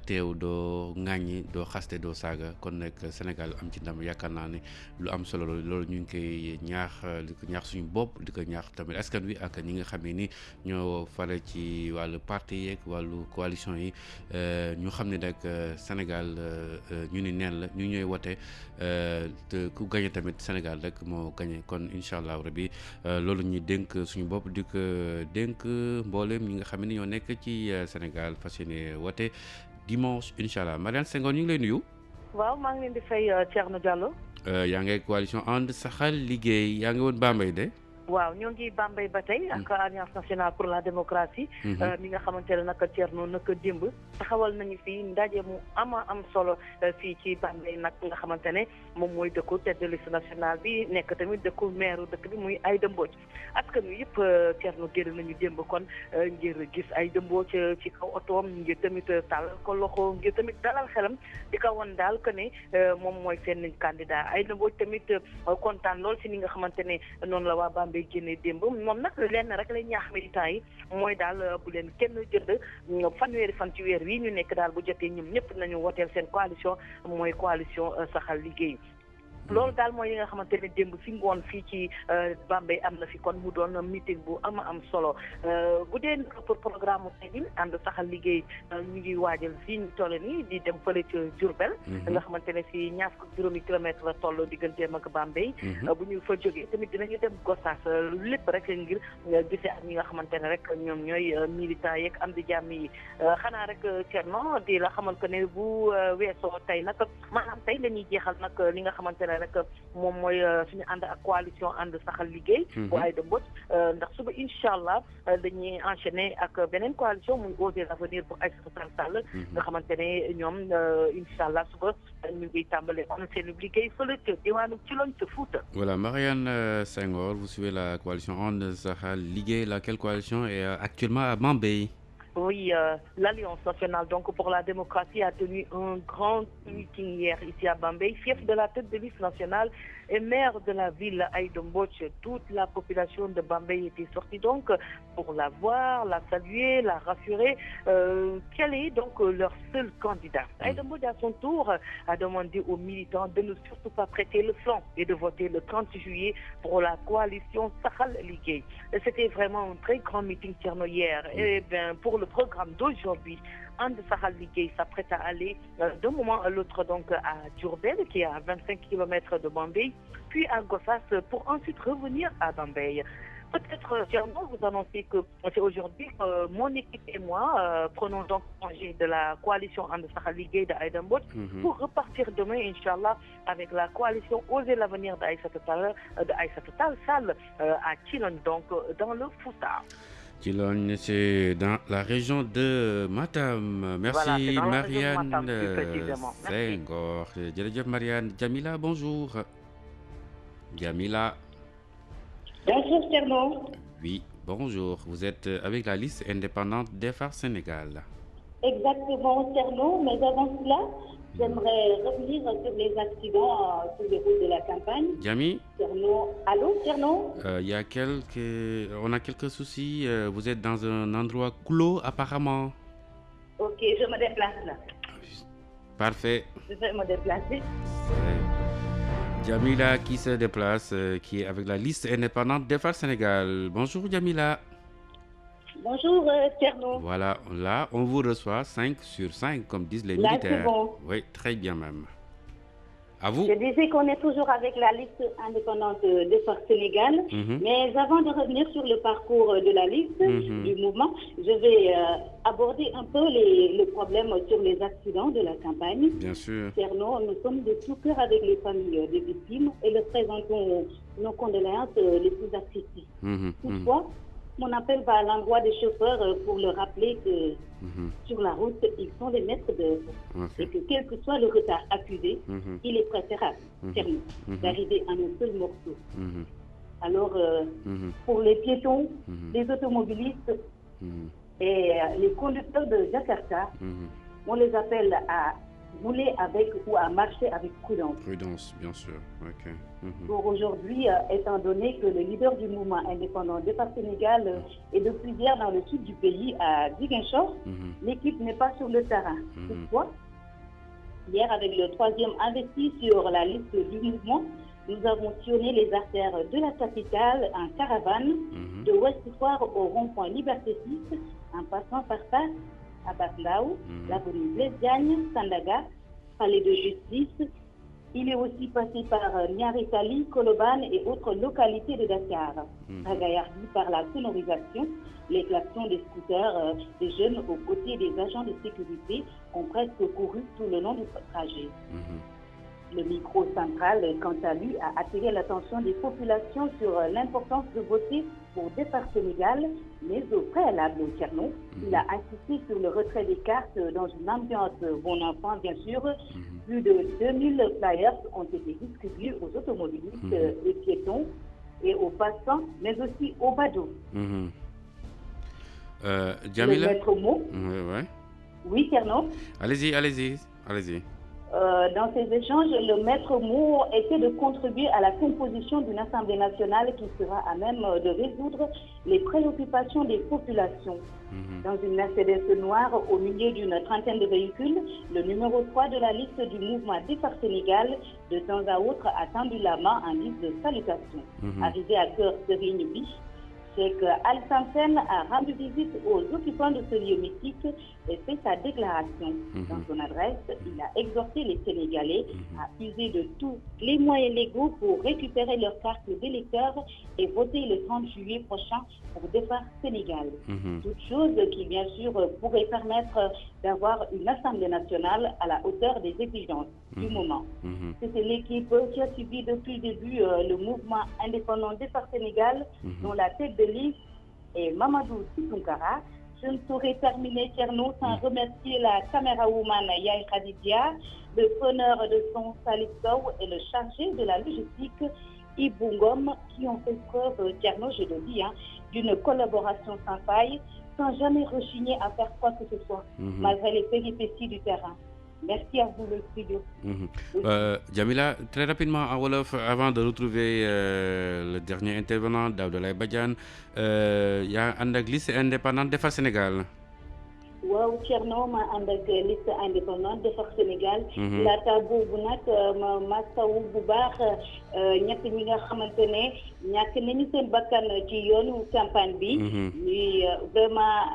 [SPEAKER 7] teew doo ŋàññi doo xaste doo saaga kon nag Sénégal am ci ndam yaakaar naa ne lu am solo loolu ñu ngi koy ñaax suñu bopp di ko ñaax tamit askan wi ak ñi nga xam ne ni ñoo fare ci wàllu parti yeeg wàllu coalition yi ñu xam ne nag Sénégal ñu ni neen la ñu ñooy wote te ku gañe tamit Sénégal rek moo gañe kon incha allah rabbi loolu ñuy dénk suñu bopp di ko dénk mboolem ñi nga xam ne ñoo nekk ci Sénégal fas yéene wote dimanche incha allah Mariane Senghor ñu ngi lay nuyu.
[SPEAKER 10] waaw maa ngi leen di fay Thierno Diallo.
[SPEAKER 7] yaa ngi coalition ànd saxal liggéey yaa ngi woon Bambey de.
[SPEAKER 10] waaw ñoo ngi Bambey ba tey ak Alliance nationale pour la démocratie mi nga xamante ne naka Thierno naka démb taxawal nañu fii ndaje mu am solo fii ci Bambey nag nga xamante ne moom mooy dëkku tête de liste nationale bi nekk tamit dëkku maire dëkk bi muy Aïda Mbodj askan wi yëpp Thierno génn nañu démb kon ngir gis Aïda Mbodj ci kaw otoom ngir tamit tàllal ko loxo ngir tamit dalal xelam di ko won daal que ne moom mooy seen candidat Aïda Mbodj tamit kontaan lool si ni nga xamante ne noonu la waa Bambey génne démb moom nag lenn rek lay ñaax militants yi mooy daal bu leen kenn jënd fanweeri fan ci weer wi ñu nekk daal bu jotee ñoom ñëpp nañu woteel seen coalition mooy coalition saxal liggéey loolu daal mooy li nga xamante ne démb fi ngoon fii ci Bambey am na fi kon mu doon meeting bu am solo bu dee pour programme tey bi ànd saxal liggéey ñu ngi waajal fii ñu toll nii di dem fële ci Diourbel nga xamante ne si ñaar fukki juróomi kilomètre la toll digganteem ak Bambey bu ñu fa jógee tamit dinañu dem Gossas lépp rek ngir gisee ak ñi nga xamante ne rek ñoom ñooy militants yeeg am di jàmm yi xanaa rek Thierno di la xamal que ne bu weesoo tey nag maanaam tey la ñuy jeexal nag li nga xamante ne rek moom mooy suñu ànd ak coalition ànd saxal liggéey bu Aïda Mbodj ndax suba incha allah dañuy enchaîner ak beneen coalition muy Oser l'avenir bu Aïssata Tall Sall nga xamante ne ñoom incha allah suba ñu ngi tàmbale kon seen liggéey fële ca diwaanu ci loñ ca Fouta.
[SPEAKER 7] Voilà, Mariane Senghor, vous suivez la coalition ànd saxal liggéey. Laquelle coalition est actuellement à Bambey?
[SPEAKER 10] Oui, l'Alliance nationale donc pour la démocratie a tenu un grand meeting hier ici à Bambey, fief de la tête de liste nationale et maire de la ville Aïda Mbodj. Toute la population de Bambey était sortie donc pour la voir, la saluer, la rassurer. Quel est donc leur seul candidat? Aïda Mbodj à son tour a demandé aux militants de ne surtout pas prêter le flanc et de voter le 30 juillet pour la coalition Saxal Liggéey. C'était vraiment un très grand meeting Thierno hier. Et bien pour le programme d'aujourd'hui, And Saxal Liggéey s'apprête à aller d'un moment à l'autre donc à Diourbel qui est à 25 km de Bambey, puis à Gossas pour ensuite revenir à Bambey. Peut-être, Thierno, vous annoncez que c'est aujourd'hui que mon équipe et moi prenons donc congé de la coalition And Saxal Liggéey de Aïda Mbodj pour repartir demain, Inch'Allah, avec la coalition Oser l'avenir d'Aïssata Tall Sall à Thilogne, donc dans le Fouta.
[SPEAKER 7] Djilon, c'est dans la région de Matam. Merci
[SPEAKER 20] voilà,
[SPEAKER 7] Marianne
[SPEAKER 20] Matam,
[SPEAKER 7] Senghor. Marianne. Jamila, bonjour. Jamila.
[SPEAKER 21] Bonjour Tierno.
[SPEAKER 7] Oui, bonjour. Vous êtes avec la liste indépendante des phares Sénégal.
[SPEAKER 21] Exactement Tierno, mais avant cela, j'aimerais revenir sur les accidents sur les routes de la campagne.
[SPEAKER 7] Jami.
[SPEAKER 21] Tierno. Allô Tierno.
[SPEAKER 7] On a quelques soucis. Vous êtes dans un endroit clos apparemment.
[SPEAKER 21] Ok, je me déplace là.
[SPEAKER 7] Parfait.
[SPEAKER 21] Je vais me déplacer.
[SPEAKER 7] Jamila qui se déplace, qui est avec la liste indépendante des phares Sénégal. Bonjour Jamila.
[SPEAKER 21] Bonjour Tierno.
[SPEAKER 7] Voilà, là on vous reçoit 5 sur 5 comme disent les
[SPEAKER 21] là,
[SPEAKER 7] militaires.
[SPEAKER 21] C'est bon.
[SPEAKER 7] Oui, très bien même. À vous.
[SPEAKER 21] Je disais qu'on est toujours avec la liste indépendante des phares Sénégal, mais avant de revenir sur le parcours de la liste du mouvement, je vais aborder un peu le problème sur les accidents de la campagne.
[SPEAKER 7] Bien sûr.
[SPEAKER 21] Tierno, nous sommes de tout cœur avec les familles des victimes et leur présentons nos condoléances les plus attristées. Toutefois, mon appel va à l'endroit des chauffeurs pour leur rappeler que sur la route, ils sont les maîtres d'œuvre. Et que quel que soit le retard accusé, il est préférable d'arriver à un seul morceau. Alors, pour les piétons, les automobilistes et les conducteurs de Jakarta, on les appelle à rouler avec ou à marcher avec prudence.
[SPEAKER 7] Prudence, bien sûr. Okay.
[SPEAKER 21] Pour aujourd'hui, étant donné que le leader du mouvement indépendant des phares Sénégal est depuis hier dans le sud du pays, à Ziguinchor, l'équipe n'est pas sur le terrain. Toutefois, hier, avec le 3e investi sur la liste du mouvement, nous avons sillonné les artères de la capitale en caravane, de Ouest Foire au rond-point Liberté 6, en passant par Passe, à Baklaou, l'avenue Blaise Diagne, Sandaga, Palais de Justice. Il est aussi passé par Niaritali, Koloban et autres localités de Dakar. Ragayardi par la sonorisation, les klaxons des scooters des jeunes aux côtés des agents de sécurité ont presque couru tout le long du trajet. Le micro central, quant à lui, a attiré l'attention des populations sur l'importance de voter pour Départ Sénégal, mais au préalable au Tierno, il a insisté sur le retrait des cartes dans une ambiance bon enfant, bien sûr. Plus de 2000 flyers ont été distribués aux automobilistes et piétons et aux passants, mais aussi aux badauds.
[SPEAKER 7] Jamila.
[SPEAKER 21] Le maître mot. Oui, Tierno.
[SPEAKER 7] Allez-y.
[SPEAKER 21] Dans ces échanges, le maître mot était de contribuer à la composition d'une Assemblée nationale qui sera à même de résoudre les préoccupations des populations. Dans une Mercedes noire au milieu d'une trentaine de véhicules, le numéro 3 de la liste du mouvement Départ Sénégal, de temps à autre, a tendu la main en guise de salutation. Arrivé à Cœur Serigne Biche, Cheikh Al-Samsen a rendu visite aux occupants de ce lieu mythique et fait sa déclaration. Dans son adresse, il a exhorté les Sénégalais à user de tous les moyens légaux pour récupérer leur carte d'électeur et voter le 30 juillet prochain pour Départ Sénégal. Toute chose qui, bien sûr, pourrait permettre d'avoir une Assemblée nationale à la hauteur des exigences du moment. C'était l'équipe qui a suivi depuis le début le mouvement indépendant Départ Sénégal, dont la tête de liste est Mamadou Sitoukara. Je ne saurais terminer, Tierno, sans remercier la caméra-woman Yaï Khadidia, le preneur de son Salif Sow et le chargé de la logistique Ibungom, qui ont fait preuve, Tierno, je le dis, d'une collaboration sans faille, sans jamais rechigner à faire quoi que ce soit, malgré les péripéties du terrain. Merci à vous, le studio.
[SPEAKER 7] Jamila, très rapidement en Wolof, avant de retrouver le dernier intervenant, Daouda Badiane, il y a un liste indépendante des phares Sénégal.
[SPEAKER 21] waaw Thierno ma ànd ak liste indépendante Defar Sénégal. laata boobu nag ma masawu bu baax ñett ñi nga xamante ne ñàkk nañu seen bakkan ci yoonu campagne bi. ñuy vraiment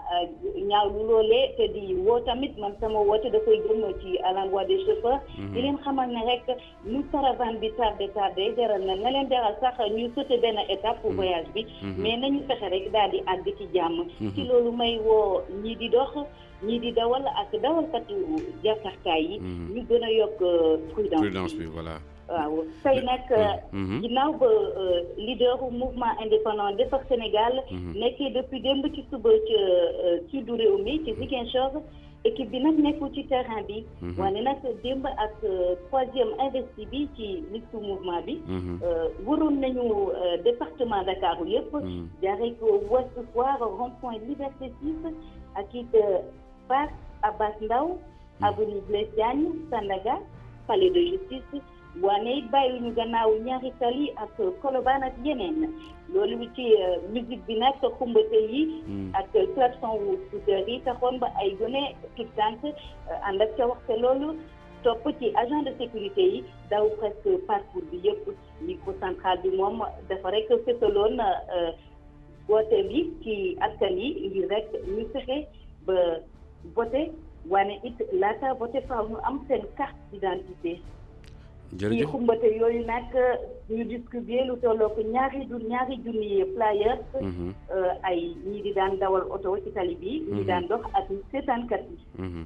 [SPEAKER 21] ñaaw lu loolee te di woo tamit man sama woote dafay jëm ci à l'endroit des chauffeurs. di leen xamal ne rek ñu caravane bi tardé jaral na leen jaral sax ñu sauté benn étape pour voyage bi. mais nañu fexe rek daal di àgg ci jàmm. ci loolu may woo ñii di dox. ñii di dawal ak dawalkatu Jakarta yi. ñu gën a yokk prudence
[SPEAKER 7] bi voilà.
[SPEAKER 21] waaw tey nag ginnaaw ba leader du mouvement indépendant Defar Sénégal nekkee depuis démb ci suba ci sud réew mi ci Ziguinchor équipe bi nag nekkul ci terrain bi wane nag démb ak troisième investi bi ci liste mouvement bi waroon nañu département Dakar yëpp jaaree ko Ouest Foire rond-point Liberté 6 ak it Fass Abass Ndao avenue Blaise Diagne Sandaga palais de justice waane it bàyyi ñu gannaaw ñaari tali ak Colobane ak yeneen loolu ci musique bi nag xumbate yi ak klaxon wu scooter yi taxoon ba ay gone tout tànk ànd ak ca waxte loolu topp ci agent de sécurité yi daw presque parcours bi yëpp micro central bi moom dafa rek fësaloon vote bi ci askan yi ngir rek ñu fexe ba vote waane it laata vote faaw ñu am seen carte d'identité ci xumbate yooyu nag ñu distribué lu tolloo ko ñaari junni flyers ay ñii di daan dawal oto ci tali bi ñi daan dox ak seetaankat yi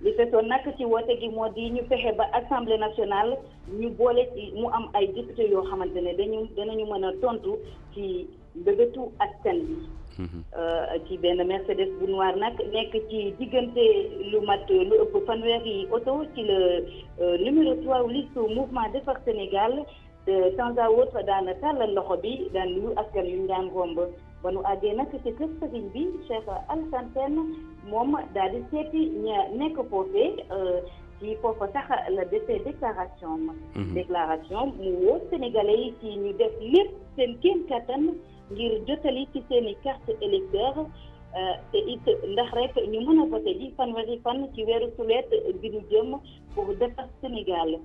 [SPEAKER 21] li fesoon nag ci woote gi moo di ñu fexe ba assemblée nationale ñu boole ci mu am ay député yoo xamante ne danañu mën a tontu ci mbébétu askan bi ci benn Mercedes bu noir nag nekk ci diggante lu mat lu ëpp fanweeri oto ci le numéro 3 liste mouvement Defar Sénégal de temps à autre daan tàllal loxo bi daan nuyu askan yu ñu daan romb ba nu àggee nag ci kër sëriñ bi Cheikh Alassane Sène moom daal di seeti ña nekk foofee ci foofa sax la defee déclaration mu woo sénégalais yi ci ñu def lépp seen kéem kattan ngir jotali ci seen i carte électeur te it ndax rek ñu mën a voté ji fanweeri fan ci weeru sulet bi ñu jëm pour Defar Sénégal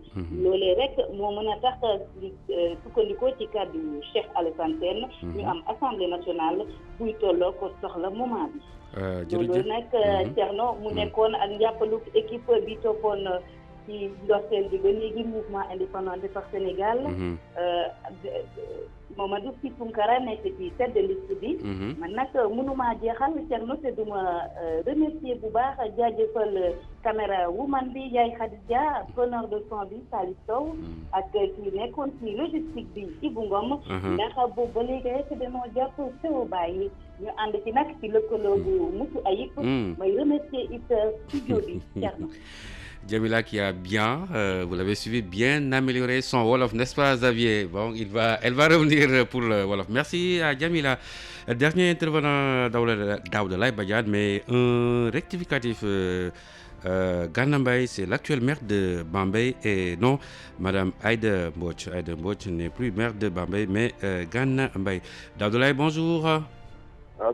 [SPEAKER 21] loolee rek moo mën a tax sukkandikoo ci kàddu Cheikh Alassane Sène ñu am assemblée nationale buy tolloo ko soxla moment bi loolu nag Thierno mu nekkoon ak njàppalu équipe bi toppoon ci ndorteel bi ba léegi mouvement indépendant Defar Sénégal Mamadou Sy Tounkara nekk ci tête de liste bi man nag mënumaa jeexal Thierno te duma remercier bu baax jaajëfal caméra woman bi Yaay Khadija preneur de son bi Salif Sow ak ki nekkoon ci logistique bi Ibou Ngom ndax boobu ba léegi rek dañoo jàpp sew bàyyi ñu ànd ci nag ci lëkkaloo bu mucc ayib may remercier it studio bi Thierno
[SPEAKER 7] Djamila qui a bien, vous l'avez suivi, bien amélioré son Wolof, n'est-ce pas Xavier? Bon, elle va revenir pour le Wolof. Merci à Djamila. Dernier intervenant Daouda Badiane, mais un rectificatif. Gana Mbaye, c'est l'actuel maire de Bambey et non, Madame Aïda Mbodj. Aïda Mbodj n'est plus maire de Bambey, mais Gana Mbaye. Daouda, bonjour.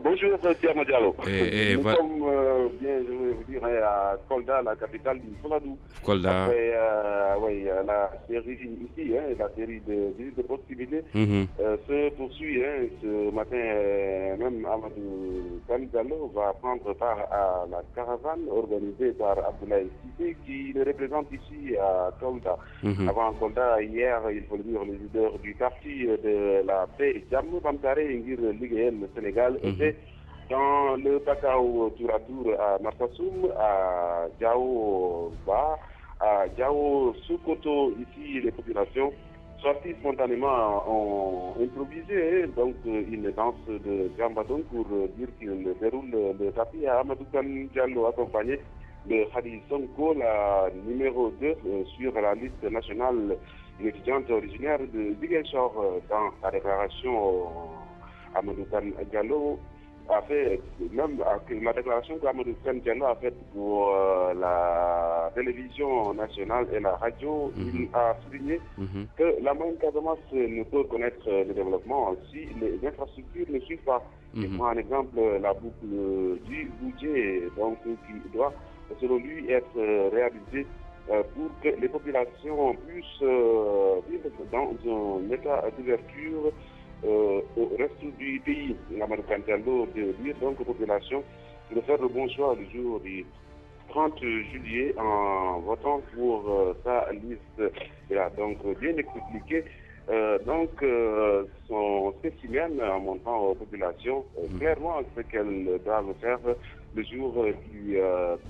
[SPEAKER 20] Bonjour, Thierno Diallo. Nous sommes bien, je vais vous dire, à Kolda, la capitale du Fouladou.
[SPEAKER 7] Kolda.
[SPEAKER 20] Après, la série ici, la série de visites de proximité se poursuit. Ce matin, même Amadou Diallo va prendre part à la caravane organisée par Abdoulaye Cissé, qui le représente ici à Kolda. Avant Kolda, hier, il faut le dire, le leader du parti de la paix, Djamou Bamkare, Ngir Ligéen, le Sénégal, dans le Bakao tour à tour à Marsassoum, à Diao Ba, à Diao Soukoto, ici les populations sorties spontanément ont improvisé donc une danse de Gambadon pour dire qu'il déroule le tapis à Amadou Diallo accompagné de Khadi Sonko, la numéro 2 sur la liste nationale, une étudiante originaire de Ziguinchor. Dans sa déclaration, Amadou Diallo a fait, même la déclaration qu'Amadou Diallo a faite pour la télévision nationale et la radio, il a souligné que la moyenne Casamance ne peut connaître le développement si les infrastructures ne suivent pas. Il prend un exemple, la boucle du budget, donc qui doit, selon lui, être réalisée pour que les populations puissent vivre dans un état d'ouverture au reste du pays. Amadou Diallo de dire donc aux populations de faire le bon choix le jour du 30 juillet en votant pour sa liste. Il a donc bien expliqué son spécimen en montrant aux populations clairement ce qu'elles doivent faire le jour du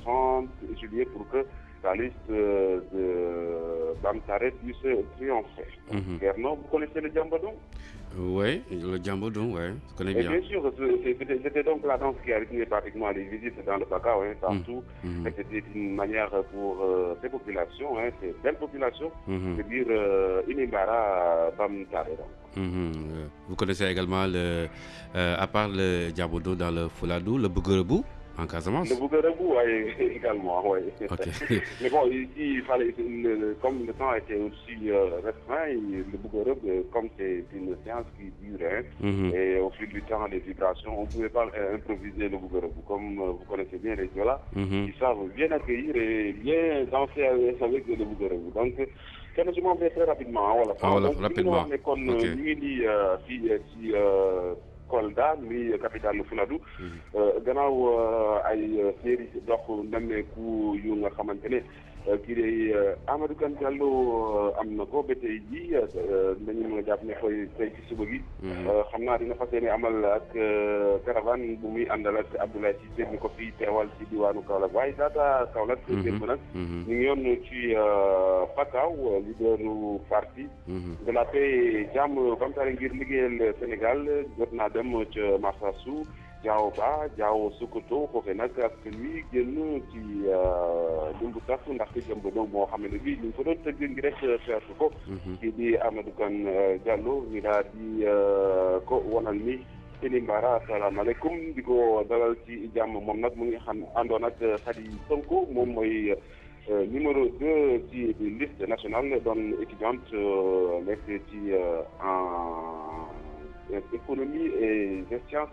[SPEAKER 20] 30 juillet pour que la liste de Bamtare puisse triompher. Guerno, vous connaissez le Djambodon?
[SPEAKER 7] Oui, le Djambodon, oui, je connais bien.
[SPEAKER 20] Et bien sûr, c'était donc la danse qui a rythmé pratiquement les visites dans le Pakao, partout. Et c'était une manière pour ces populations, ces belles populations, de dire Inimbara Bamtare.
[SPEAKER 7] Vous connaissez également, à part le Djambodon dans le Fouladou, le Bouguerebou en Casamance?
[SPEAKER 20] Le Bouguerebou, oui, également, oui.
[SPEAKER 7] Okay.
[SPEAKER 20] Mais bon, ici, il fallait, comme le temps était aussi restreint, le Bouguerebou, comme c'est une séance qui dure, et au fil du temps, les vibrations, on ne pouvait pas improviser le Bouguerebou. Comme vous connaissez bien les Diola, ils savent bien accueillir et bien danser avec le Bouguerebou. Donc, je m'en vais très rapidement.
[SPEAKER 7] Voilà, rapidement.
[SPEAKER 20] Kolda mi capitale Fuladu gannaaw ay série dox nemmeeku yu nga xamante ne kii de Amadou Kane Diallo am na ko ba tey jii dañu mën a jàpp ne koy tey ci suba gi xam naa dina fas yéene amal ak caravane bu muy àndal ak Abdoulaye Cissé mi ko fii teewal ci diwaanu Kaolack waaye daata Kaolack démb nag ñu ngi yoon ci Pakao leaderu parti de la paix jàmm Bamtare ngir liggéeyal Sénégal jot naa dem ca Marsassoum Diao Ba Diao Sokoto foofee nag ak lui génn ci Lumbu Tas ndax Djambodon moo xam ne bii ñu ngi ko doon tëgg ngi rek feertu ko kii di Amadou Kane Diallo ñu daal di ko wonal ni Inimbara asalaamaaleykum di ko dalal ci jàmm moom nag mu ngi xam àndoon ak Khady Sonko moom mooy numéro 2 ci liste nationale doon étudiante nekk ci en économie et gestion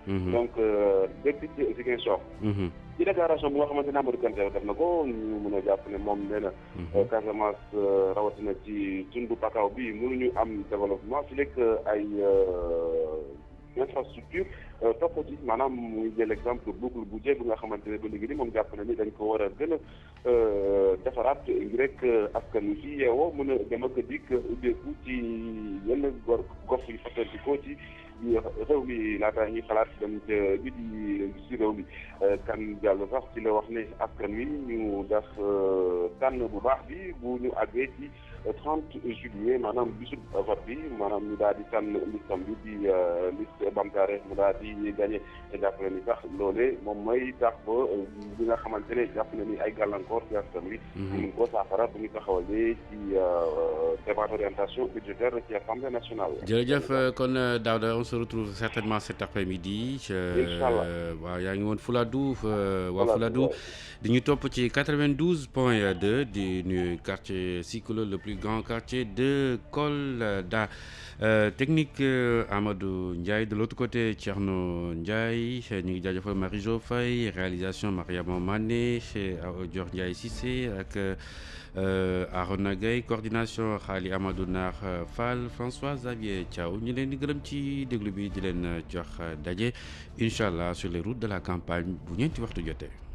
[SPEAKER 20] donc depuis Ziguinchor ci déclaration bu nga xamante ne Amadou Kane def na ko ñu mën a jàpp ne moom nee na Casamance rawatina ci tundu Pakao bi mënuñu am développement fi lekk ay infrastructure topp ci maanaam muy jël exemple boucle bu jéeg nga xamante ne ba léegi ni moom jàpp na ni dañ ko war a gën a defaraat ngir rek askan wi fi yeewoo mën a dem ak dikk ubbeeku ci yenn gox yi fàttali ko ci réew mi laata ñuy xalaat dem ca bi di si réew mi Kane Diallo sax ci la wax ne askan wi ñu def tànn bu baax bi bu ñu àggee ci 30 juillet maanaam bisu vote bi maanaam ñu daal di tànn listam bi di liste Bamtare mu daal di gagné te jàpp na ni sax loolee moom mooy tax ba bi nga xamante ne jàpp na ni ay gàllankoor ci askan wi ñu ko saafara bu ñu taxawalee ci débat d'orientation budgétaire ci Assemblée nationale.
[SPEAKER 7] jërëjëf kon Daouda on se retrouve certainement cet après-midi.
[SPEAKER 20] Inch'Allah.
[SPEAKER 7] waaw yaa ngi woon Fouladou waa Fouladou di ñu topp ci 92.2 di nuyu quartier Sikolo le plus grand quartier de Kolda. Technique Amadou Ndiaye, de l'autre côté Thierno Ndiaye, ñu ngi jaajëfal Marie-Jo Faye, réalisation Mariama Mané, Dior Ndiaye Cissé ak Arona Gueye, coordination Khali Amadou Nar Fall, François Xavier Thiaw. ñu leen di gërëm ci déglu bi di leen jox daje incha allah sur les routes de la campagne bu ñeenti waxtu jotee.